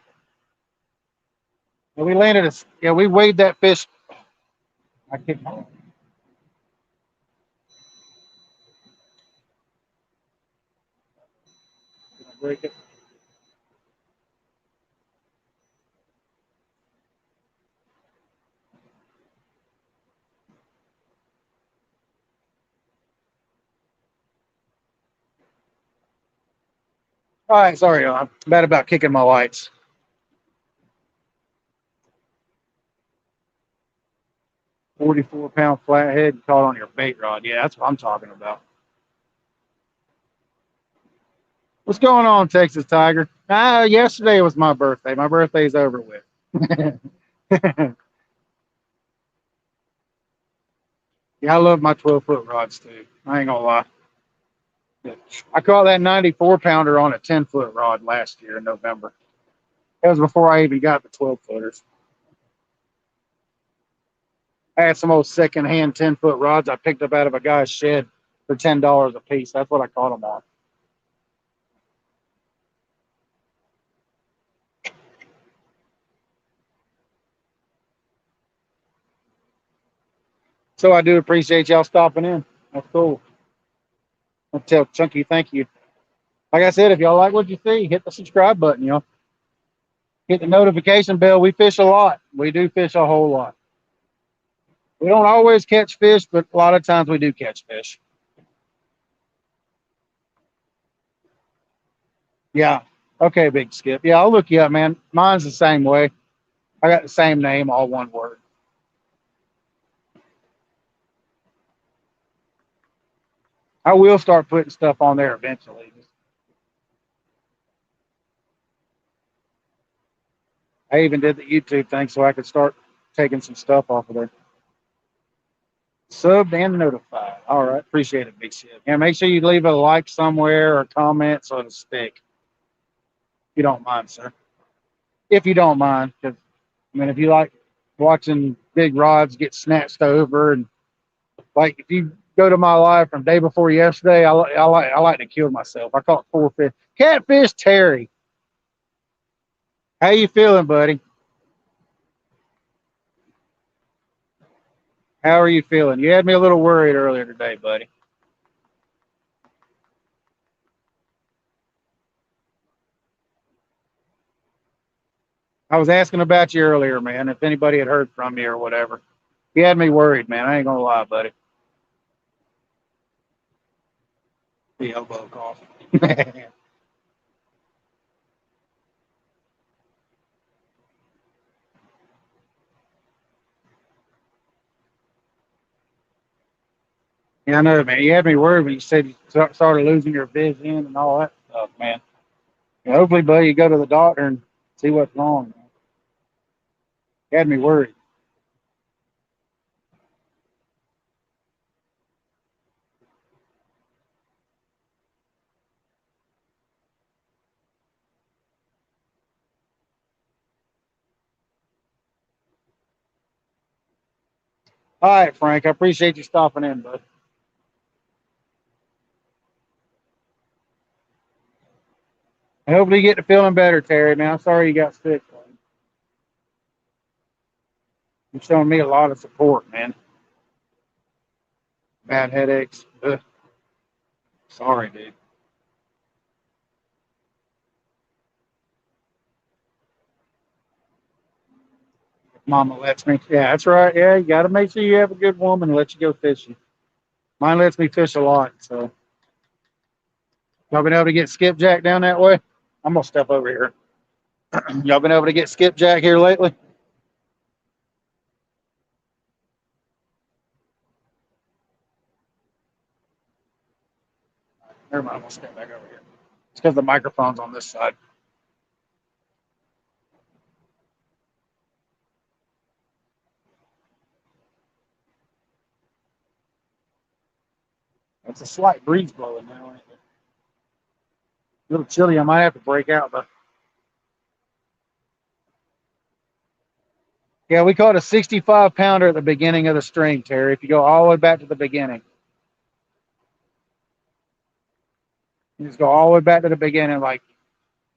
Speaker 1: And we landed us. Yeah, we weighed that fish. I can't break it. All right, sorry, I'm bad about kicking my lights. 44-pound flathead caught on your bait rod. Yeah, that's what I'm talking about. What's going on, Texas Tiger? Yesterday was my birthday. My birthday's over with. Yeah, I love my 12-foot rods too. I ain't gonna lie. I caught that 94-pounder on a 10-foot rod last year in November. That was before I even got the 12-footers. I had some old secondhand 10-foot rods I picked up out of a guy's shed for $10 a piece. That's what I caught them on. So I do appreciate y'all stopping in. That's cool. I'll tell Chunky thank you. Like I said, if y'all like what you see, hit the subscribe button, hit the notification bell. We fish a lot. We do fish a whole lot. We don't always catch fish, but a lot of times we do catch fish. Yeah. Okay, Big Skip. Yeah, I'll look you up, man. Mine's the same way. I got the same name, all one word. I will start putting stuff on there eventually. I even did the YouTube thing so I could start taking some stuff off of there. Subbed and notified. All right. Appreciate it, Big Skip. Yeah, make sure you leave a like somewhere or comment so it'll stick. If you don't mind, sir. If you don't mind, because I mean, if you like watching big rods get snatched over, and like if you go to my live from day before yesterday, I like to kill myself. I caught 4 fish. Catfish Terry. How you feeling, buddy? How are you feeling? You had me a little worried earlier today, buddy. I was asking about you earlier, man, if anybody had heard from you or whatever. You had me worried, man. I ain't gonna lie, buddy. The elbow cough. Yeah, I know, man. You had me worried when you said you started losing your vision and all that stuff, man. Yeah, hopefully, buddy, you go to the doctor and see what's wrong. Man. You had me worried. All right, Frank. I appreciate you stopping in, bud. And hopefully, you get to feeling better, Terry, man. I'm sorry you got sick. You're showing me a lot of support, man. Bad headaches. Ugh. Sorry, dude. Mama lets me. Yeah, that's right. Yeah, you got to make sure you have a good woman and let you go fishing. Mine lets me fish a lot, so y'all been able to get skipjack down that way. I'm gonna step over here. Y'all been able to get skipjack here lately? Never mind, we'll stand back over here. It's because the microphone's on this side. It's a slight breeze blowing now, ain't it? A little chilly. I might have to break out though. Yeah, we caught a 65 pounder at the beginning of the stream, Terry. If you go all the way back to the beginning, you just go all the way back to the beginning, like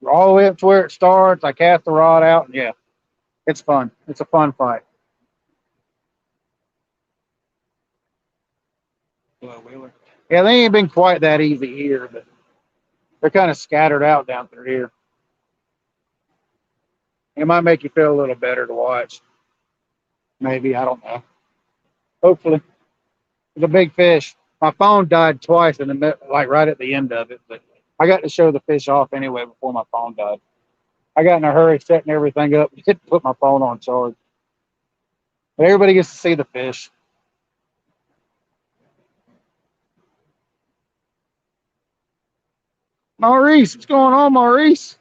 Speaker 1: all the way up to where it starts. I cast the rod out, and yeah, it's fun. It's a fun fight. Yeah, they ain't been quite that easy here, but they're kind of scattered out down through here. It might make you feel a little better to watch. Maybe, I don't know. Hopefully. It's a big fish. My phone died twice in the like right at the end of it, but I got to show the fish off anyway before my phone died. I got in a hurry setting everything up, didn't put my phone on charge. But everybody gets to see the fish. Maurice, what's going on, Maurice?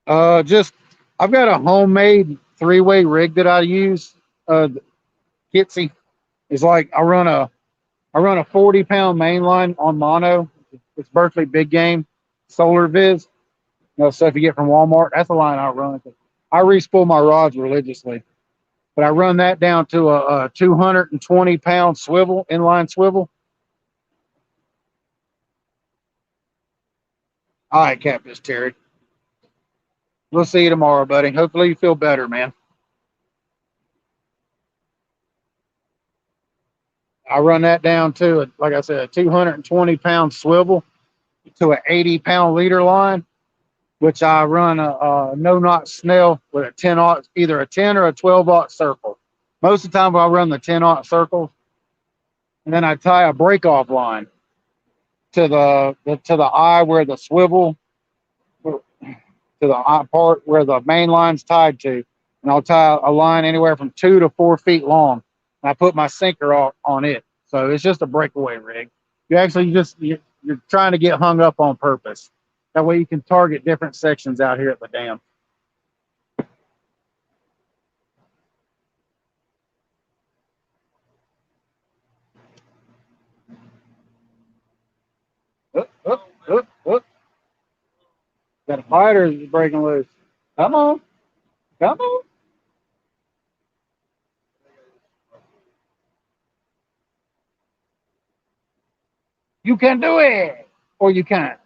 Speaker 1: Just I've got a homemade three-way rig that I use. Kitsy. It's like I run a 40-pound main line on mono. It's Berkeley Big Game Solar Viz. Stuff you get from Walmart. That's the line I run. I re-spool my rods religiously, but I run that down to a 220-pound swivel, inline swivel. All right, Catfish Terry. We'll see you tomorrow, buddy. Hopefully you feel better, man. I run that down to, like I said, a 220-pound swivel to an 80-pound leader line, which I run a no-knot snell with a 10-aught, either a 10 or a 12-aught circle. Most of the time I run the 10-aught circles, and then I tie a break-off line to the eye where the swivel, to the eye part where the main line's tied to, and I'll tie a line anywhere from 2 to 4 feet long. And I put my sinker on it, so it's just a breakaway rig. You actually you're trying to get hung up on purpose. That way you can target different sections out here at the dam. Oop. Got a biter is breaking loose. Come on. Come on. You can do it. Or you can't.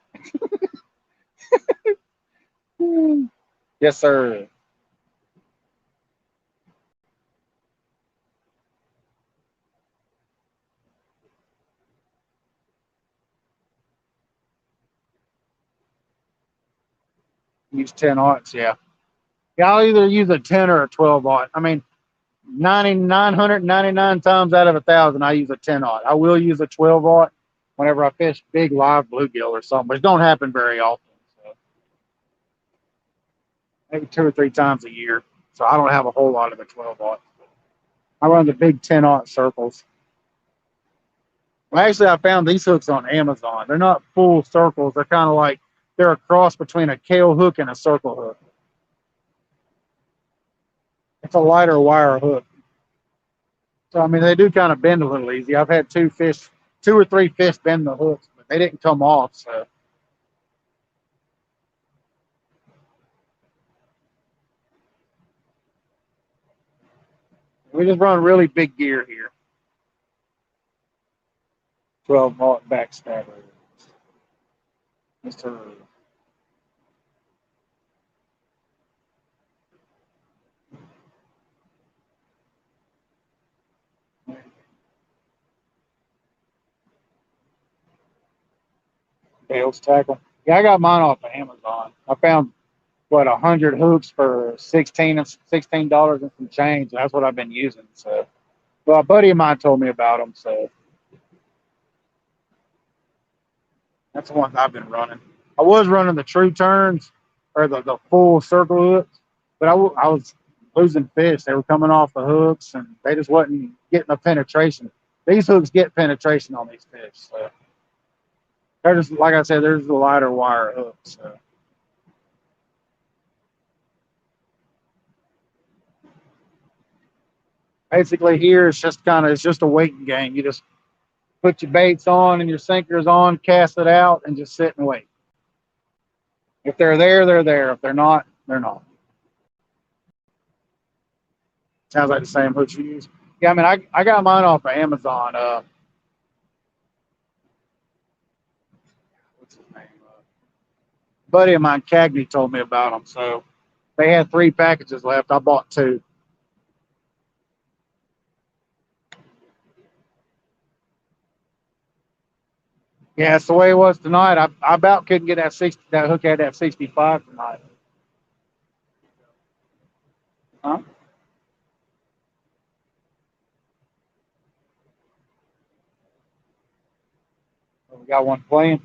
Speaker 1: Yes, sir. Use 10-aughts, yeah. Yeah, I'll either use a 10 or a 12-aught. I mean, 999 times out of 1,000, I use a 10-aught. I will use a 12-aught whenever I fish big live bluegill or something, but it don't happen very often. So maybe 2 or 3 times a year. So I don't have a whole lot of the 12-aught. I run the big 10-aught circles. Well, actually, I found these hooks on Amazon. They're not full circles. They're kind of like they're a cross between a kale hook and a circle hook. It's a lighter wire hook. So, I mean, they do kind of bend a little easy. I've had 2 or 3 fish bend the hooks, but they didn't come off. So, we just run really big gear here. 12-aught backstabber. Mr. Bales tackle. Yeah, I got mine off of Amazon. I found 100 hooks for $16 and some change. That's what I've been using. So, well, a buddy of mine told me about them. So that's the ones I've been running. I was running the true turns or the full circle hooks, but I was losing fish. They were coming off the hooks and they just wasn't getting the penetration. These hooks get penetration on these fish. So they're just, like I said, there's the lighter wire hooks. So. Basically here it's just a waiting game. You just put your baits on and your sinkers on, cast it out, and just sit and wait. If they're there, they're there. If they're not, they're not. Sounds like the same hooks you use. Yeah, I mean, I got mine off of Amazon. What's his name? Buddy of mine, Cagney, told me about them. So they had 3 packages left. I bought 2. Yeah, it's the way it was tonight. I about couldn't get that hook had that 65 tonight. Huh? We got one playing.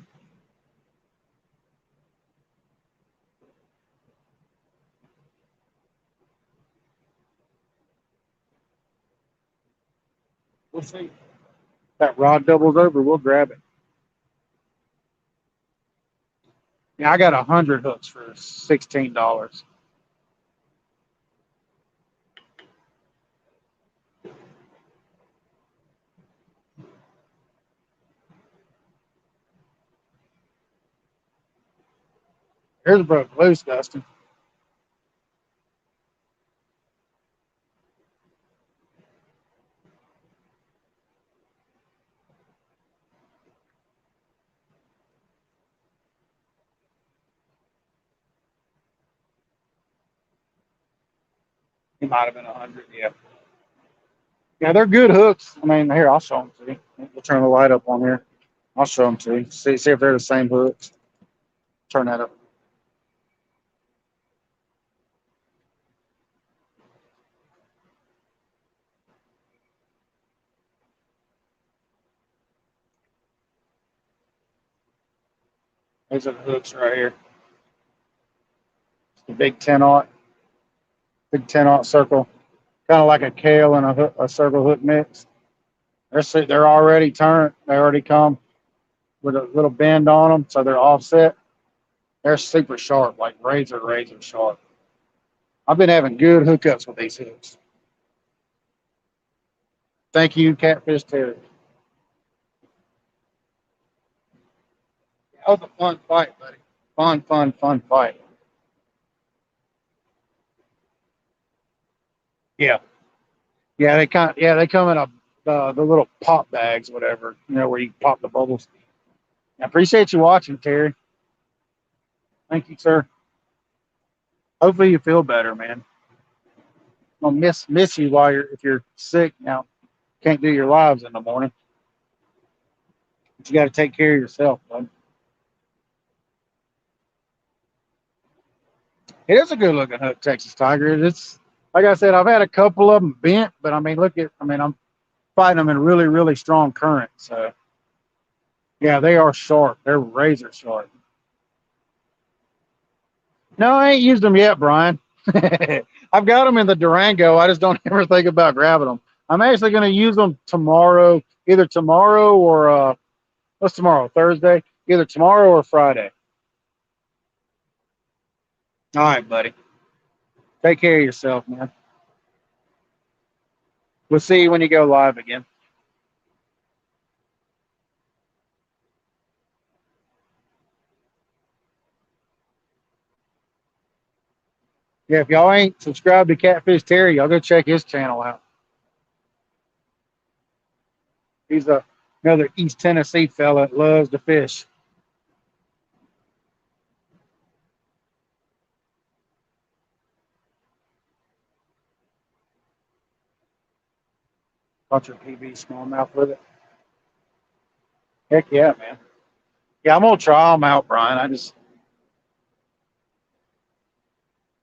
Speaker 1: We'll see. If that rod doubles over, we'll grab it. Yeah, I got 100 hooks for $16. Here's a broke loose, Dustin. He might have been 100, yeah. Yeah, they're good hooks. I mean, here, I'll show them to you. We'll turn the light up on here. I'll show them to you. See if they're the same hooks. Turn that up. These are the hooks right here. It's the big 10-aught. Big 10-aught circle. Kind of like a kale and a circle hook mix. They're already turned. They already come with a little bend on them, so they're offset. They're super sharp, like razor sharp. I've been having good hookups with these hooks. Thank you, Catfish Terry. That was a fun fight, buddy. Fun fight. Yeah, yeah. They come in the little pop bags, whatever, where you pop the bubbles. I appreciate you watching, Terry. Thank you, sir. Hopefully you feel better, man. I'll miss you if you're sick now. Can't do your lives in the morning. But you got to take care of yourself, bud. It is a good looking hook, Texas Tiger. It's like I said, I've had a couple of them bent, but I mean, I'm fighting them in really, really strong current. So yeah, they are sharp. They're razor sharp. No, I ain't used them yet, Brian. I've got them in the Durango. I just don't ever think about grabbing them. I'm actually going to use them tomorrow, either tomorrow or what's tomorrow? Thursday? Either tomorrow or Friday. All right, buddy. Take care of yourself, man. We'll see you when you go live again. Yeah, if y'all ain't subscribed to Catfish Terry, y'all go check his channel out. He's another East Tennessee fella that loves to fish. Caught your PB smallmouth with it. Heck yeah, man. Yeah, I'm gonna try them out, Brian.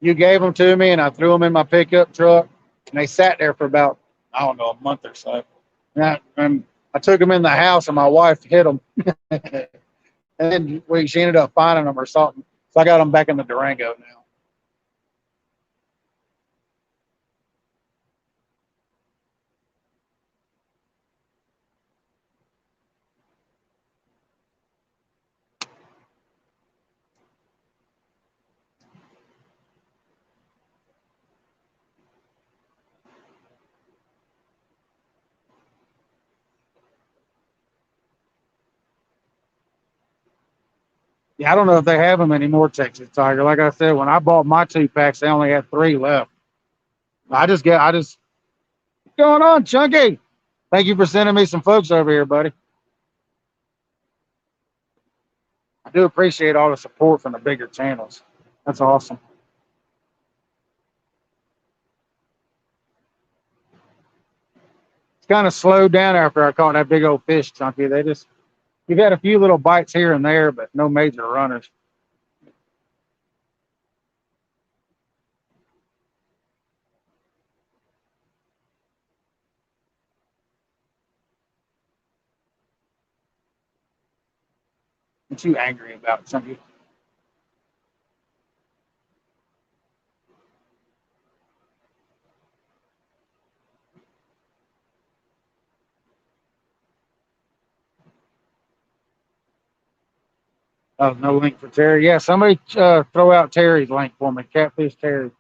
Speaker 1: You gave them to me, and I threw them in my pickup truck, and they sat there for about, I don't know, a month or so. And I took them in the house, and my wife hit them. And then she ended up finding them or something. So I got them back in the Durango now. Yeah, I don't know if they have them anymore, Texas Tiger. Like I said, when I bought my 2 packs, they only had 3 left. What's going on, Chunky? Thank you for sending me some folks over here, buddy. I do appreciate all the support from the bigger channels. That's awesome. It's kind of slowed down after I caught that big old fish, Chunky. You've had a few little bites here and there, but no major runners. What you angry about, Chunky? Oh, no link for Terry. Yeah, somebody throw out Terry's link for me. Catfish Terry.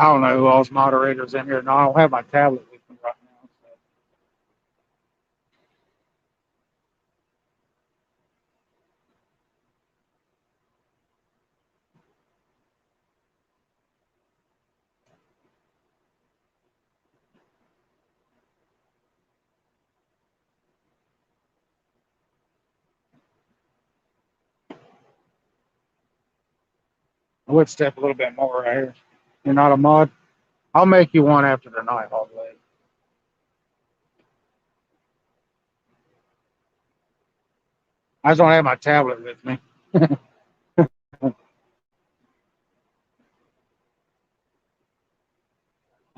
Speaker 1: I don't know who all's moderators in here. No, I don't have my tablet with me right now. So. I would step a little bit more right here. You're not a mod? I'll make you one after tonight, all the way. I just don't have my tablet with me.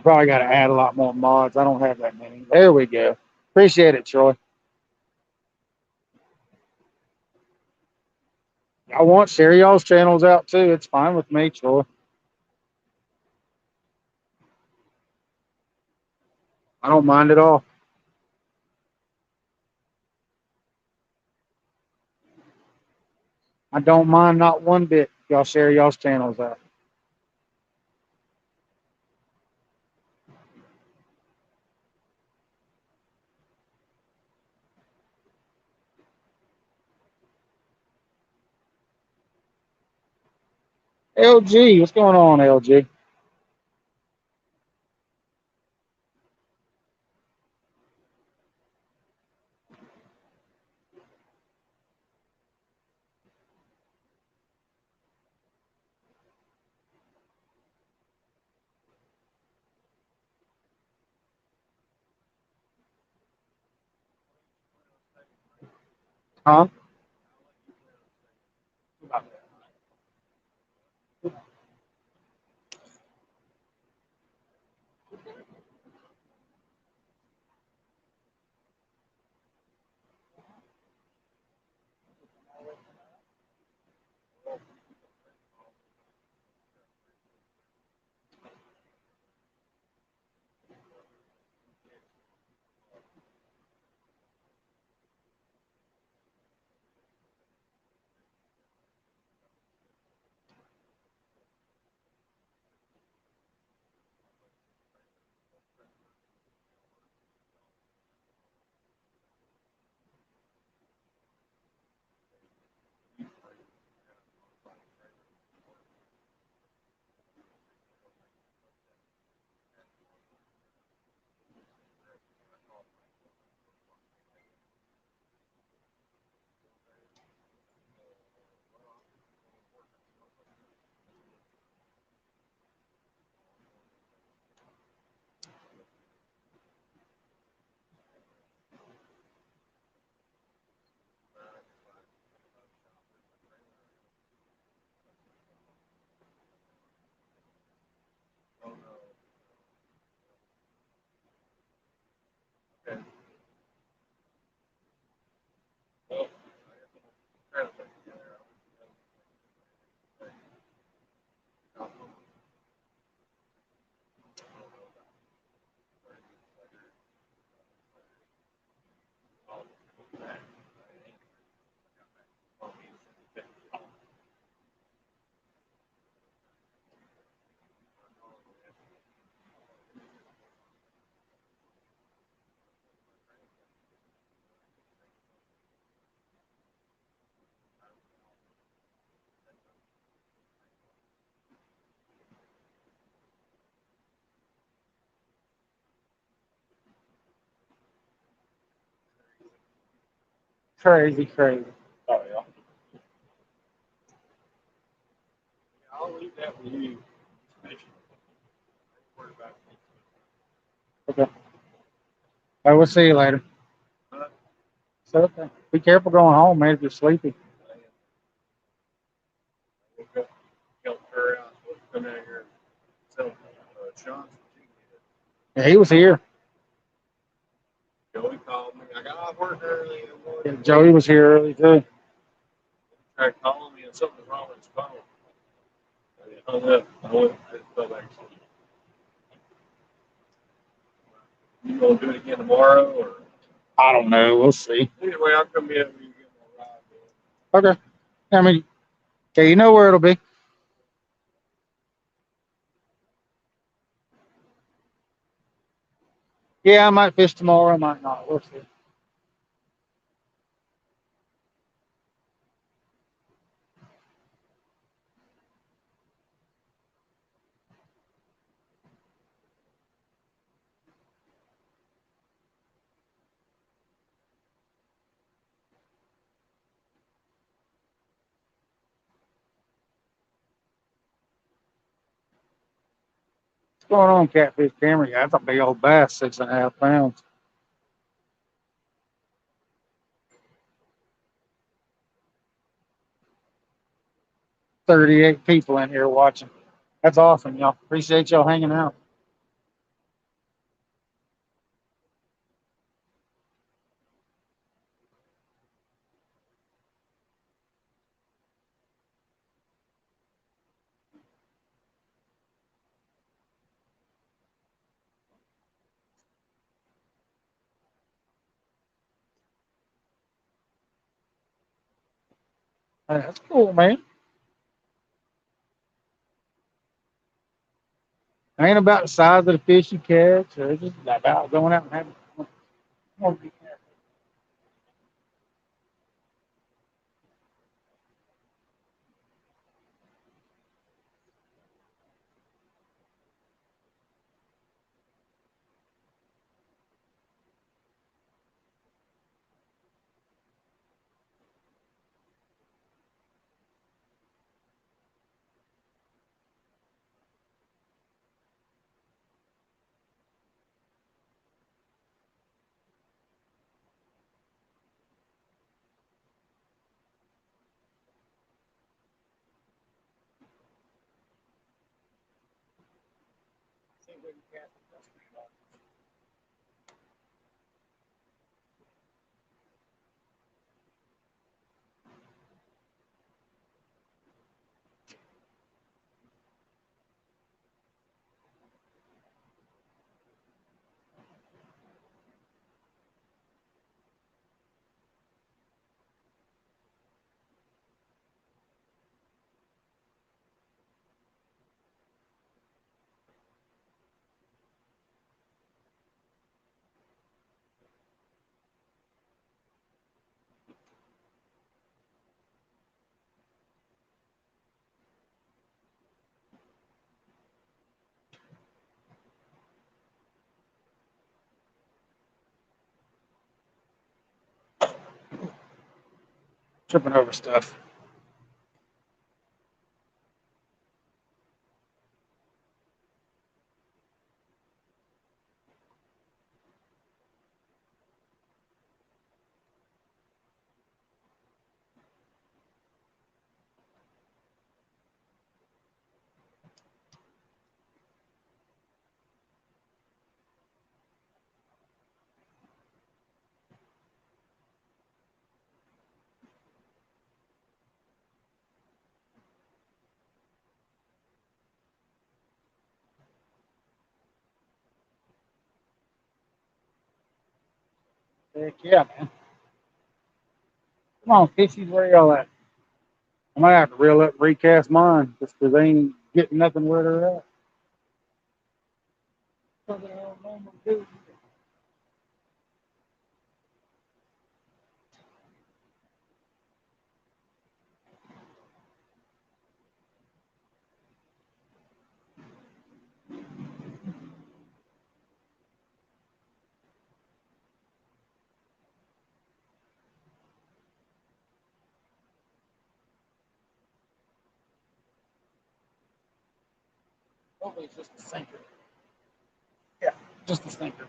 Speaker 1: Probably got to add a lot more mods. I don't have that many. There we go. Appreciate it, Troy. I want share y'all's channels out too. It's fine with me, Troy. I don't mind at all. I don't mind not one bit. Y'all share y'all's channels out. LG, what's going on, LG? Huh? Crazy, crazy.
Speaker 3: Oh, yeah. I'll leave that with you. Worry about it.
Speaker 1: Okay. I will see you later. So, okay. Be careful going home, man, if you're sleepy.
Speaker 3: We'll go help her out. We'll come out here and sell Sean's.
Speaker 1: Yeah, he was here.
Speaker 3: Joey called me. I got off work early in the
Speaker 1: Yeah,
Speaker 3: morning.
Speaker 1: Joey was here early too.
Speaker 3: Tried calling me and something was wrong with his phone. I hung up. I just fell back asleep. You gonna do it again tomorrow or?
Speaker 1: I don't know. We'll see.
Speaker 3: Either way, I'll come in and you get my ride.
Speaker 1: Okay. I mean, okay, you know where it'll be. Yeah, I might fish tomorrow. I might not. We'll see. What's going on, Catfish Camera? Yeah, that's a big old bass, 6.5 pounds. 38 people in here watching. That's awesome, y'all. Appreciate y'all hanging out. Hey, that's cool, man. Ain't about the size of the fish you catch, or it's just about going out and having fun. Tripping over stuff. Heck yeah, man. Come on, fishies, where y'all at? I might have to reel up and recast mine just because they ain't getting nothing where they're at. What the hell am I gonna do? Hopefully it's just a sinker. Yeah, just a sinker.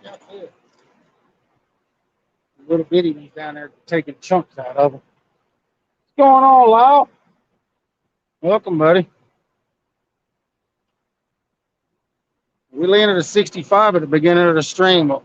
Speaker 1: Yeah, that's it. Little bitty ones down there taking chunks out of them. What's going on, Lyle? Welcome, buddy. We landed a 65 at the beginning of the stream. I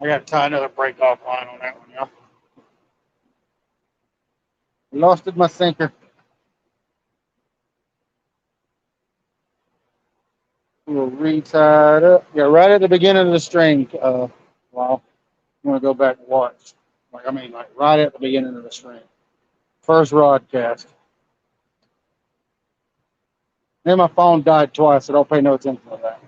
Speaker 1: got to tie another break off line on that one, y'all. Lost it, my sinker. We'll retie it up. Yeah, right at the beginning of the string. Well, you want to go back and watch. Like right at the beginning of the string. First rod cast. Then my phone died twice, so don't pay no attention to that.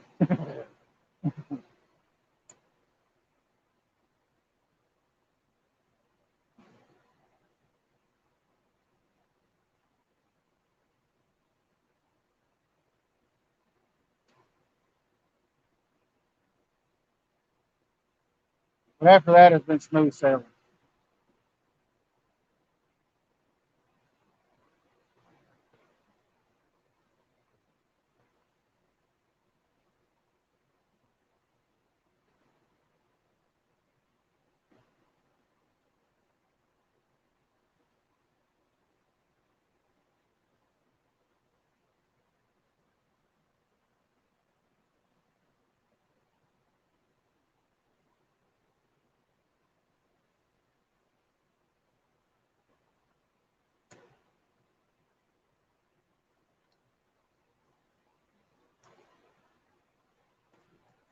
Speaker 1: But after that, it's been smooth sailing.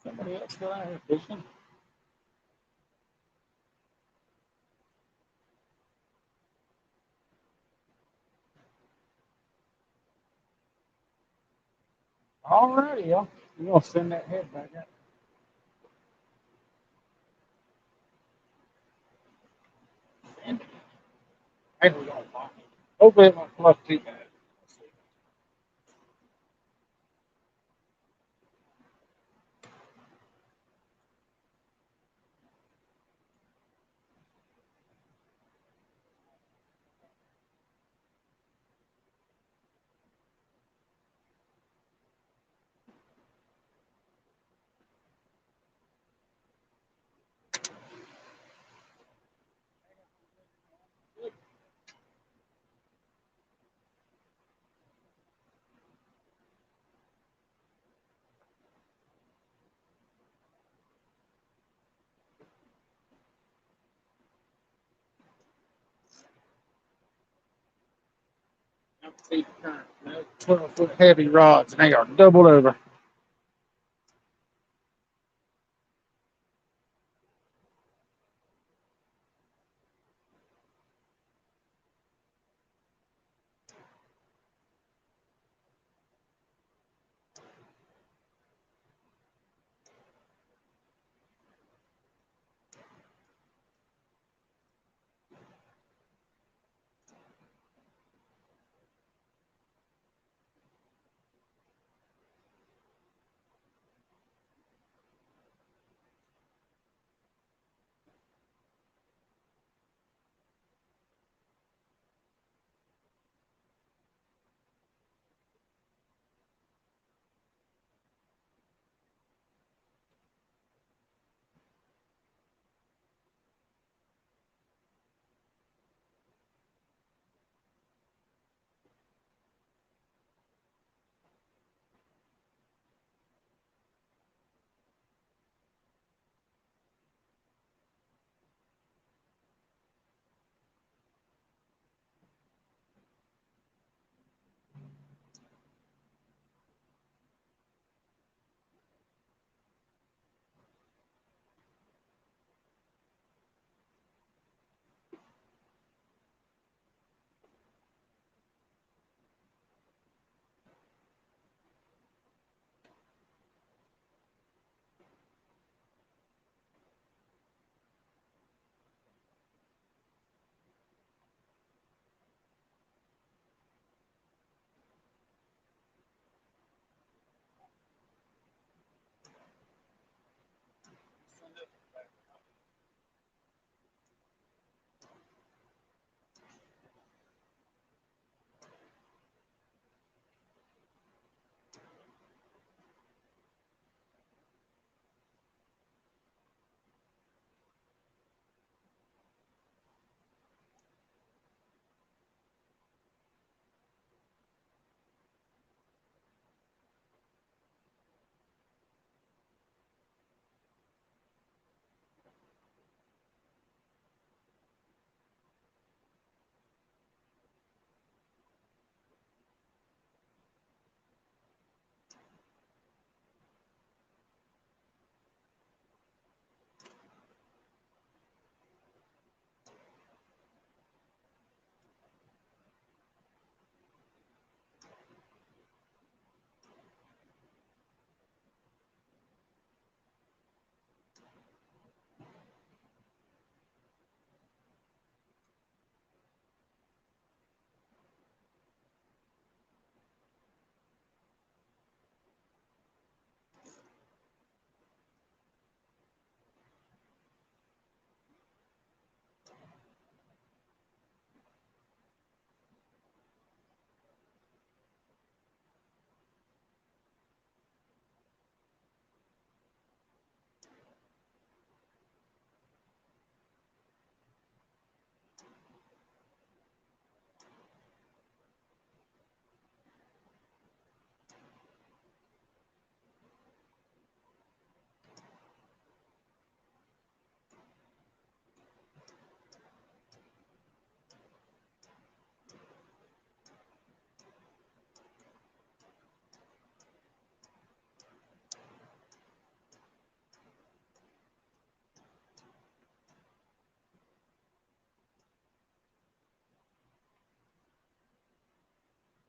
Speaker 1: Somebody else still out here fishing? Alrighty, y'all. We're going to send that head back out. Maybe we're going to find it. Hopefully it won't fluff too bad. See the current. 12-foot heavy rods, and they are doubled over.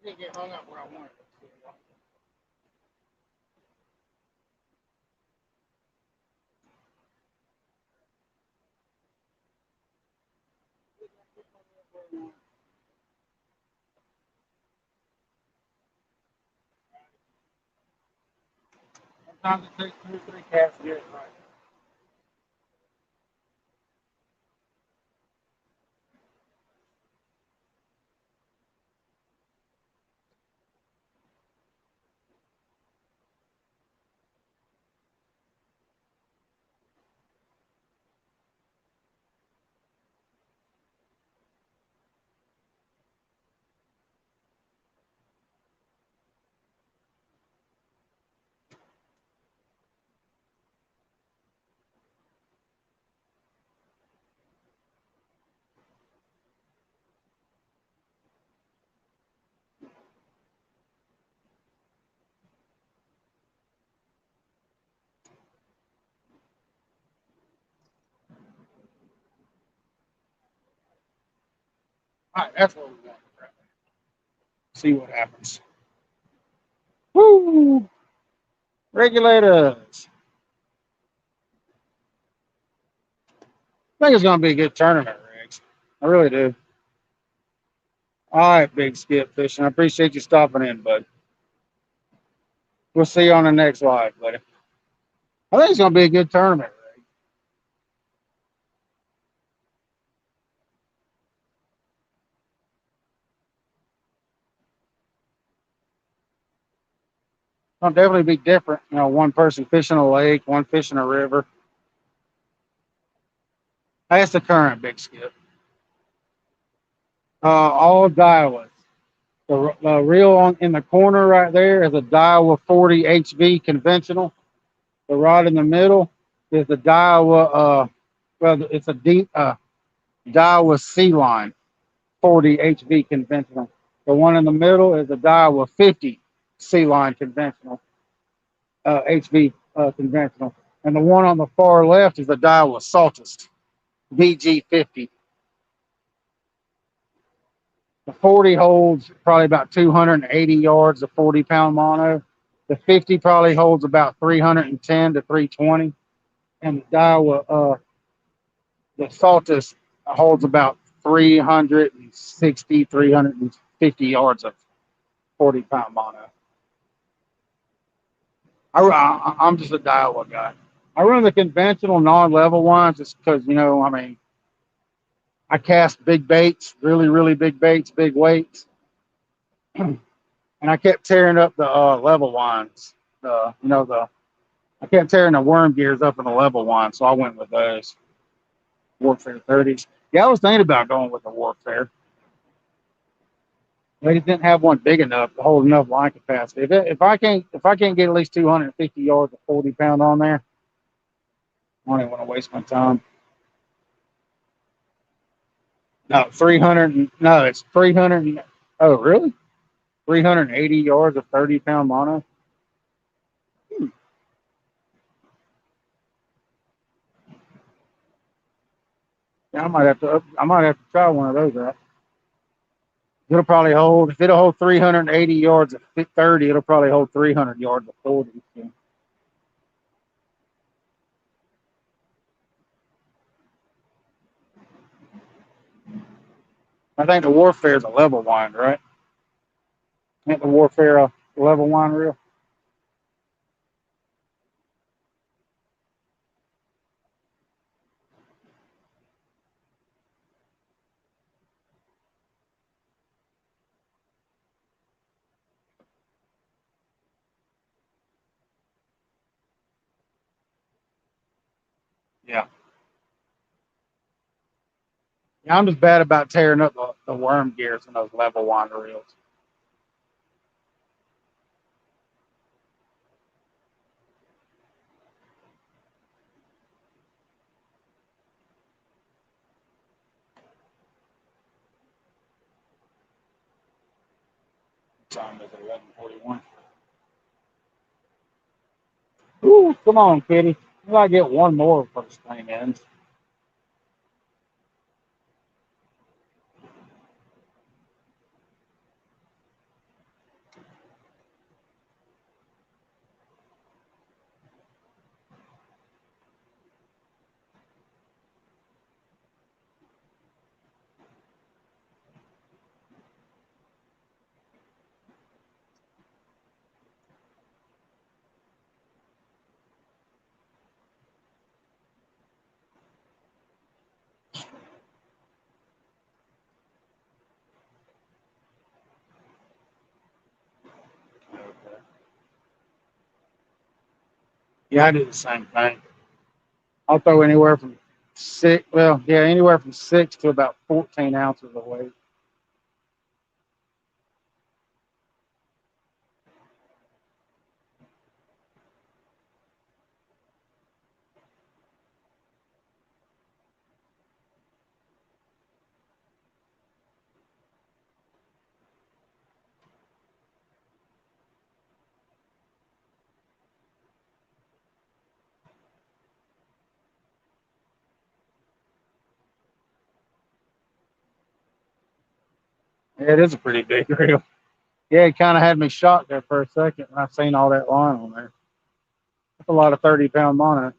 Speaker 1: Didn't get hung up where I wanted it to. Sometimes it takes 2 or 3 casts to get it right. All right, that's what we want. See what happens. Woo! Regulators. I think it's going to be a good tournament, Riggs. I really do. All right, Big Skip Fishing. I appreciate you stopping in, bud. We'll see you on the next live, buddy. I think it's going to be a good tournament, Riggs. It'll definitely be different. You know, one person fishing a lake, one fishing a river. That's the current, Big Skip. All Daiwas. The reel in the corner right there is a Daiwa 40 HV conventional. The rod in the middle is the Daiwa, it's a deep Daiwa C line 40 HV conventional. The one in the middle is a Daiwa 50 C line conventional, HV conventional. And the one on the far left is the Daiwa Saltist BG50. The 40 holds probably about 280 yards of 40-pound mono. The 50 probably holds about 310 to 320. And the Daiwa, the Saltus holds about 360, 350 yards of 40-pound mono. I'm just a Daiwa guy. I run the conventional non-level ones just because, you know, I mean, I cast big baits, really, really big baits, big weights. And I kept tearing up the level ones. I kept tearing the worm gears up in the level one, so I went with those Warfare 30s. Yeah, I was thinking about going with the Warfare. They just didn't have one big enough to hold enough line capacity. If I can't get at least 250 yards of 40-pound on there, I don't even want to waste my time. No, 300. No, it's 300. Oh, really? 380 yards of 30-pound mono. Yeah, I might have to try one of those out. It'll probably hold, if it'll hold 380 yards of 30, it'll probably hold 300 yards of 40. So. I think the Warfare is a level wind, right? Ain't the Warfare a level wind reel? Yeah. Yeah, I'm just bad about tearing up the worm gears in those level wind reels. Time is 11:41. Ooh, come on, kitty. I gotta get one more before this thing ends. Yeah, I do the same thing. I'll throw anywhere from anywhere from 6 to about 14 ounces of weight. Yeah, it is a pretty big reel. Yeah, it kind of had me shocked there for a second when I seen all that line on there. That's a lot of 30-pound mono.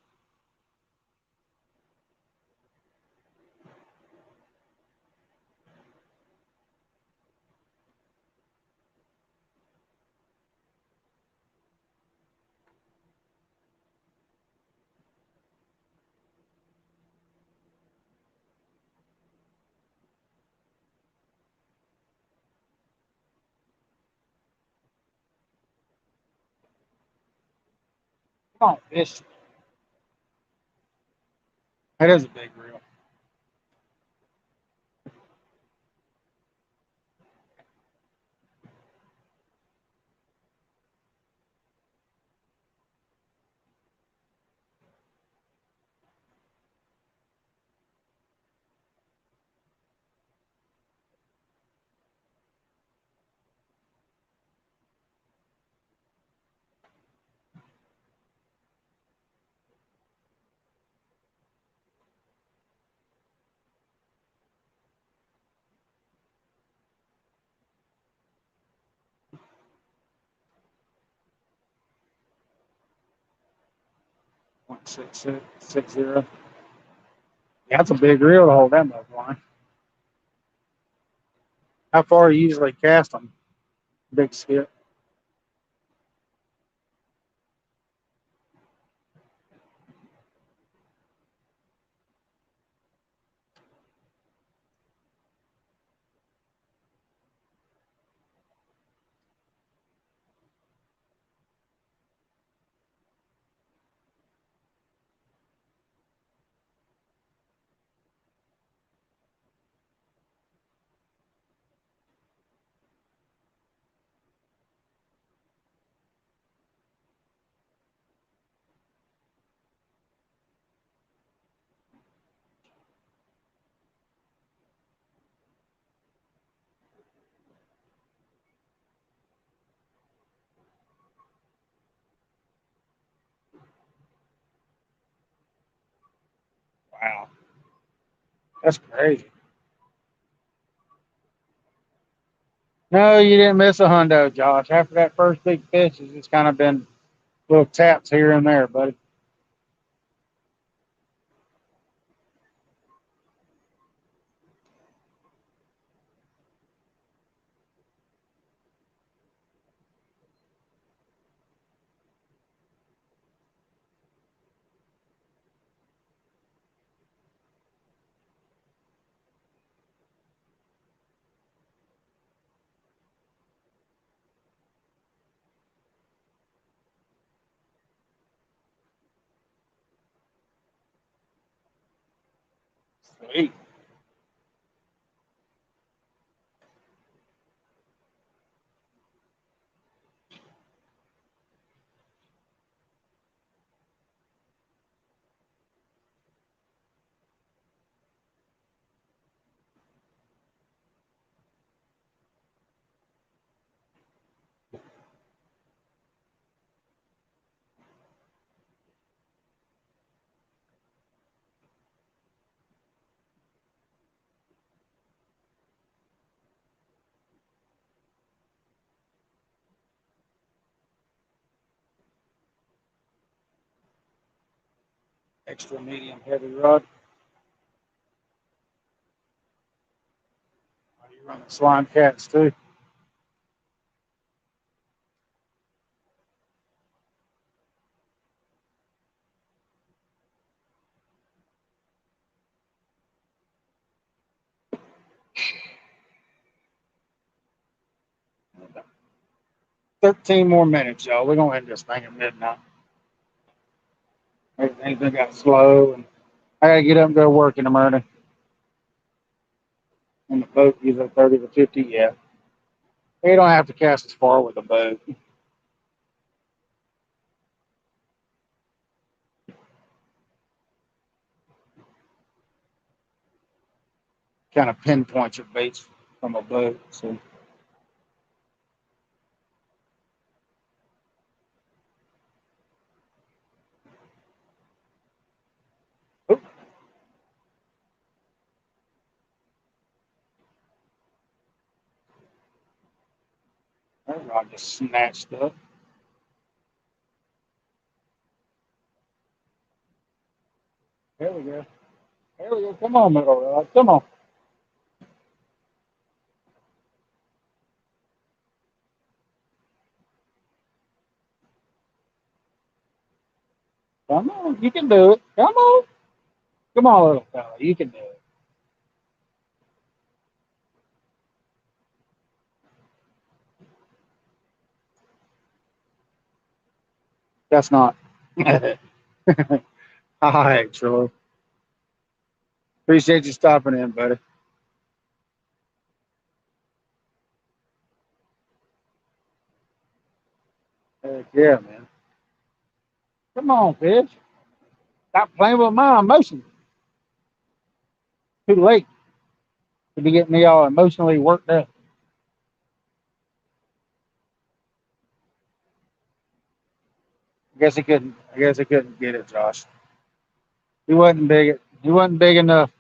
Speaker 1: Come on, fish. That is a big reel. .6660. Yeah, that's a big reel to hold that much line. How far you usually cast them? Big skip. Wow, that's crazy. No, you didn't miss a hundo, Josh. After that first big fish, it's just kind of been little taps here and there, buddy. Sweet. Extra medium heavy rod. You run the slime cats too. 13 more minutes, y'all. We're gonna end this thing at midnight. Everything's been got slow, and I gotta get up and go to work in the morning. And the boat is at 30 to 50. Yeah, you don't have to cast as far with a boat. Kind of pinpoint your baits from a boat. So. Oop, that rod just snatched up. There we go. There we go. Come on, middle rod. Come on. Come on. You can do it. Come on. Come on, little fella. You can do it. That's not. Hi, Troy. Appreciate you stopping in, buddy. Heck yeah, man. Come on, fish. Stop playing with my emotions. Too late to be getting me all emotionally worked up. I guess he couldn't. I guess he couldn't get it, Josh. He wasn't big. He wasn't big enough.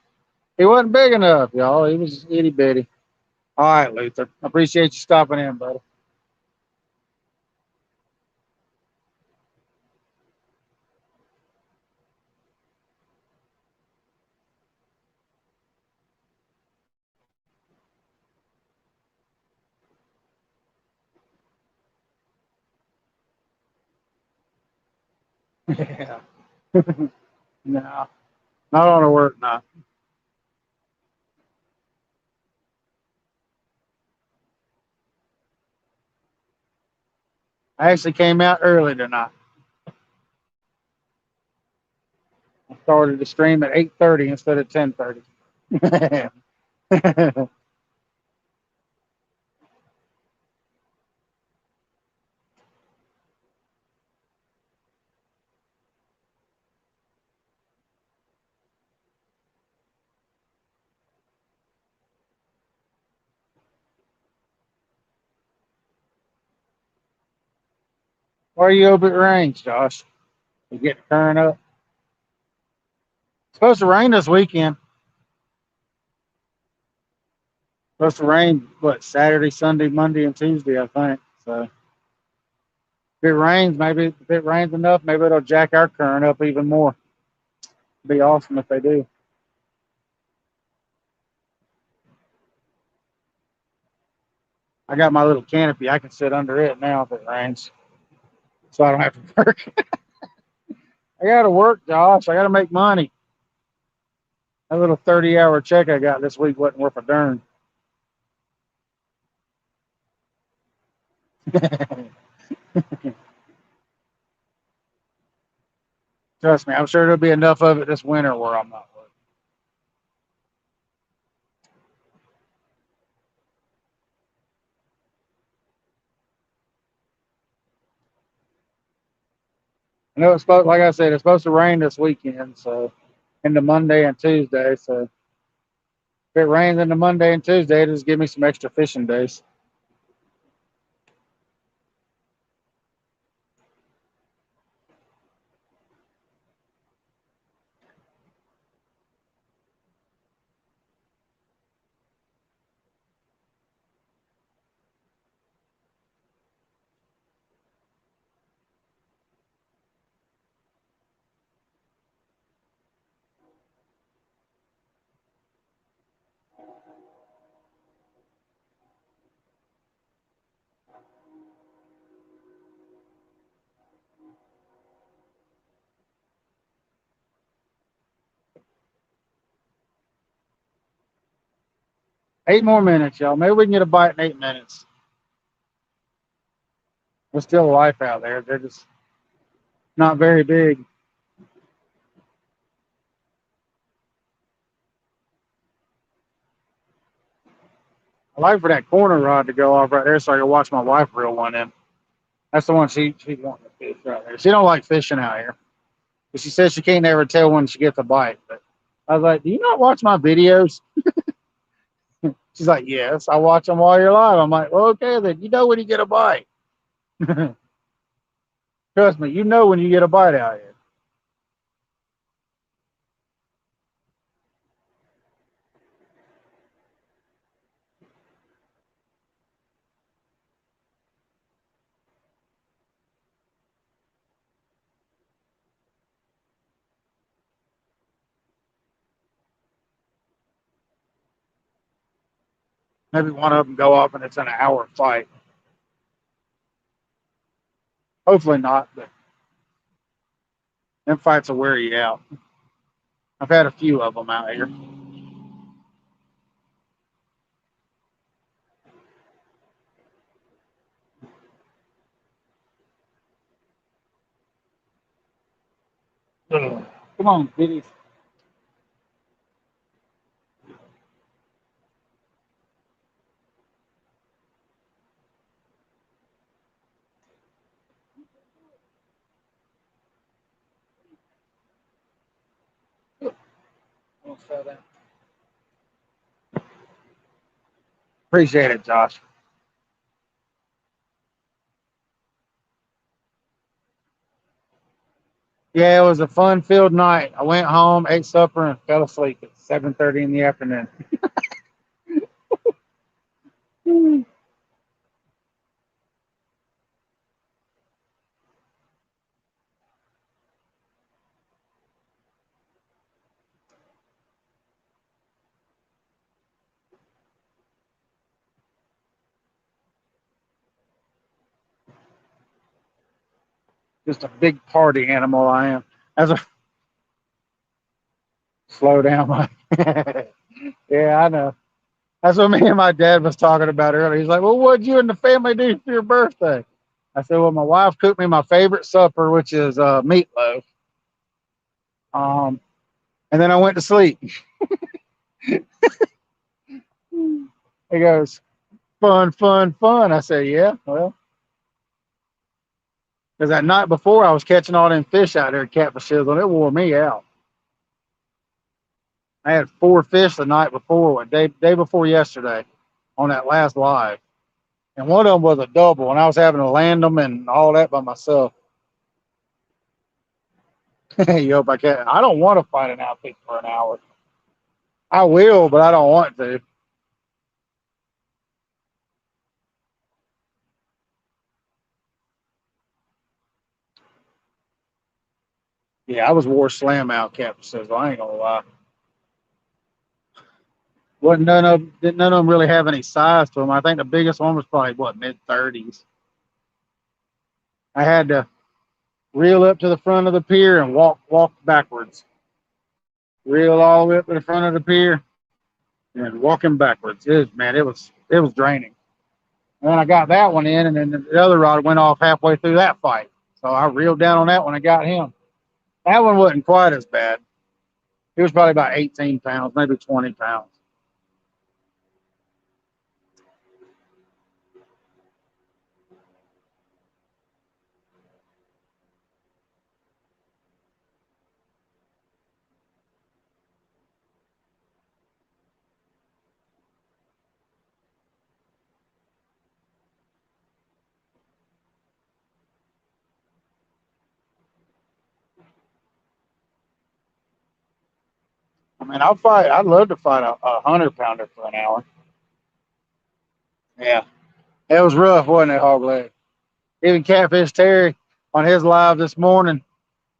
Speaker 1: He wasn't big enough, y'all. He was itty bitty. All right, Luther. I appreciate you stopping in, buddy. Yeah. No, not on a work night. I actually came out early tonight. I started the stream at 8:30 instead of 10:30. Where are you over at range, Josh? You getting current up? It's supposed to rain this weekend. Supposed to rain what Saturday, Sunday, Monday, and Tuesday, I think. So if it rains, maybe if it rains enough, maybe it'll jack our current up even more. It'd be awesome if they do. I got my little canopy. I can sit under it now if it rains, so I don't have to work. I got to work, Josh. I got to make money. That little 30-hour check I got this week wasn't worth a darn. Trust me, I'm sure there'll be enough of it this winter where I'm not working. I know it's supposed, like I said, it's supposed to rain this weekend, so into Monday and Tuesday. So if it rains into Monday and Tuesday, just give me some extra fishing days. Eight more minutes, y'all. Maybe we can get a bite in 8 minutes. There's still life out there. They're just not very big. I like for that corner rod to go off right there so I can watch my wife reel one in. That's the one she's wanting to fish right there. She don't like fishing out here. But she says she can't ever tell when she gets a bite. But I was like, do you not watch my videos? She's like, yes, I watch them while you're live. I'm like, well, okay, then you know when you get a bite. Trust me, you know when you get a bite out here. Maybe one of them go off and it's an hour fight. Hopefully not, but them fights will wear you out. I've had a few of them out here. Ugh. Come on, biddies. Appreciate it, Josh. Yeah, it was a fun-filled night. I went home, ate supper, and fell asleep at 7:30 in the afternoon. Just a big party animal I am. As a slow down, Mike. Yeah, I know. That's what me and my dad was talking about earlier. He's like, "Well, what'd you and the family do for your birthday?" I said, "Well, my wife cooked me my favorite supper, which is meatloaf. And then I went to sleep." He goes, "Fun, fun, fun." I said, "Yeah, well." Because that night before, I was catching all them fish out there at Catfish, and it wore me out. I had 4 fish the night before, day before yesterday, on that last live, and one of them was a double, and I was having to land them and all that by myself. You hope I can. I don't want to fight an outfit for an hour. I will, but I don't want to. Yeah, I was wore slam out Catfish. I ain't gonna lie. Wasn't none of them really have any size to them. I think the biggest one was probably what, mid-30s. I had to reel up to the front of the pier and walk backwards. Reel all the way up to the front of the pier and walking backwards. It was draining. And then I got that one in, and then the other rod went off halfway through that fight. So I reeled down on that one and got him. That one wasn't quite as bad. He was probably about 18 pounds, maybe 20 pounds. I mean, I'd love to fight a 100-pounder for an hour. Yeah. It was rough, wasn't it, Hog Leg? Even Catfish Terry on his live this morning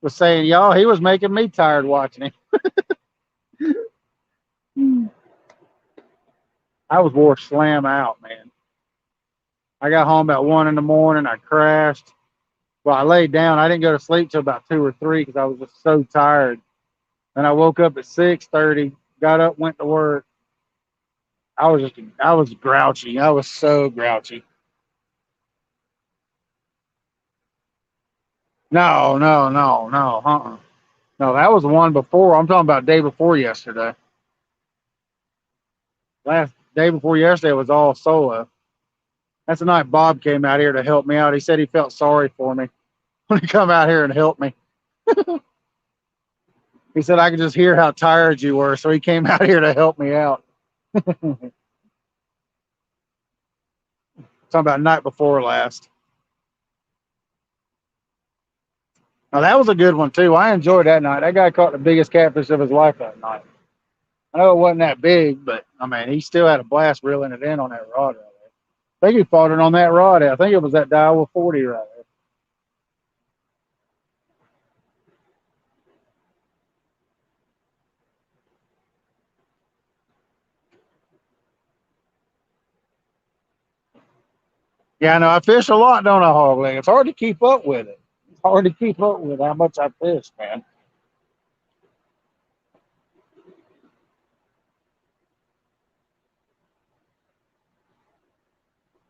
Speaker 1: was saying, y'all, he was making me tired watching him. I was wore slam out, man. I got home about 1 in the morning. I crashed. Well, I laid down. I didn't go to sleep till about 2 or 3 because I was just so tired. And I woke up at 6:30, got up, went to work. I was grouchy. I was so grouchy. No, no, no, no, no. That was the one before. I'm talking about day before yesterday. day before yesterday was all solo. That's the night Bob came out here to help me out. He said he felt sorry for me when he come out here and helped me. He said I could just hear how tired you were, so he came out here to help me out. Talking about night before last. Now that was a good one too. I enjoyed that night. That guy caught the biggest catfish of his life that night. I know it wasn't that big, but I mean he still had a blast reeling it in on that rod right there. I think he fought it on that rod. I think it was that Daiwa 40 right there. Yeah, I know. I fish a lot, don't I, hog leg? It's hard to keep up with it. It's hard to keep up with how much I fish, man.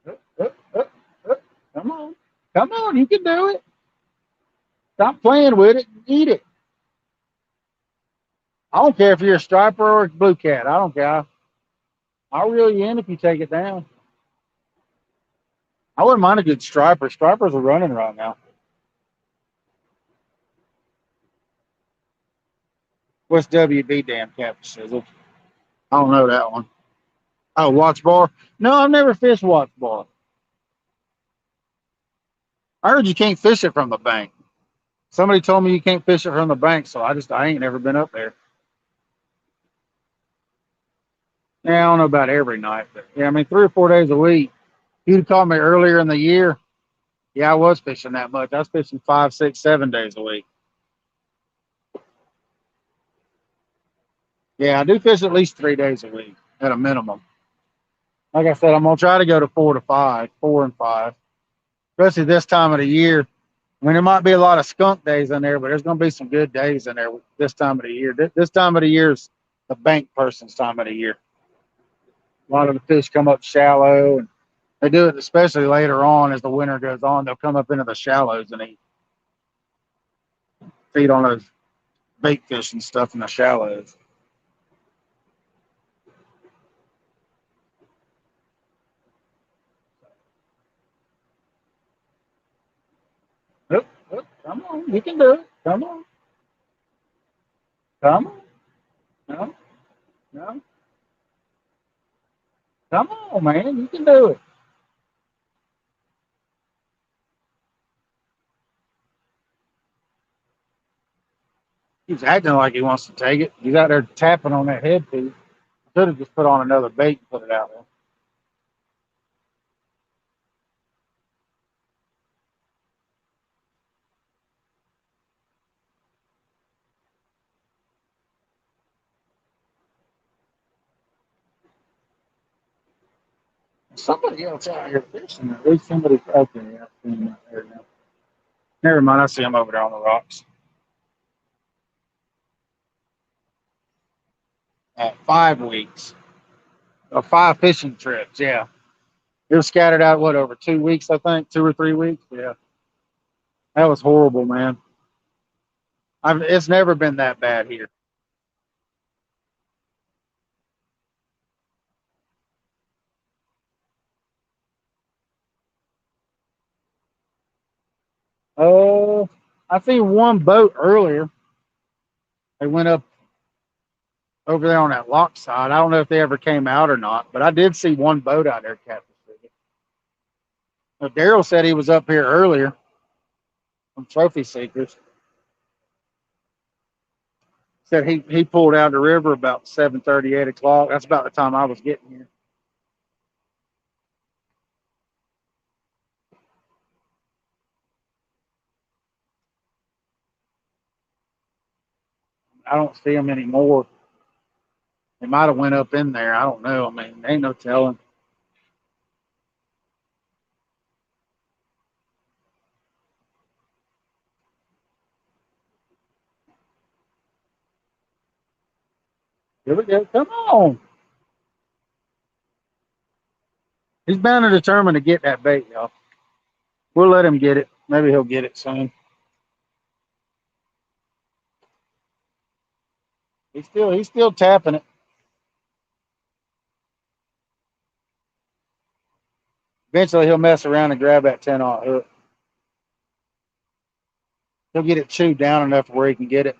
Speaker 1: Up, up, up. Come on. Come on, you can do it. Stop playing with it. Eat it. I don't care if you're a striper or a blue cat. I don't care. I'll reel you in if you take it down. I wouldn't mind a good striper. Stripers are running right now. What's WB damn catfish sizzle? I don't know that one. Oh, watch bar? No, I've never fished watch bar. I heard you can't fish it from the bank. Somebody told me you can't fish it from the bank, so I ain't never been up there. Yeah, I don't know about every night, but yeah, I mean 3 or 4 days a week. You'd call me earlier in the year. Yeah, I was fishing that much. I was fishing 5, 6, 7 days a week. Yeah, I do fish at least 3 days a week at a minimum. Like I said, I'm gonna try to go to 4 to 5, 4 and 5, especially this time of the year. I mean, there might be a lot of skunk days in there, but there's gonna be some good days in there this time of the year. This time of the year is the bank person's time of the year. A lot of the fish come up shallow, and they do it especially later on as the winter goes on. They'll come up into the shallows and feed on those bait fish and stuff in the shallows. Oop, oop, come on, you can do it. Come on, come on. No, no, come on, man, you can do it. He's acting like he wants to take it. He's out there tapping on that head piece. Should have just put on another bait and put it out there. Somebody else out here fishing. At least somebody. Okay, yeah, I see him out there now. Never mind. I see him over there on the rocks. 5 weeks. 5 fishing trips. Yeah, it was scattered out. What, over 2 weeks? I think 2 or 3 weeks. Yeah, that was horrible, man. It's never been that bad here. Oh, I seen one boat earlier. They went up over there on that lock side. I don't know if they ever came out or not, but I did see one boat out there catfishing. Daryl said he was up here earlier from Trophy Seekers. Said he pulled out of the river about 7:30, 8 o'clock. That's about the time I was getting here. I don't see them anymore. They might have went up in there. I don't know. I mean, ain't no telling. Here we go. Come on. He's bound and determined to get that bait, y'all. We'll let him get it. Maybe he'll get it soon. He's still tapping it. Eventually, he'll mess around and grab that 10-aught hook. He'll get it chewed down enough where he can get it.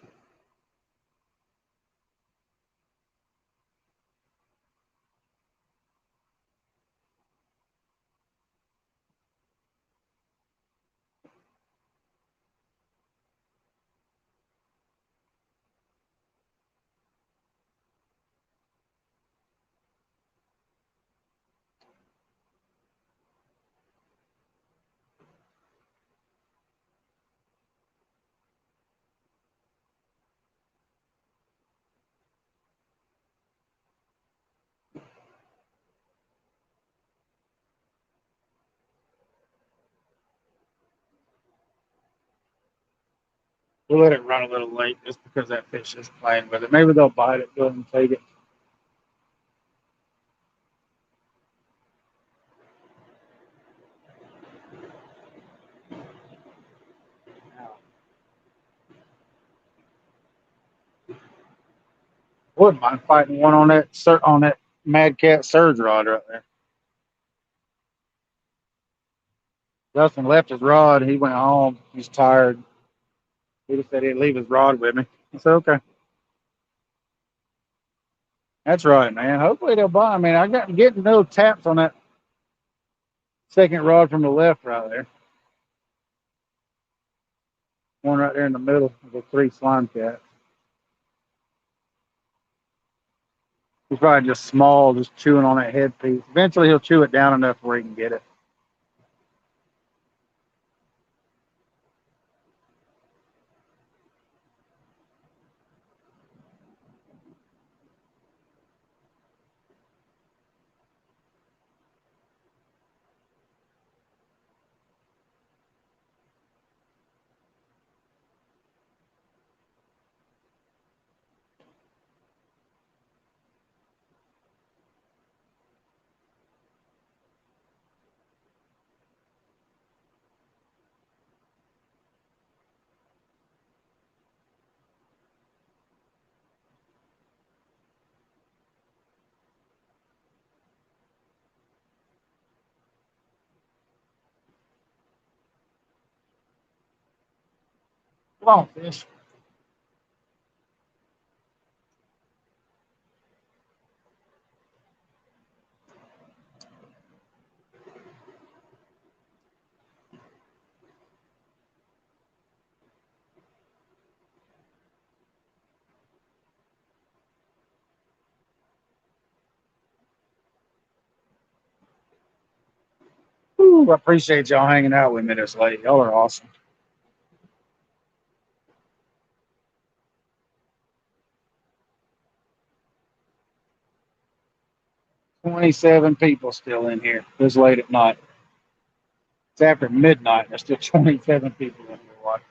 Speaker 1: We'll let it run a little late just because that fish is playing with it. Maybe they'll bite it, go ahead and take it. Wouldn't mind fighting one on that Mad Cat surge rod right there. Justin left his rod. He went home. He's tired. He just said he'd leave his rod with me. I said, okay. That's right, man. Hopefully they'll buy. I mean, I got getting no taps on that second rod from the left right there. One right there in the middle of the 3 slime cats. He's probably just small, just chewing on that headpiece. Eventually he'll chew it down enough where he can get it. Come on, fish. Ooh, I appreciate y'all hanging out with me this late. Y'all are awesome. 27 people still in here this late at night. It's after midnight. There's still 27 people in here watching.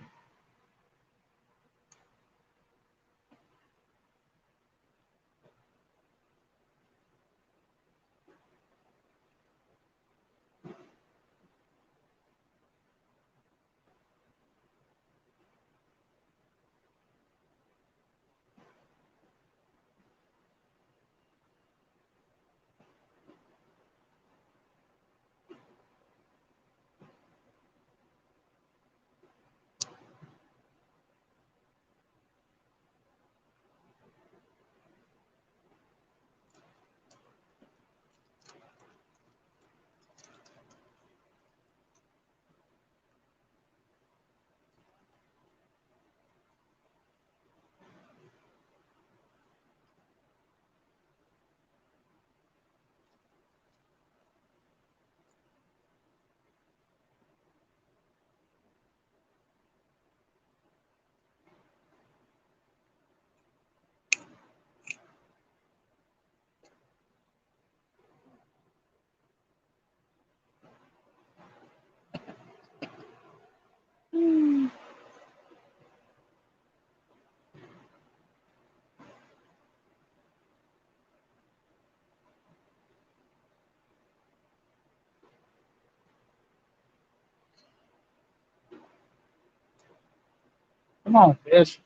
Speaker 1: Come on, fish.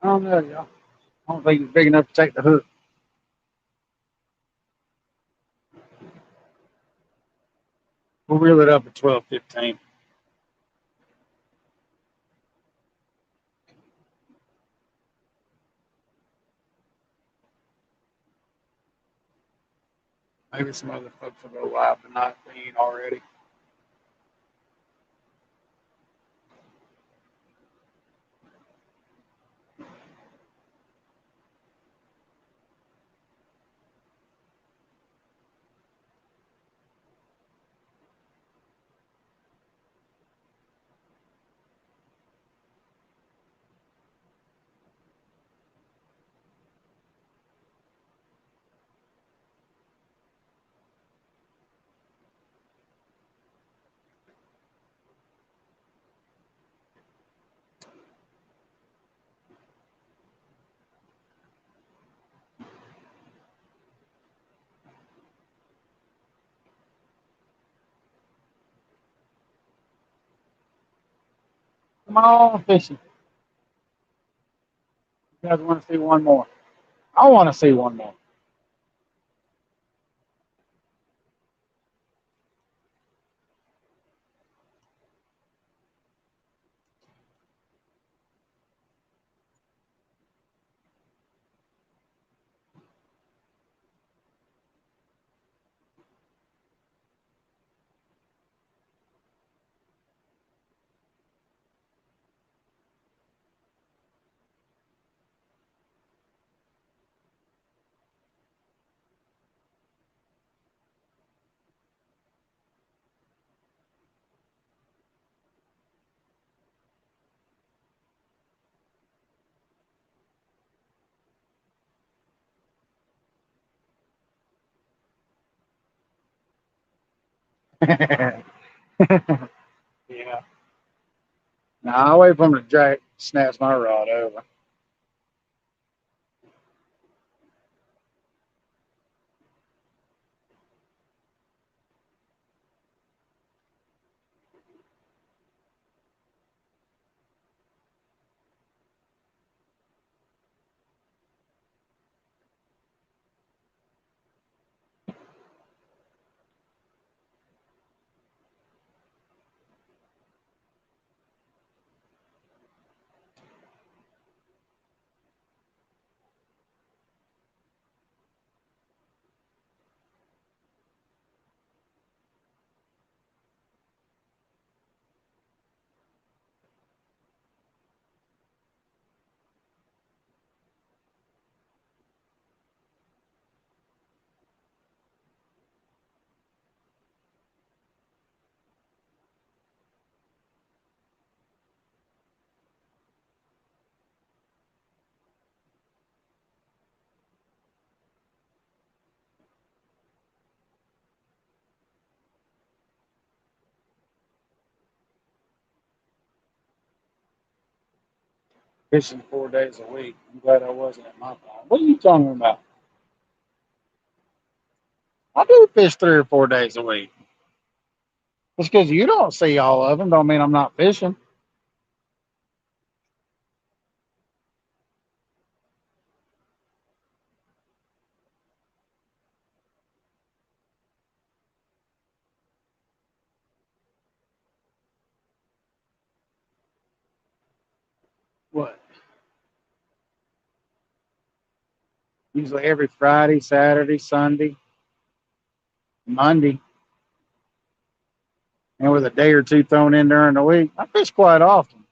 Speaker 1: I don't know, y'all. I don't think it's big enough to take the hook. We'll reel it up at 12:15. Maybe some other folks will go live tonight if they ain't already. Come on, fishing. You guys want to see one more? I want to see one more. Yeah. Now I'll wait for him to drag, snatch my rod over. Fishing 4 days a week. I'm glad I wasn't at my farm. What are you talking about? I do fish 3 or 4 days a week. Just because you don't see all of them don't mean I'm not fishing. What? Usually every Friday, Saturday, Sunday, Monday, and with a day or two thrown in during the week. I fish quite often.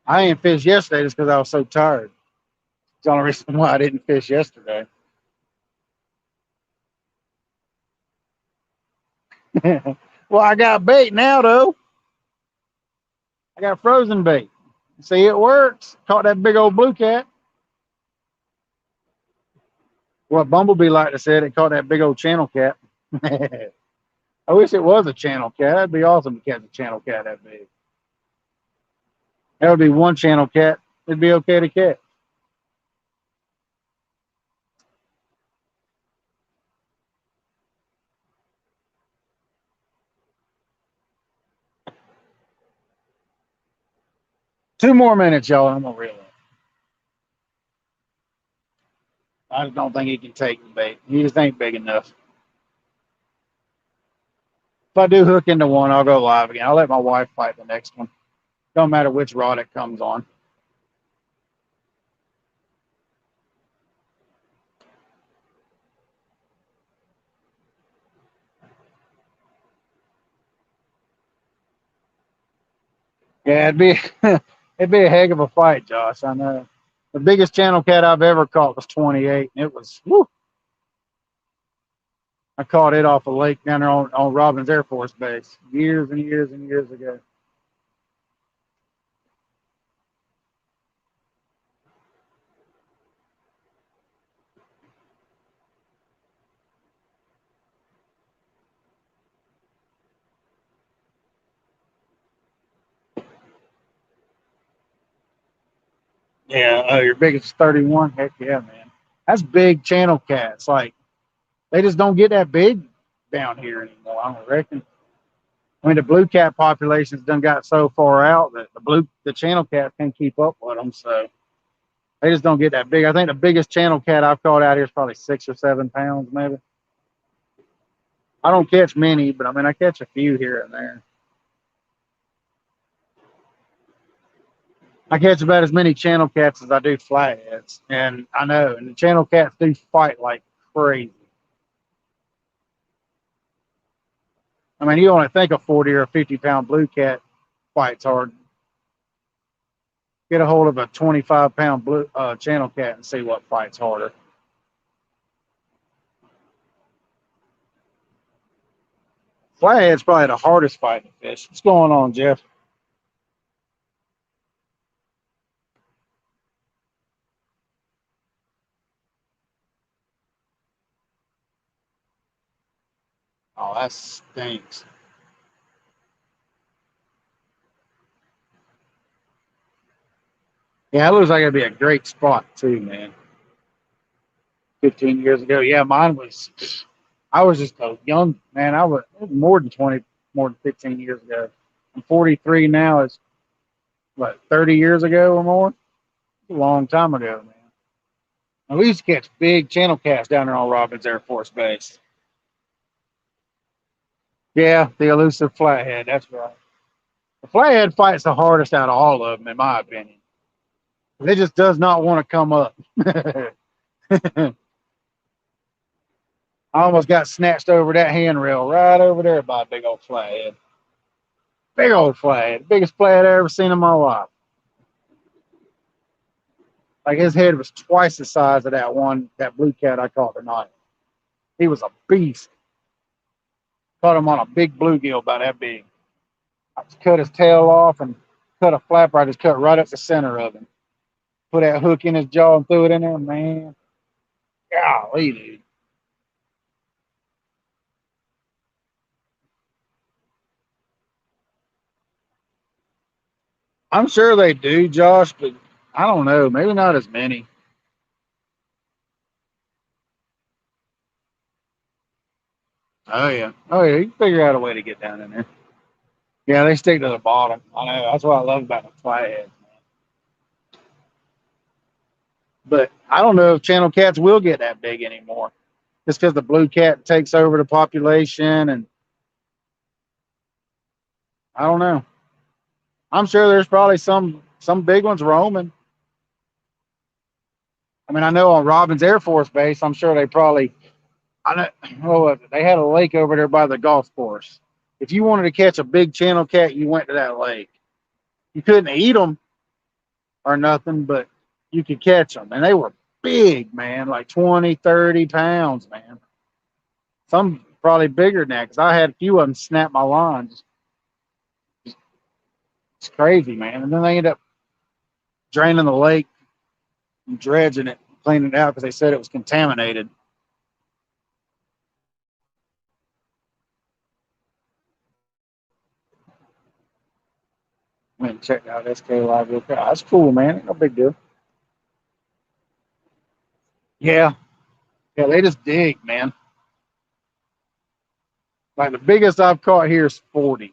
Speaker 1: I ain't fished yesterday just because I was so tired. It's the only reason why I didn't fish yesterday. Well, I got bait now, though. I got frozen bait. See, it works. Caught that big old blue cat. What Bumblebee like to said, it caught that big old channel cat. I wish it was a channel cat. That'd be awesome to catch a channel cat that big. That would be one channel cat. It'd be okay to catch. 2 more minutes, y'all, and I'm gonna reel it. I just don't think he can take the bait. He just ain't big enough. If I do hook into one, I'll go live again. I'll let my wife fight the next one. Don't matter which rod it comes on. Yeah, it'd be a heck of a fight, Josh. I know. The biggest channel cat I've ever caught was 28, and it was whew, I caught it off a lake down there on Robbins Air Force Base years and years and years ago. Yeah, your biggest 31. Heck yeah, man. That's big channel cats. Like they just don't get that big down here anymore. I don't reckon. I mean, the blue cat population's done got so far out that the channel cat can't keep up with them. So they just don't get that big. I think the biggest channel cat I've caught out here is probably 6 or 7 pounds, maybe. I don't catch many, but I mean, I catch a few here and there. I catch about as many channel cats as I do flatheads, and I know, and the channel cats do fight like crazy. I mean, you only think a 40 or a 50-pound blue cat fights hard. Get a hold of a 25-pound blue channel cat and see what fights harder. Flathead's probably the hardest fighting fish. What's going on, Jeff? Oh, that stinks. Yeah, it looks like it'd be a great spot too, man. 15 years ago. Yeah, mine was. I was just a young man. I was more than 20, more than 15 years ago. I'm 43 now. It's what 30 years ago or more. A long time ago, man. And we used to catch big channel cats down there on Robbins Air Force Base. Yeah, the elusive flathead. That's right. The flathead fights the hardest out of all of them, in my opinion. It just does not want to come up. I almost got snatched over that handrail right over there by a big old flathead. Big old flathead. Biggest flathead I ever seen in my life. Like his head was twice the size of that blue cat I caught tonight. He was a beast. Caught him on a big bluegill about that big. I just cut his tail off and cut a flapper. I just cut right up the center of him. Put that hook in his jaw and threw it in there, man. Golly, dude. I'm sure they do, Josh, but I don't know. Maybe not as many. Oh yeah. Oh yeah. You can figure out a way to get down in there. Yeah, they stick to the bottom. I know. That's what I love about the flatheads, man. But I don't know if channel cats will get that big anymore. Just because the blue cat takes over the population, and I don't know. I'm sure there's probably some big ones roaming. I mean, I know on Robbins Air Force Base, I'm sure they probably. I know. Oh, they had a lake over there by the golf course. If you wanted to catch a big channel cat, you went to that lake. You couldn't eat them or nothing, but you could catch them. And they were big, man, like 20, 30 pounds, man. Some probably bigger than that because I had a few of them snap my lines. It's crazy, man. And then they end up draining the lake and dredging it, cleaning it out because they said it was contaminated. I mean, check out SK Live. That's cool, man. Ain't no big deal. Yeah. Yeah, they just dig, man. Like the biggest I've caught here is 40.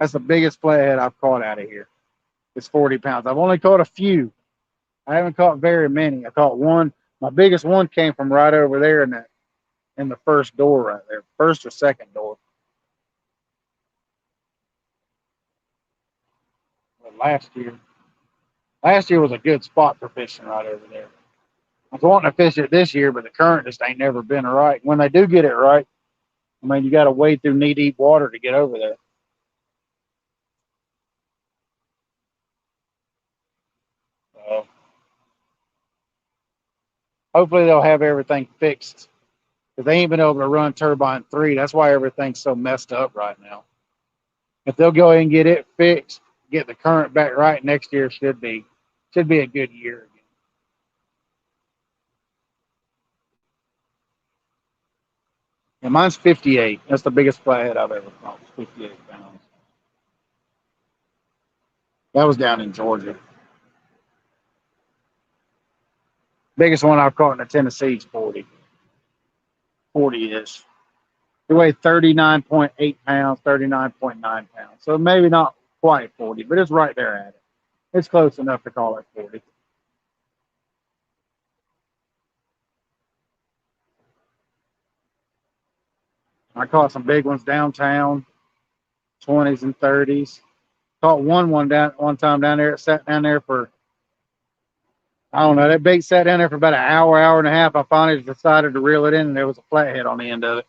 Speaker 1: That's the biggest flathead I've caught out of here. It's 40 pounds. I've only caught a few. I haven't caught very many. I caught one. My biggest one came from right over there in the first door right there, first or second door. But last year was a good spot for fishing right over there. I was wanting to fish it this year, but the current just ain't never been right. When they do get it right, I mean, you got to wade through knee deep water to get over there. So hopefully they'll have everything fixed because they ain't been able to run turbine 3. That's why everything's so messed up right now. If they'll go ahead and get it fixed, get the current back right, next year should be a good year again. And mine's 58. That's the biggest flathead I've ever caught. 58 pounds. That was down in Georgia. Biggest one I've caught in the Tennessee is 40. 40-ish. It weighed 39.8 pounds, 39.9 pounds. So maybe not quite 40, but it's right there at it. It's close enough to call it 40. I caught some big ones downtown, 20s and 30s. Caught one time down there. It sat down there for, I don't know, that bait sat down there for about an hour, hour and a half. I finally decided to reel it in, and there was a flathead on the end of it.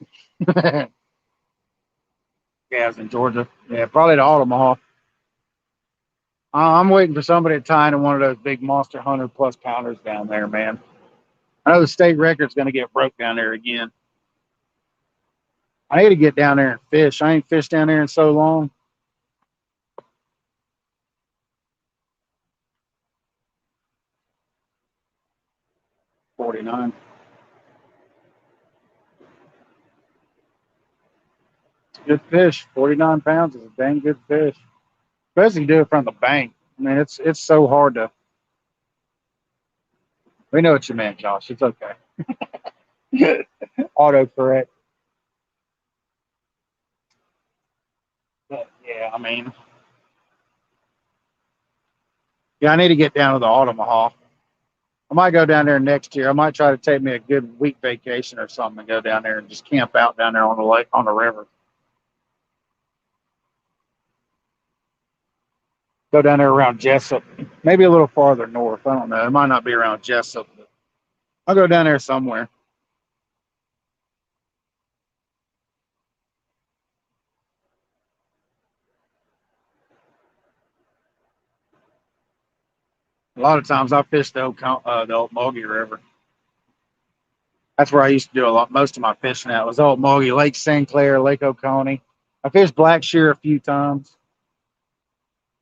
Speaker 1: Yeah, it was in Georgia. Yeah, probably the Omaha. I'm waiting for somebody to tie into one of those big monster 100+ pounders down there, man. I know the state record's going to get broke down there again. I need to get down there and fish. I ain't fished down there in so long. $49. Good fish. 49 pounds is a dang good fish. Especially do it from the bank. I mean, it's so hard to. We know what you meant, Josh. It's okay. Autocorrect. But yeah, I mean, yeah, I need to get down to the Omaha. I might go down there next year. I might try to take me a good week vacation or something and go down there and just camp out down there on the lake, on the river. Go down there around Jessup, maybe a little farther north. I don't know. It might not be around Jessup, but I'll go down there somewhere. A lot of times I fish the old Mogi River. That's where I used to do most of my fishing at. Was Old Mogi, Lake St. Clair, Lake Oconee. I fished Blackshear a few times.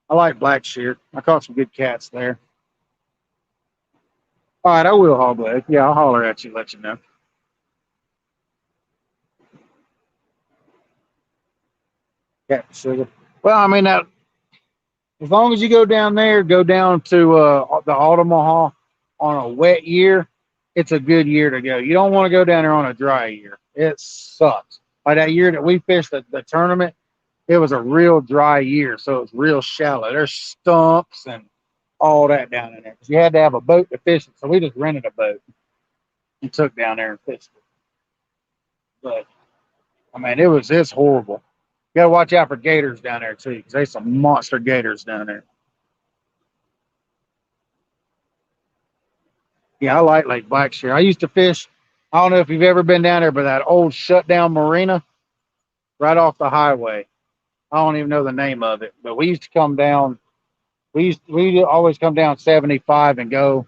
Speaker 1: I like Blackshear. I caught some good cats there. All right, I will, Hogleg. Yeah, I'll holler at you, let you know. Cat sugar. Well, I mean, that, as long as you go down there, go down to the Omaha on a wet year, it's a good year to go. You don't want to go down there on a dry year. It sucks. Like that year that we fished the tournament, it was a real dry year, so it was real shallow. There's stumps and all that down in there. You had to have a boat to fish it, so we just rented a boat and took down there and fished it. But I mean, it's horrible. You gotta watch out for gators down there too, because there's some monster gators down there. Yeah, I like Lake Blackshear. I used to fish. I don't know if you've ever been down there, but that old shutdown marina right off the highway. I don't even know the name of it, but we used to come down. We always come down 75 and go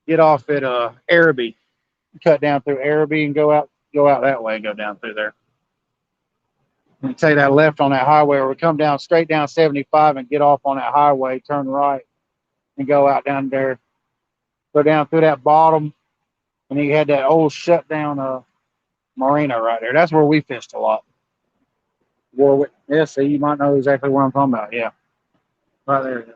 Speaker 1: get off at Araby, cut down through Araby and go out that way and go down through there. And take that left on that highway, or we come down straight down 75 and get off on that highway, turn right, and go out down there, go down through that bottom, and you had that old shutdown marina right there. That's where we fished a lot. Warwick. Yeah, see, you might know exactly what I'm talking about. Yeah, right there.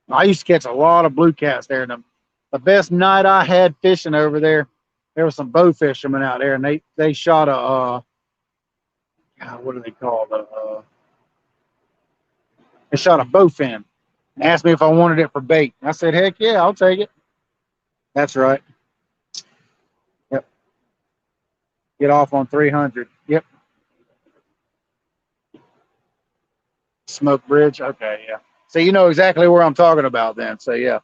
Speaker 1: I used to catch a lot of blue cats there. The best night I had fishing over there, there was some bow fishermen out there, and they shot a what are they called? and shot a bowfin and asked me if I wanted it for bait. I said, heck yeah, I'll take it. That's right. Yep. Get off on 300. Yep. Smoke Bridge. Okay, yeah. So you know exactly where I'm talking about then. So yeah.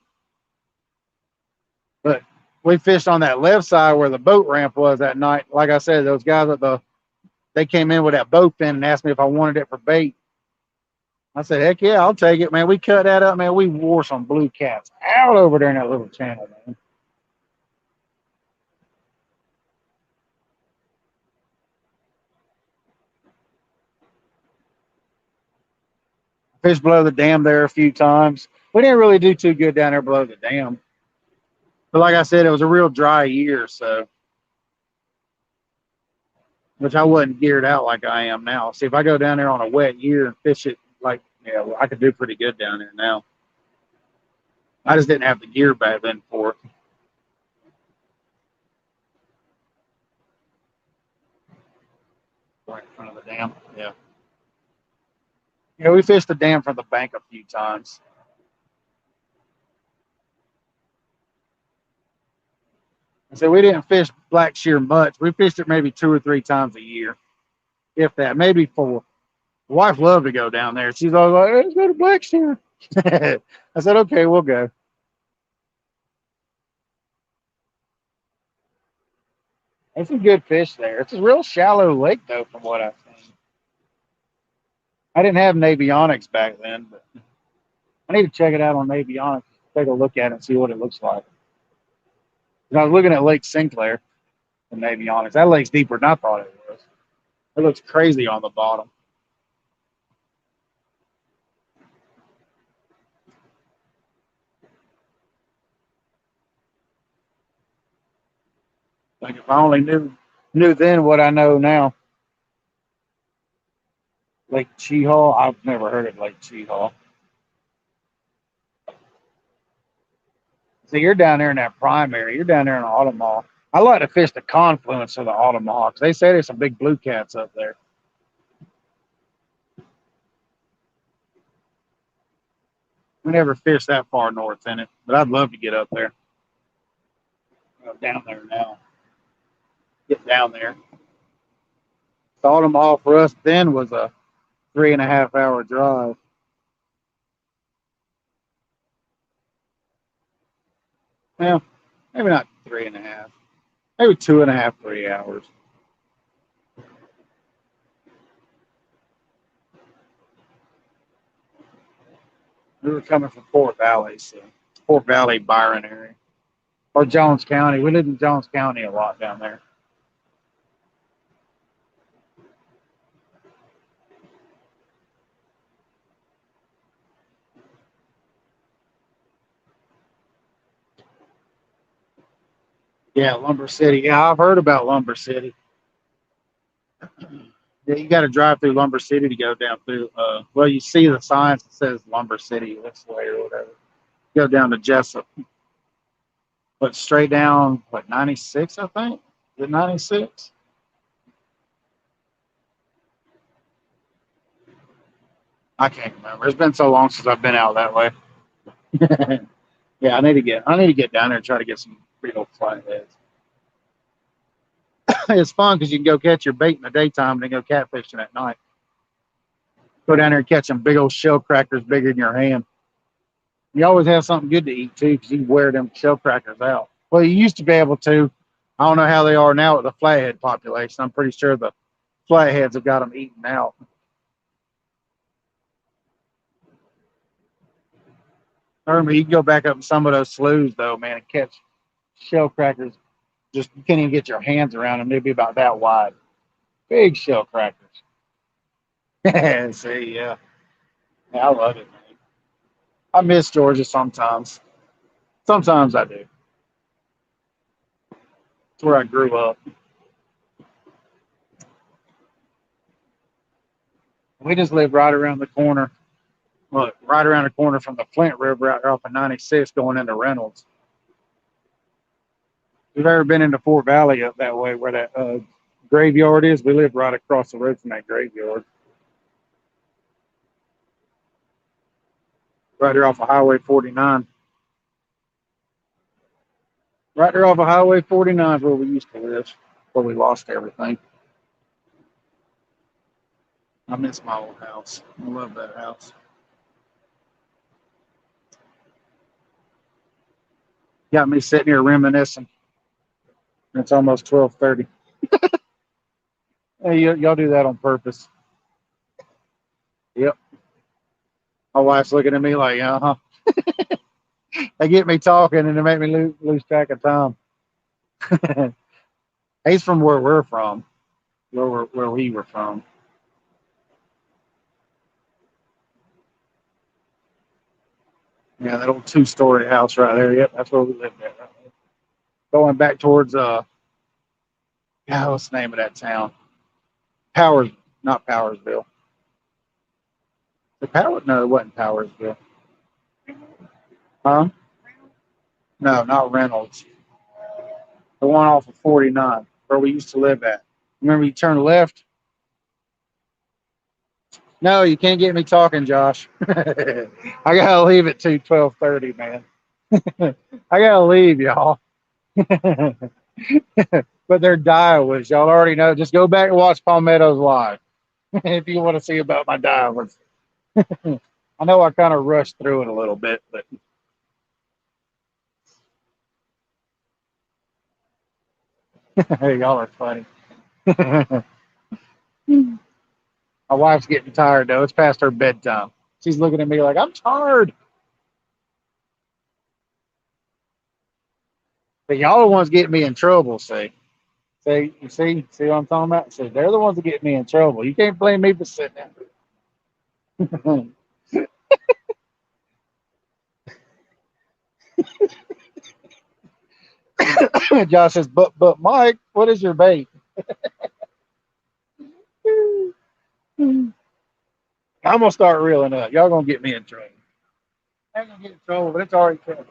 Speaker 1: But we fished on that left side where the boat ramp was that night. Like I said, those guys they came in with that bowfin and asked me if I wanted it for bait. I said, heck yeah, I'll take it, man. We cut that up, man. We wore some blue cats out over there in that little channel, man. Fished below the dam there a few times. We didn't really do too good down there below the dam. But like I said, it was a real dry year, so which I wasn't geared out like I am now. See, if I go down there on a wet year and fish it, like, yeah, well, I could do pretty good down there now. I just didn't have the gear back then for it. Right in front of the dam, yeah. Yeah, we fished the dam from the bank a few times. So we didn't fish black shear much. We fished it maybe 2 or 3 times a year, if that, maybe 4. My wife loved to go down there. She's always like, let's go to black shear. I said, okay, we'll go. There's some good fish there. It's a real shallow lake, though, from what I've seen. I didn't have Navionics back then, but I need to check it out on Navionics, take a look at it and see what it looks like. I was looking at Lake Sinclair and Navionics. That lake's deeper than I thought it was. It looks crazy on the bottom. Like if I only knew then what I know now. Lake Cheehaw. I've never heard of Lake Cheehaw. So you're down there in that primary. You're down there in Ottawa. I like to fish the confluence of the Ottawa because they say there's some big blue cats up there. We never fished that far north in it, but I'd love to get up there. Down there now. Get down there. The Ottawa for us then was a 3.5 hour drive. Well, maybe not 3.5. Maybe 2.5, 3 hours. We were coming from Fort Valley, so Fort Valley, Byron area. Or Jones County. We lived in Jones County a lot down there. Yeah, Lumber City. Yeah, I've heard about Lumber City. Yeah, you got to drive through Lumber City to go down through. Well, you see the signs that says Lumber City this way or whatever. Go down to Jessup, but straight down, what, 96, I think? Is it 96? I can't remember. It's been so long since I've been out that way. Yeah, I need to get down there and try to get some pretty old flatheads. It's fun because you can go catch your bait in the daytime and then go catfishing at night. Go down there and catch some big old shell crackers bigger than your hand. You always have something good to eat too because you can wear them shell crackers out. Well, you used to be able to. I don't know how they are now with the flathead population. I'm pretty sure the flatheads have got them eaten out. I remember you can go back up in some of those sloughs though, man, and catch shell crackers. Just you can't even get your hands around them. They'd be about that wide. Big shell crackers. See, yeah. I love it, man. I miss Georgia sometimes. Sometimes I do. It's where I grew up. We just live right around the corner. Look, right around the corner from the Flint River out there off of 96 going into Reynolds. If you've ever been into Fort Valley up that way where that graveyard is, we live right across the road from that graveyard. Right there off of Highway 49. Right there off of Highway 49 is where we used to live, where we lost everything. I miss my old house. I love that house. Got me sitting here reminiscing. It's almost 12:30. Hey, y'all do that on purpose. Yep. My wife's looking at me like, uh-huh. They get me talking and they make me lose track of time. He's from where we're from, where we were from. Yeah, that old two-story house right there. Yep, that's where we lived at. Right there. Going back towards yeah, what's the name of that town? Powers, not Powersville. The Power? No, it wasn't Powersville. Huh? No, not Reynolds. The one off of 49, where we used to live at. Remember, you turn left. No, you can't get me talking, Josh. I gotta leave at 12:30, man. I gotta leave, y'all. But they're Diowas. Y'all already know. Just go back and watch Palmetto's live if you want to see about my Diowas. I know I kind of rushed through it a little bit, but hey, y'all are funny. My wife's getting tired though. It's past her bedtime. She's looking at me like I'm tired. But y'all are the ones getting me in trouble. See what I'm talking about? See, they're the ones that get me in trouble. You can't blame me for sitting there. Josh says, but Mike, what is your bait? I'm gonna start reeling up. Y'all gonna get me in trouble. I ain't gonna get in trouble, but it's already catch.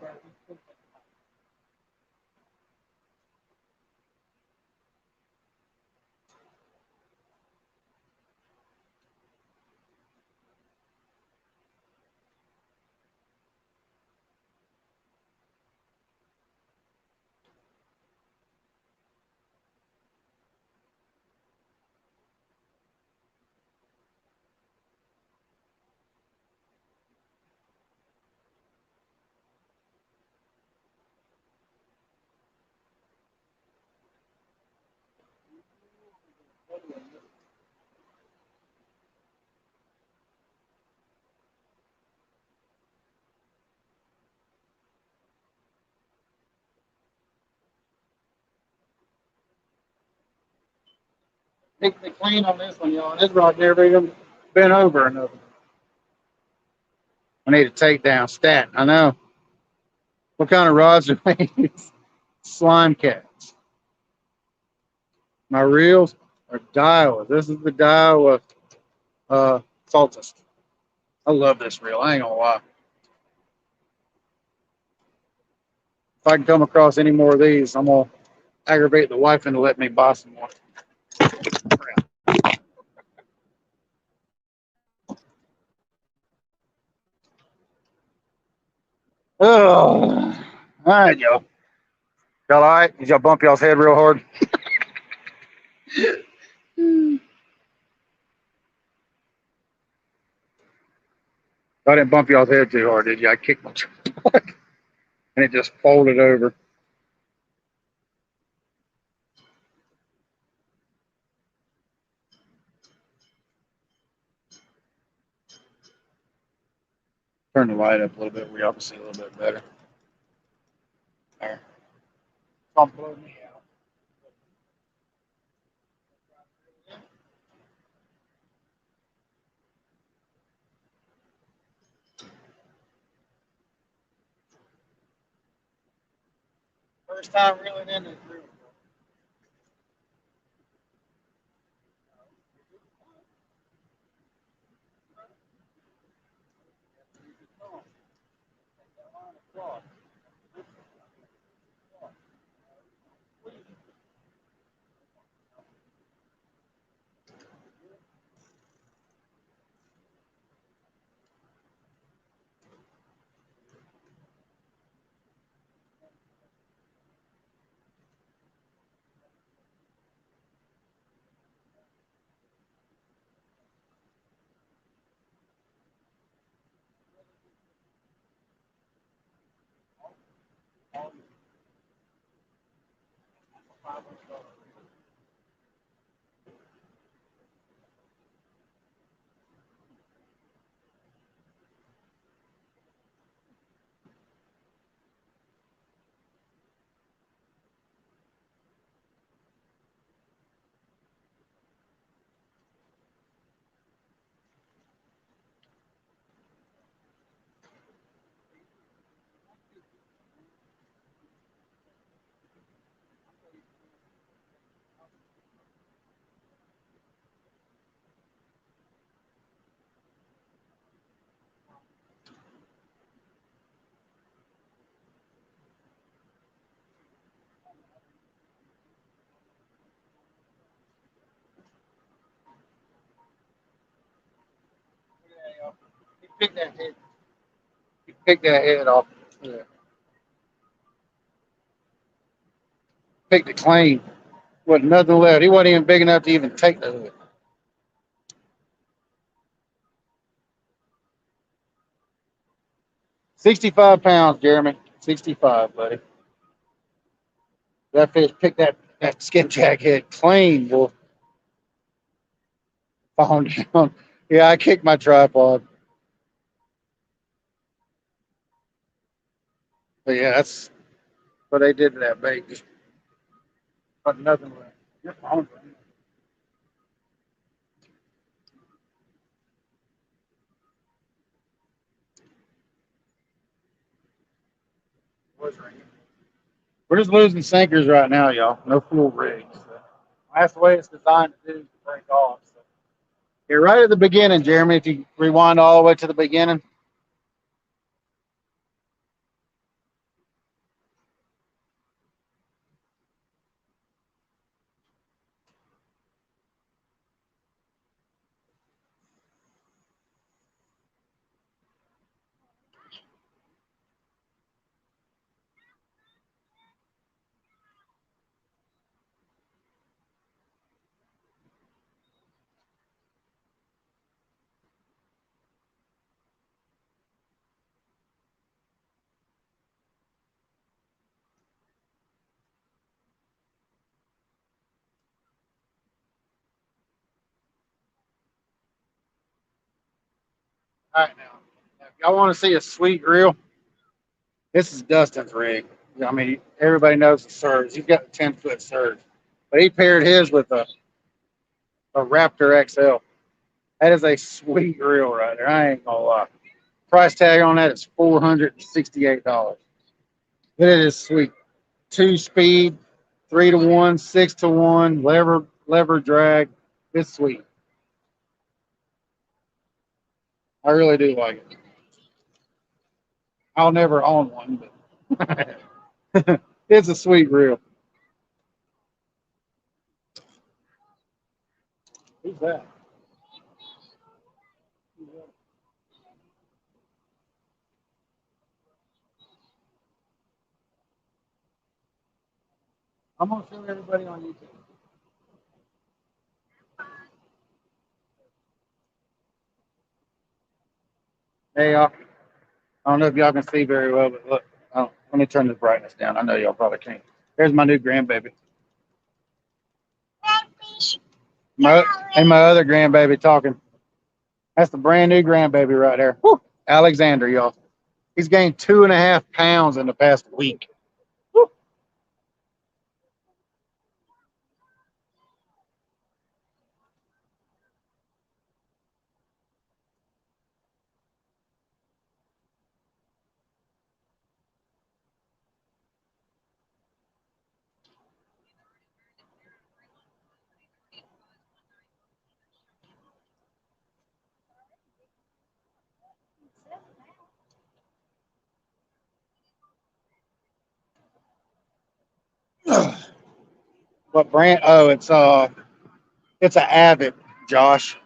Speaker 1: They clean on this one, y'all. And this rod never even been over another. I need a takedown stat. I know. What kind of rods are these? Slime cats. My reels are Daiwa. This is the Daiwa Saltus. I love this reel. I ain't gonna lie. If I can come across any more of these, I'm gonna aggravate the wife into letting me buy some more. Oh, all right, y'all. Y'all all right? Did y'all bump y'all's head real hard? I didn't bump y'all's head too hard, did you? I kicked my truck and it just folded over. Turn the light up a little bit where y'all can see a little bit better. There. Don't blow me out. First time reeling in this reel. Pick that head. Pick that head off. Yeah. Picked it clean. Wasn't nothing left. He wasn't even big enough to even take the hood. 65 pounds, Jeremy. 65, buddy. That fish picked that skipjack head clean, boy. Falling down. Yeah, I kicked my tripod. But yeah, that's what they did to that bait. Just put nothing left. Your phone's ringing. Was ringing. We're just losing sinkers right now, y'all. No full rigs. So that's the way it's designed to do to break off. So. Here, right at the beginning, Jeremy, if you rewind all the way to the beginning. All right, now, if y'all want to see a sweet reel, this is Dustin's rig. I mean, everybody knows the surge. He's got a 10-foot surge, but he paired his with a Raptor XL. That is a sweet reel right there. I ain't gonna lie. Price tag on that is $468. But it is sweet. 2 speed, 3-to-1, 6-to-1, lever drag. It's sweet. I really do like it. I'll never own one, but it's a sweet reel. Who's that? I'm gonna show everybody on YouTube. Hey y'all. I don't know if y'all can see very well, but look. Oh, let me turn the brightness down. I know y'all probably can't. There's my new grandbaby. My and my other grandbaby talking. That's the brand new grandbaby right there. Woo! Alexander, y'all. He's gained 2.5 pounds in the past week. Woo! What brand? Oh, it's an Avid, Josh.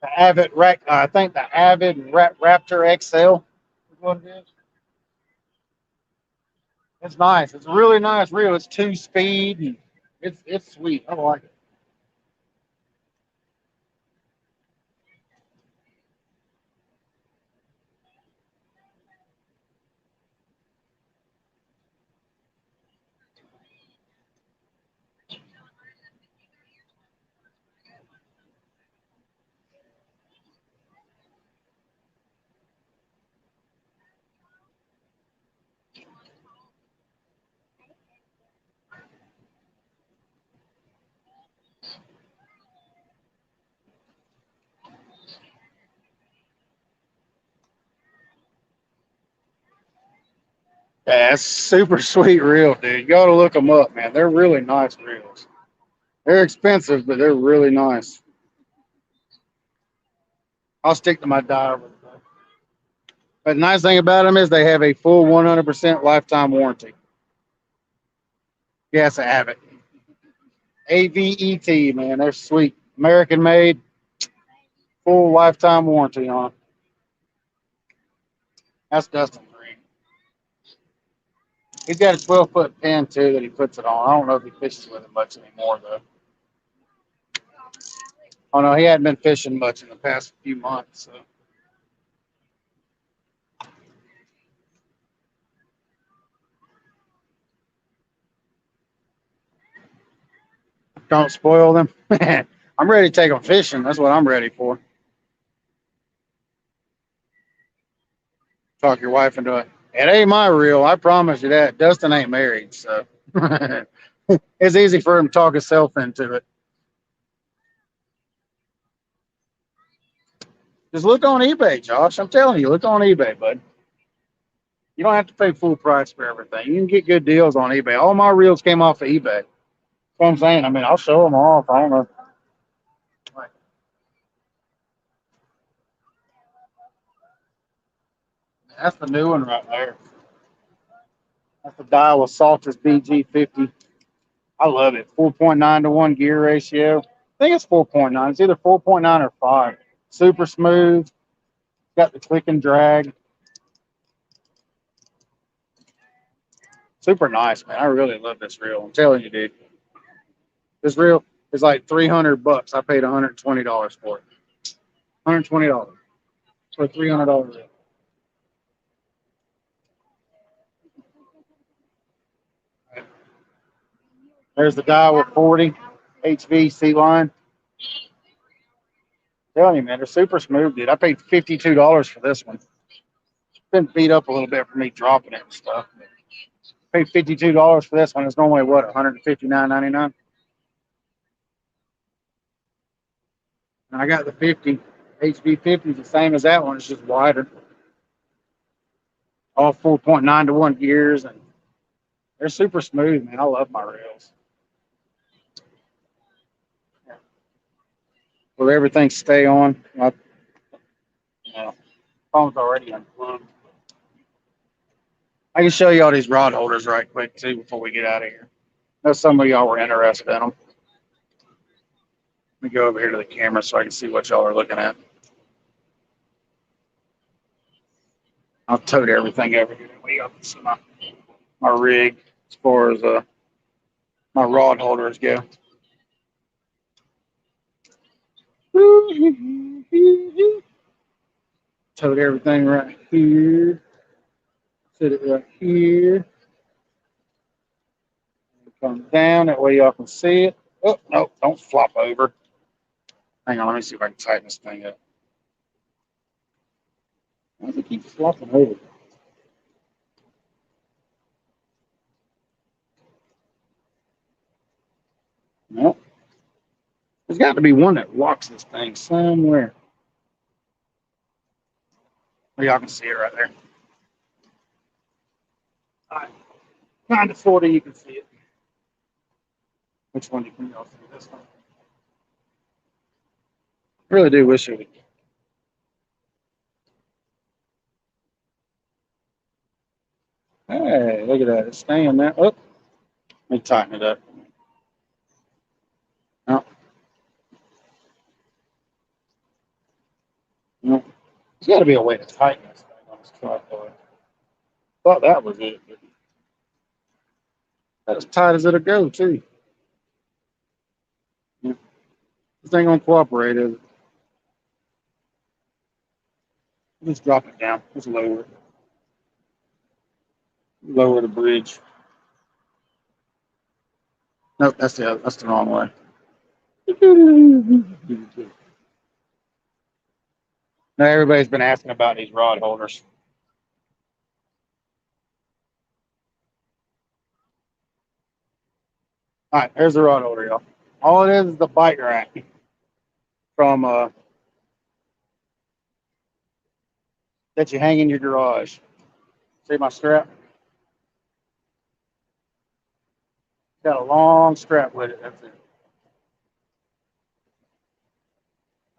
Speaker 1: The Avid I think the Avid Raptor XL is what it is. It's nice. It's a really nice reel. It's 2 speed and it's sweet. I like it. Yeah, it's super sweet reel, dude. You gotta look them up, man. They're really nice reels. They're expensive, but they're really nice. I'll stick to my diver. But the nice thing about them is they have a full 100% lifetime warranty. Yes, I have it. AVET, man. They're sweet. American made, full lifetime warranty on them. That's Dustin Green. He's got a 12-foot pin, too, that he puts it on. I don't know if he fishes with it much anymore, though. Oh, no, he hadn't been fishing much in the past few months, so. Don't spoil them. I'm ready to take them fishing. That's what I'm ready for. Talk your wife into it. It ain't my reel. I promise you that. Dustin ain't married, so it's easy for him to talk himself into it. Just look on eBay, Josh. I'm telling you, look on eBay, bud. You don't have to pay full price for everything. You can get good deals on eBay. All my reels came off of eBay. That's what I'm saying. I mean, I'll show them off. I don't know. That's the new one right there. That's the dial with Salters BG50. I love it. 4.9 to 1 gear ratio. I think it's 4.9. It's either 4.9 or 5. Super smooth. Got the click and drag. Super nice, man. I really love this reel. I'm telling you, dude. This reel is like $300. I paid $120 for it. $120 for a $300 reel. There's the dial with 40 HV line. Telling you, man, they're super smooth, dude. I paid $52 for this one. It's been beat up a little bit for me dropping it and stuff. Paid $52 for this one. It's normally what, $159.99. And I got the 50 HV50 the same as that one. It's just wider. All 4.9 to 1 gears, and they're super smooth, man. I love my reels. Will everything stay on? Phone's already unplugged. I can show you all these rod holders right quick too before we get out of here. I know some of y'all were interested in them. Let me go over here to the camera so I can see what y'all are looking at. I'll tote everything over here. What do you got? See my rig as far as my rod holders go. Tote everything right here. Sit it right here. Come down, that way y'all can see it. Oh, no, don't flop over. Hang on, let me see if I can tighten this thing up. Why does it keep flopping over? No. There's got to be one that locks this thing somewhere. Well, y'all can see it right there. All right. Kind of, sort of, you can see it. Which one do you think y'all see? This one. I really do wish it would. Hey, look at that. It's staying there. Oh, let me tighten it up. No. No. There's got to be a way to tighten this thing on this tripod. Thought that was it. But that's as tight as it'll go, too. Yeah. This ain't going to cooperate, is it? Just drop it down. Just lower it. Lower the bridge. Nope, that's the wrong way. Now everybody's been asking about these rod holders. All right, there's the rod holder, y'all. All it is the bite rack from that you hang in your garage. See my strap? Got a long strap with it. That's it.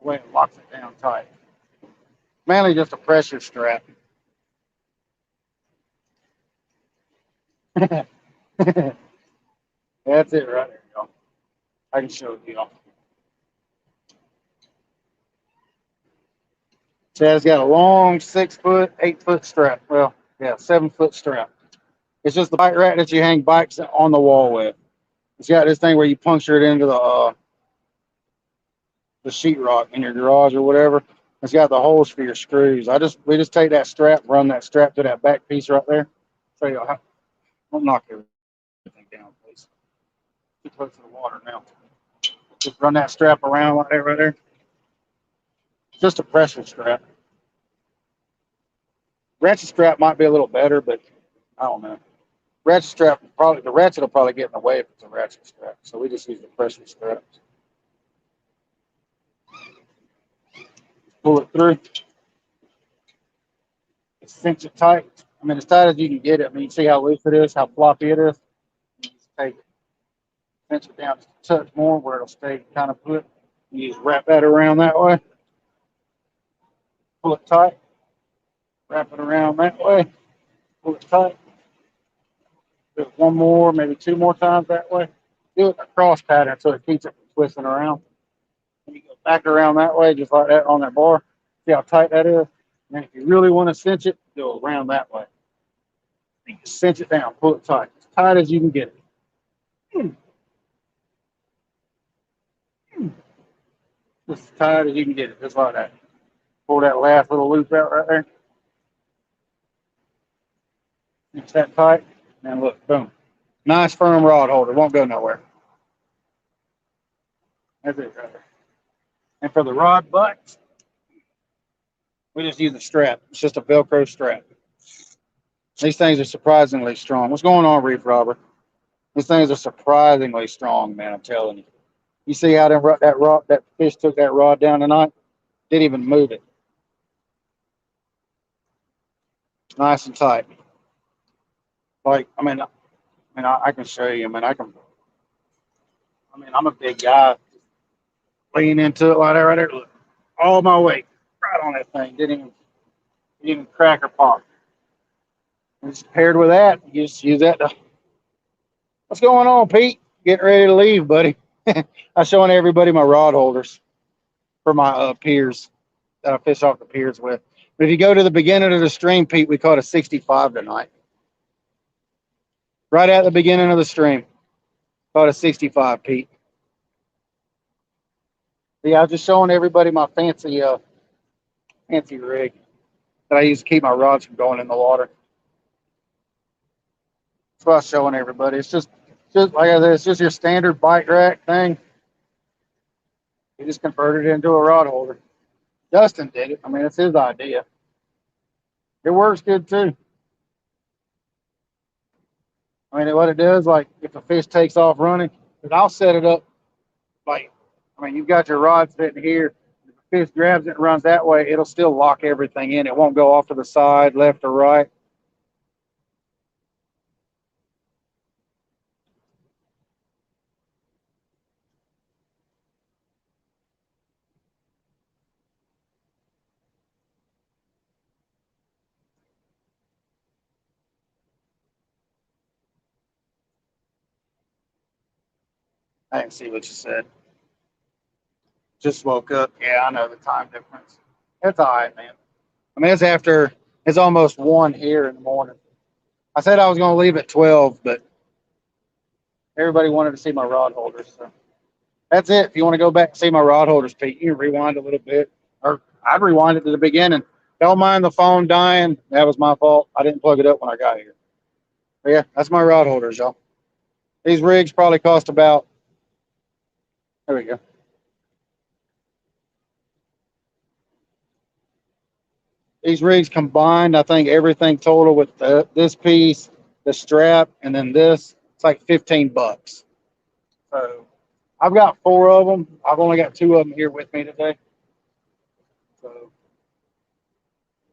Speaker 1: The way it locks it down tight. Mainly just a pressure strap. That's it right there, y'all. I can show it to y'all. Chad's got a long 6 foot, 8 foot strap. Well, yeah, 7 foot strap. It's just the bike rack that you hang bikes on the wall with. It's got this thing where you puncture it into the sheetrock in your garage or whatever. It's got the holes for your screws. We just take that strap, run that strap to that back piece right there. So you don't knock everything down, please. Too close to the water now. Just run that strap around like that right there. Just a pressure strap. Ratchet strap might be a little better, but I don't know. Ratchet strap the ratchet will probably get in the way if it's a ratchet strap. So we just use the pressure strap. Pull it through. Cinch it tight. I mean, as tight as you can get it. I mean, you see how loose it is, how floppy it is. You just take it, cinch it down just a touch more where it'll stay kind of put. You just wrap that around that way. Pull it tight. Wrap it around that way. Pull it tight. Do it one more, maybe 2 more times that way. Do it in a cross pattern so it keeps it from twisting around. And you go back around that way, just like that on that bar. See how tight that is? And then if you really want to cinch it, go around that way. You just cinch it down, pull it tight. As tight as you can get it. Just as tight as you can get it, just like that. Pull that last little loop out right there. Cinch that tight. And look, boom. Nice firm rod holder. Won't go nowhere. That's it right there. And for the rod butts, we just use a strap. It's just a Velcro strap. These things are surprisingly strong. What's going on, Reef Robber? These things are surprisingly strong, man. I'm telling you. You see how that fish took that rod down tonight? Didn't even move it. Nice and tight. Like, I can show you. I'm a big guy. Lean into it like that right there. Look, all my weight right on that thing. Didn't even crack or pop. And just paired with that, you just use that to. What's going on, Pete? Getting ready to leave, buddy. I'm showing everybody my rod holders for my piers that I fish off the piers with. But if you go to the beginning of the stream, Pete, we caught a 65 tonight. Right at the beginning of the stream, caught a 65, Pete. Yeah, I was just showing everybody my fancy rig that I use to keep my rods from going in the water. That's what I was showing everybody. It's just like I said, it's just your standard bike rack thing. He just converted it into a rod holder. Dustin did it. I mean, it's his idea. It works good too. I mean, what it does, like if a fish takes off running, because I'll set it up like, you've got your rod sitting here. If the fish grabs it and runs that way, it'll still lock everything in. It won't go off to the side, left or right. I didn't see what you said. Just woke up. Yeah, I know the time difference. It's all right, man. I mean, it's almost 1 here in the morning. I said I was going to leave at 12, but everybody wanted to see my rod holders. So that's it. If you want to go back and see my rod holders, Pete, you can rewind a little bit. Or I'd rewind it to the beginning. Don't mind the phone dying. That was my fault. I didn't plug it up when I got here. But yeah, that's my rod holders, y'all. These rigs probably cost about, there we go. These rigs combined, I think everything total with this piece, the strap, and then this, it's like $15. So I've got 4 of them. I've only got 2 of them here with me today. So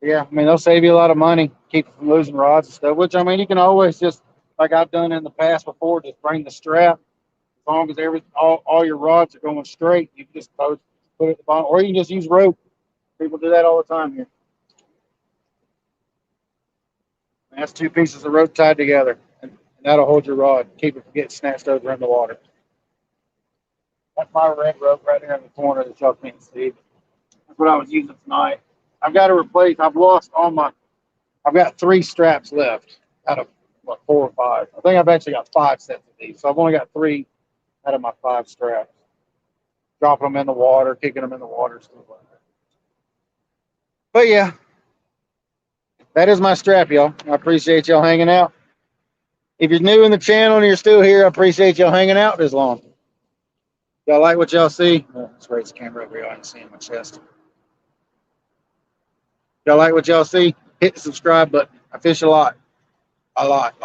Speaker 1: yeah, I mean, they'll save you a lot of money, keep you from losing rods and stuff, which, I mean, you can always just like I've done in the past before, just bring the strap. As long as all your rods are going straight, you can just put it at the bottom, or you can just use rope. People do that all the time here. And that's two pieces of rope tied together, and that'll hold your rod, keep it from getting snatched over in the water. That's my red rope right there in the corner that y'all can't see. That's what I was using tonight. I've got to replace. I've lost all my. I've got 3 straps left out of what 4 or 5. I think I've actually got 5 sets of these, so I've only got 3 out of my 5 straps. Dropping them in the water, kicking them in the water, stuff like that. But yeah, that is my strap, y'all. I appreciate y'all hanging out. If you're new in the channel and you're still here, I appreciate y'all hanging out this long. Y'all like what y'all see? Oh, let's raise the camera over here. I can see in my chest. Y'all like what y'all see? Hit the subscribe button. I fish a lot. A lot.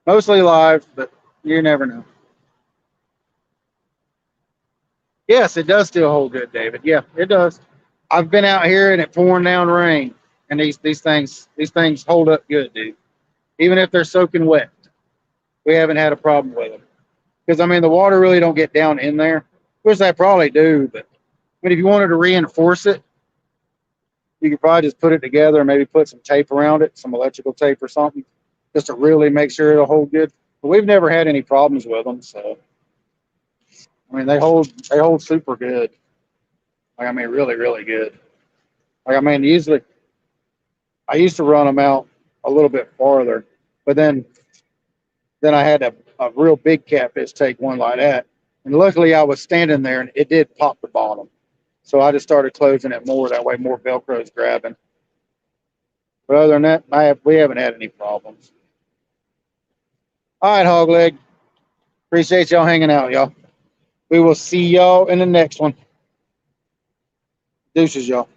Speaker 1: Mostly live, but you never know. Yes, it does still hold good, David. Yeah, it does. I've been out here and it pouring down rain, and these things hold up good, dude. Even if they're soaking wet, we haven't had a problem with them. Because I mean, the water really don't get down in there, which they probably do. But I mean, if you wanted to reinforce it, you could probably just put it together and maybe put some tape around it, some electrical tape or something, just to really make sure it'll hold good. But we've never had any problems with them, so I mean, they hold super good. Like I mean, really good. Like I mean, usually I used to run them out a little bit farther, but then I had a real big catfish take one like that, and luckily I was standing there and it did pop the bottom, so I just started closing it more. That way, more Velcro's grabbing. But other than that, we haven't had any problems. All right, hog leg. Appreciate y'all hanging out, y'all. We will see y'all in the next one. Deuces, y'all.